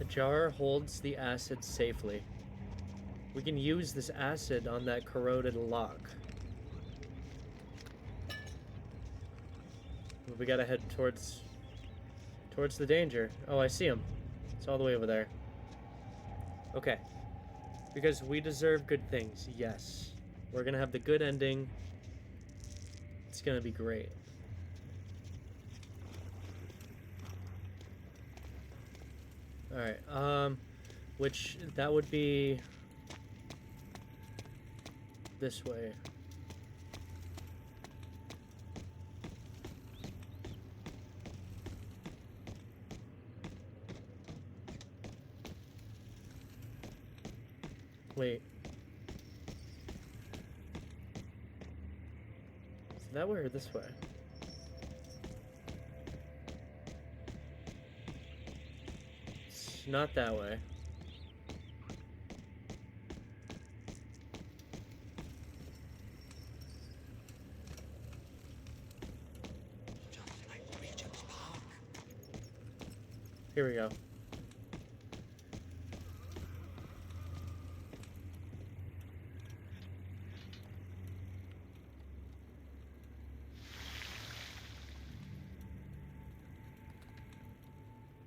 jar holds the acid safely. We can use this acid on that corroded lock. We gotta head towards the danger. Oh, I see him. It's all the way over there. Okay. Because we deserve good things. Yes. We're gonna have the good ending. It's gonna be great. Alright, which, that would be this way. Wait. Is that way or this way? It's not that way. Just like Regent's Park. Here we go.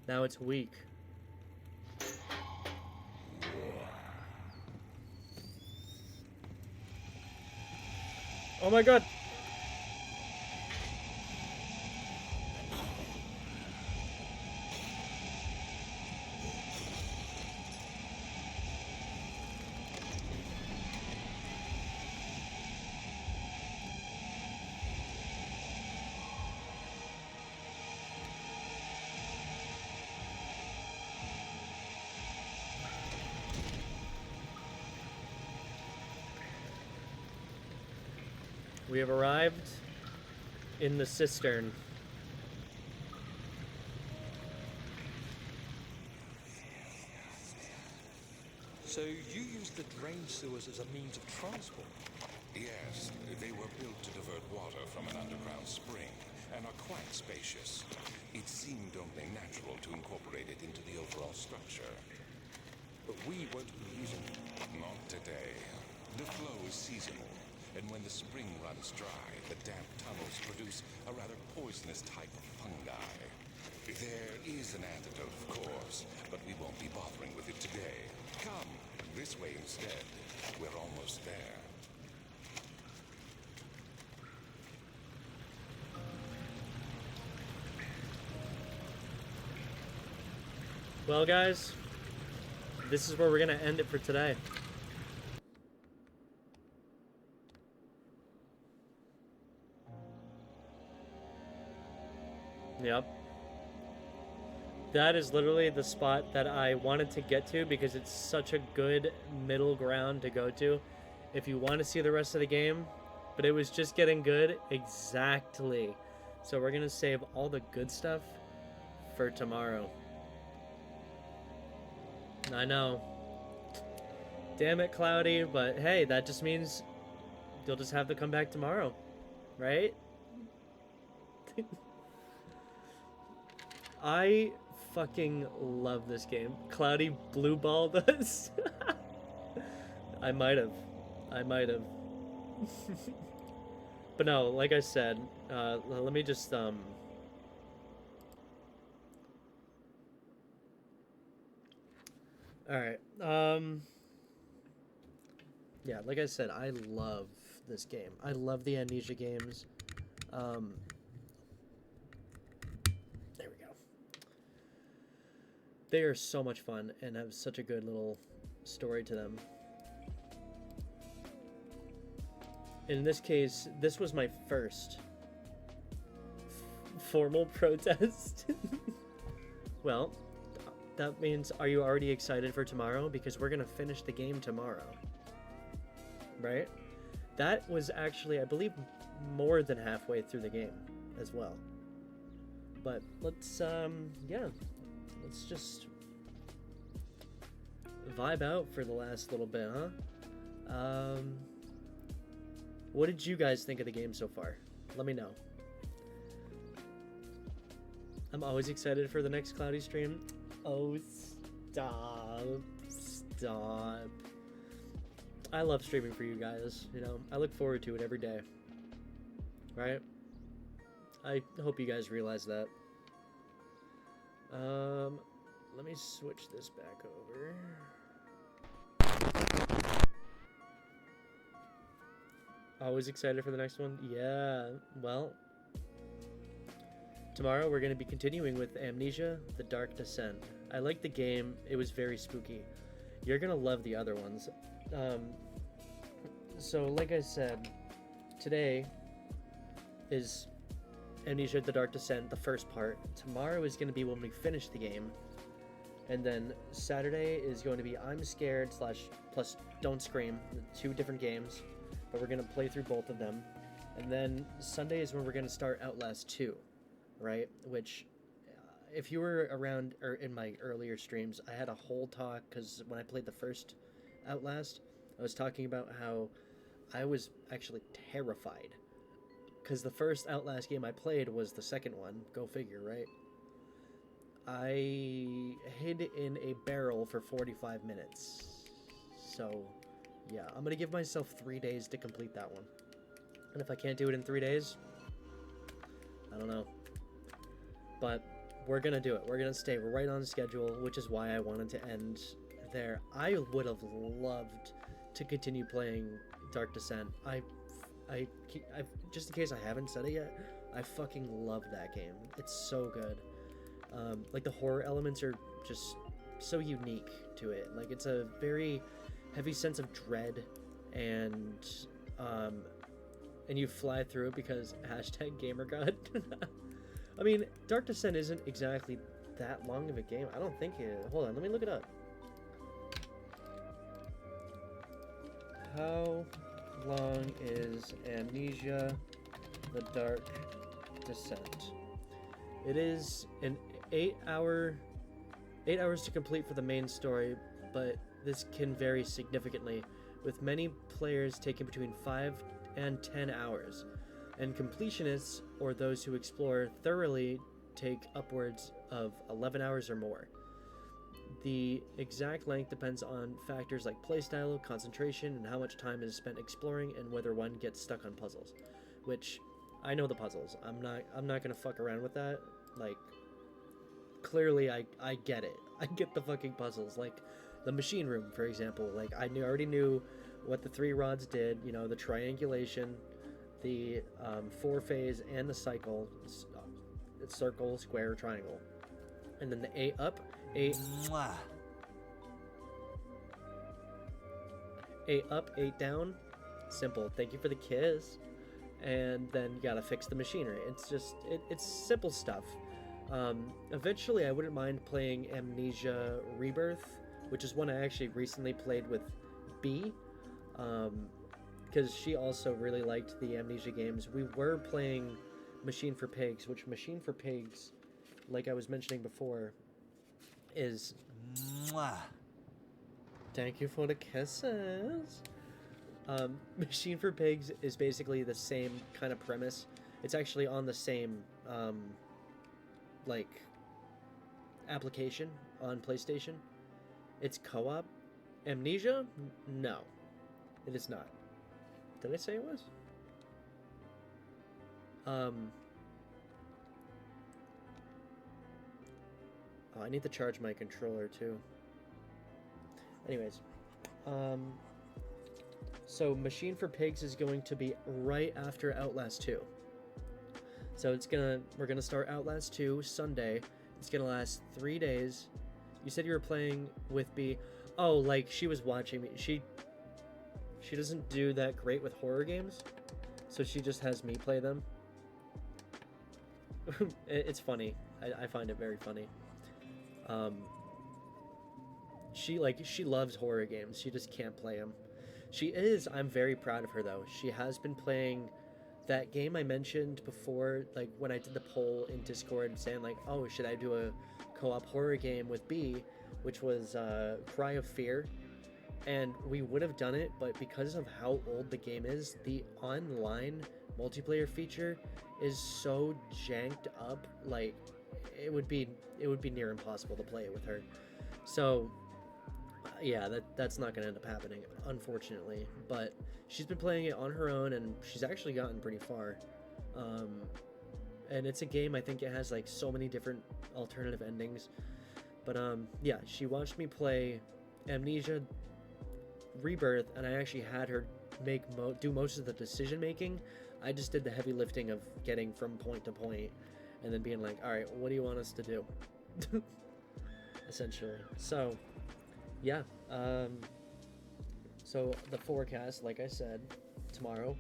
Now it's weak. Oh my god! We have arrived in the cistern. So you used the drain sewers as a means of transport? Yes, they were built to divert water from an underground spring and are quite spacious. It seemed only natural to incorporate it into the overall structure. But we won't be using them. Not today. The flow is seasonal, and when the spring runs dry, the damp tunnels produce a rather poisonous type of fungi. There is an antidote, of course, but we won't be bothering with it today. Come, this way instead. We're almost there. Well, guys, this is where we're gonna end it for today. Yep. That is literally the spot that I wanted to get to because it's such a good middle ground to go to if you want to see the rest of the game. But it was just getting good. Exactly. So we're going to save all the good stuff for tomorrow. I know. Damn it, Cloudy. But hey, that just means you'll just have to come back tomorrow. Right? I fucking love this game. Cloudy blue balled us. I might have. But no, like I said, let me just all right. Yeah, like I said, I love this game. I love the Amnesia games. There we go. They are so much fun and have such a good little story to them. In this case, this was my first formal protest. Well, that means, are you already excited for tomorrow? Because we're going to finish the game tomorrow. Right? That was actually, I believe, more than halfway through the game as well. But let's, yeah. Let's just vibe out for the last little bit, huh? What did you guys think of the game so far? Let me know. I'm always excited for the next Cloudy stream. Oh, Stop. Stop. I love streaming for you guys, you know. I look forward to it every day. Right? I hope you guys realize that. Let me switch this back over. Always excited for the next one? Yeah, well, tomorrow we're going to be continuing with Amnesia, The Dark Descent. I like the game. It was very spooky. You're going to love the other ones. So, like I said, today is Amnesia, The Dark Descent, the first part. Tomorrow is going to be when we finish the game. And then Saturday is going to be I'm Scared / plus Don't Scream, 2 different games. But we're going to play through both of them. And then Sunday is when we're going to start Outlast 2, right? Which, if you were around or in my earlier streams, I had a whole talk, because when I played the first Outlast, I was talking about how I was actually terrified. Because the first Outlast game I played was the second one. Go figure, right? I hid in a barrel for 45 minutes. So, yeah, I'm going to give myself 3 days to complete that one. And if I can't do it in 3 days, I don't know. But we're going to do it. We're going to stay right on schedule, which is why I wanted to end there. I would have loved to continue playing Dark Descent. I just in case I haven't said it yet, I fucking love that game. It's so good. Like, the horror elements are just so unique to it. Like, it's a very heavy sense of dread, and you fly through it because #GamerGod. I mean, Dark Descent isn't exactly that long of a game. I don't think it. Hold on, let me look it up. How long is Amnesia, The Dark Descent? It is an 8 hours to complete for the main story, but this can vary significantly, with many players taking between 5 and 10 hours, and completionists, or those who explore thoroughly, take upwards of 11 hours or more. The exact length depends on factors like playstyle, concentration, and how much time is spent exploring, and whether one gets stuck on puzzles. Which, I know the puzzles. I'm not gonna fuck around with that. Like, clearly I get it. I get the fucking puzzles. Like, the machine room, for example. Like, I already knew what the 3 rods did. You know, the triangulation, the 4-phase, and the cycle. It's circle, square, triangle. And then the 8 up, 8... Mwah. 8 up, 8 down. Simple. Thank you for the kiss. And then you gotta fix the machinery. It's just, it's simple stuff. Eventually, I wouldn't mind playing Amnesia Rebirth, which is one I actually recently played with B, because she also really liked the Amnesia games. We were playing Machine for Pigs, which Machine for Pigs, like I was mentioning before, is... Mwah. Thank you for the kisses. Machine for Pigs is basically the same kind of premise. It's actually on the same, like, application on PlayStation. It's co-op. Amnesia? No. It is not. Did I say it was? Oh, I need to charge my controller, too. Anyways, so Machine for Pigs is going to be right after Outlast 2. So we're gonna start Outlast 2 Sunday. It's gonna last 3 days. You said you were playing with B. Oh, like, she was watching me. She doesn't do that great with horror games, so she just has me play them. It's funny. I find it very funny. She loves horror games. She just can't play them. I'm very proud of her, though. She has been playing that game I mentioned before, like, when I did the poll in Discord saying, like, oh, should I do a co-op horror game with B, which was Cry of Fear. And we would have done it, but because of how old the game is, the online multiplayer feature is so janked up, like, it would be near impossible to play it with her. So yeah, that's not gonna end up happening, unfortunately. But she's been playing it on her own, and she's actually gotten pretty far. And it's a game, I think it has like so many different alternative endings. But yeah, she watched me play Amnesia Rebirth, and I actually had her do most of the decision making. I just did the heavy lifting of getting from point to point, and then being like, all right, what do you want us to do? Essentially. So yeah, so the forecast, like I said, tomorrow,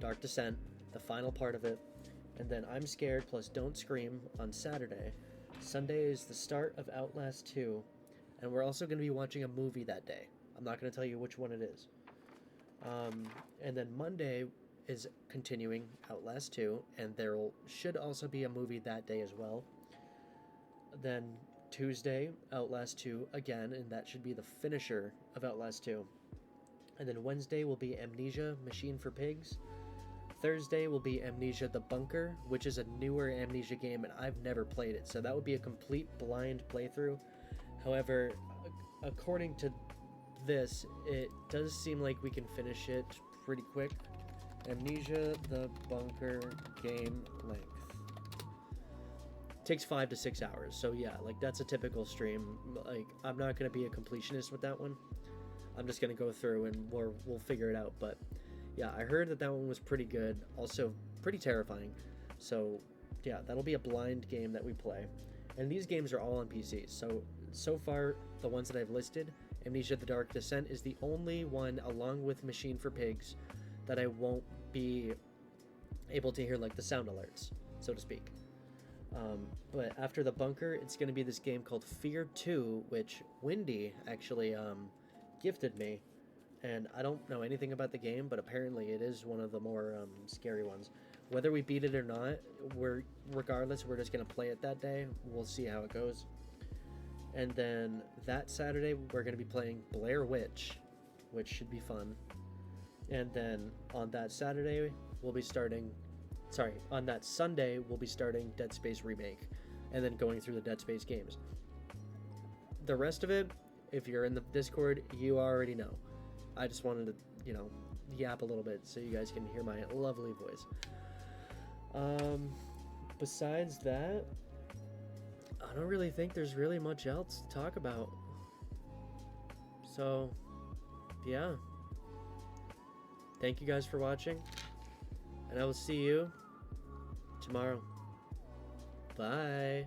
Dark Descent, the final part of it, and then I'm Scared plus Don't Scream on Saturday. Sunday is the start of Outlast 2, and we're also going to be watching a movie that day. I'm not going to tell you which one it is. And then Monday is continuing Outlast 2, and there should also be a movie that day as well. Then Tuesday, Outlast 2 again, and that should be the finisher of Outlast 2. And then Wednesday will be Amnesia, Machine for Pigs. Thursday will be Amnesia The Bunker, which is a newer Amnesia game, and I've never played it, so that would be a complete blind playthrough. However, according to this, it does seem like we can finish it pretty quick. Amnesia The Bunker game length takes 5 to 6 hours, so yeah, like that's a typical stream. Like, I'm not going to be a completionist with that one. I'm just going to go through and we'll figure it out. But yeah, I heard that one was pretty good, also pretty terrifying. So yeah, that'll be a blind game that we play, and these games are all on PC. So far, the ones that I've listed, Amnesia The Dark Descent is the only one, along with Machine for Pigs, that I won't be able to hear like the sound alerts, so to speak. But after The Bunker, it's going to be this game called Fear 2, which Wendy actually gifted me, and I don't know anything about the game, but apparently it is one of the more scary ones. Whether we beat it or not, regardless, we're just going to play it that day. We'll see how it goes. And then that Saturday, we're going to be playing Blair Witch, which should be fun. And then on that Sunday, we'll be starting Dead Space Remake, and then going through the Dead Space games. The rest of it, if you're in the Discord, you already know. I just wanted to, yap a little bit so you guys can hear my lovely voice. Besides that, I don't really think there's really much else to talk about. So, yeah. Thank you guys for watching, and I will see you tomorrow. Bye.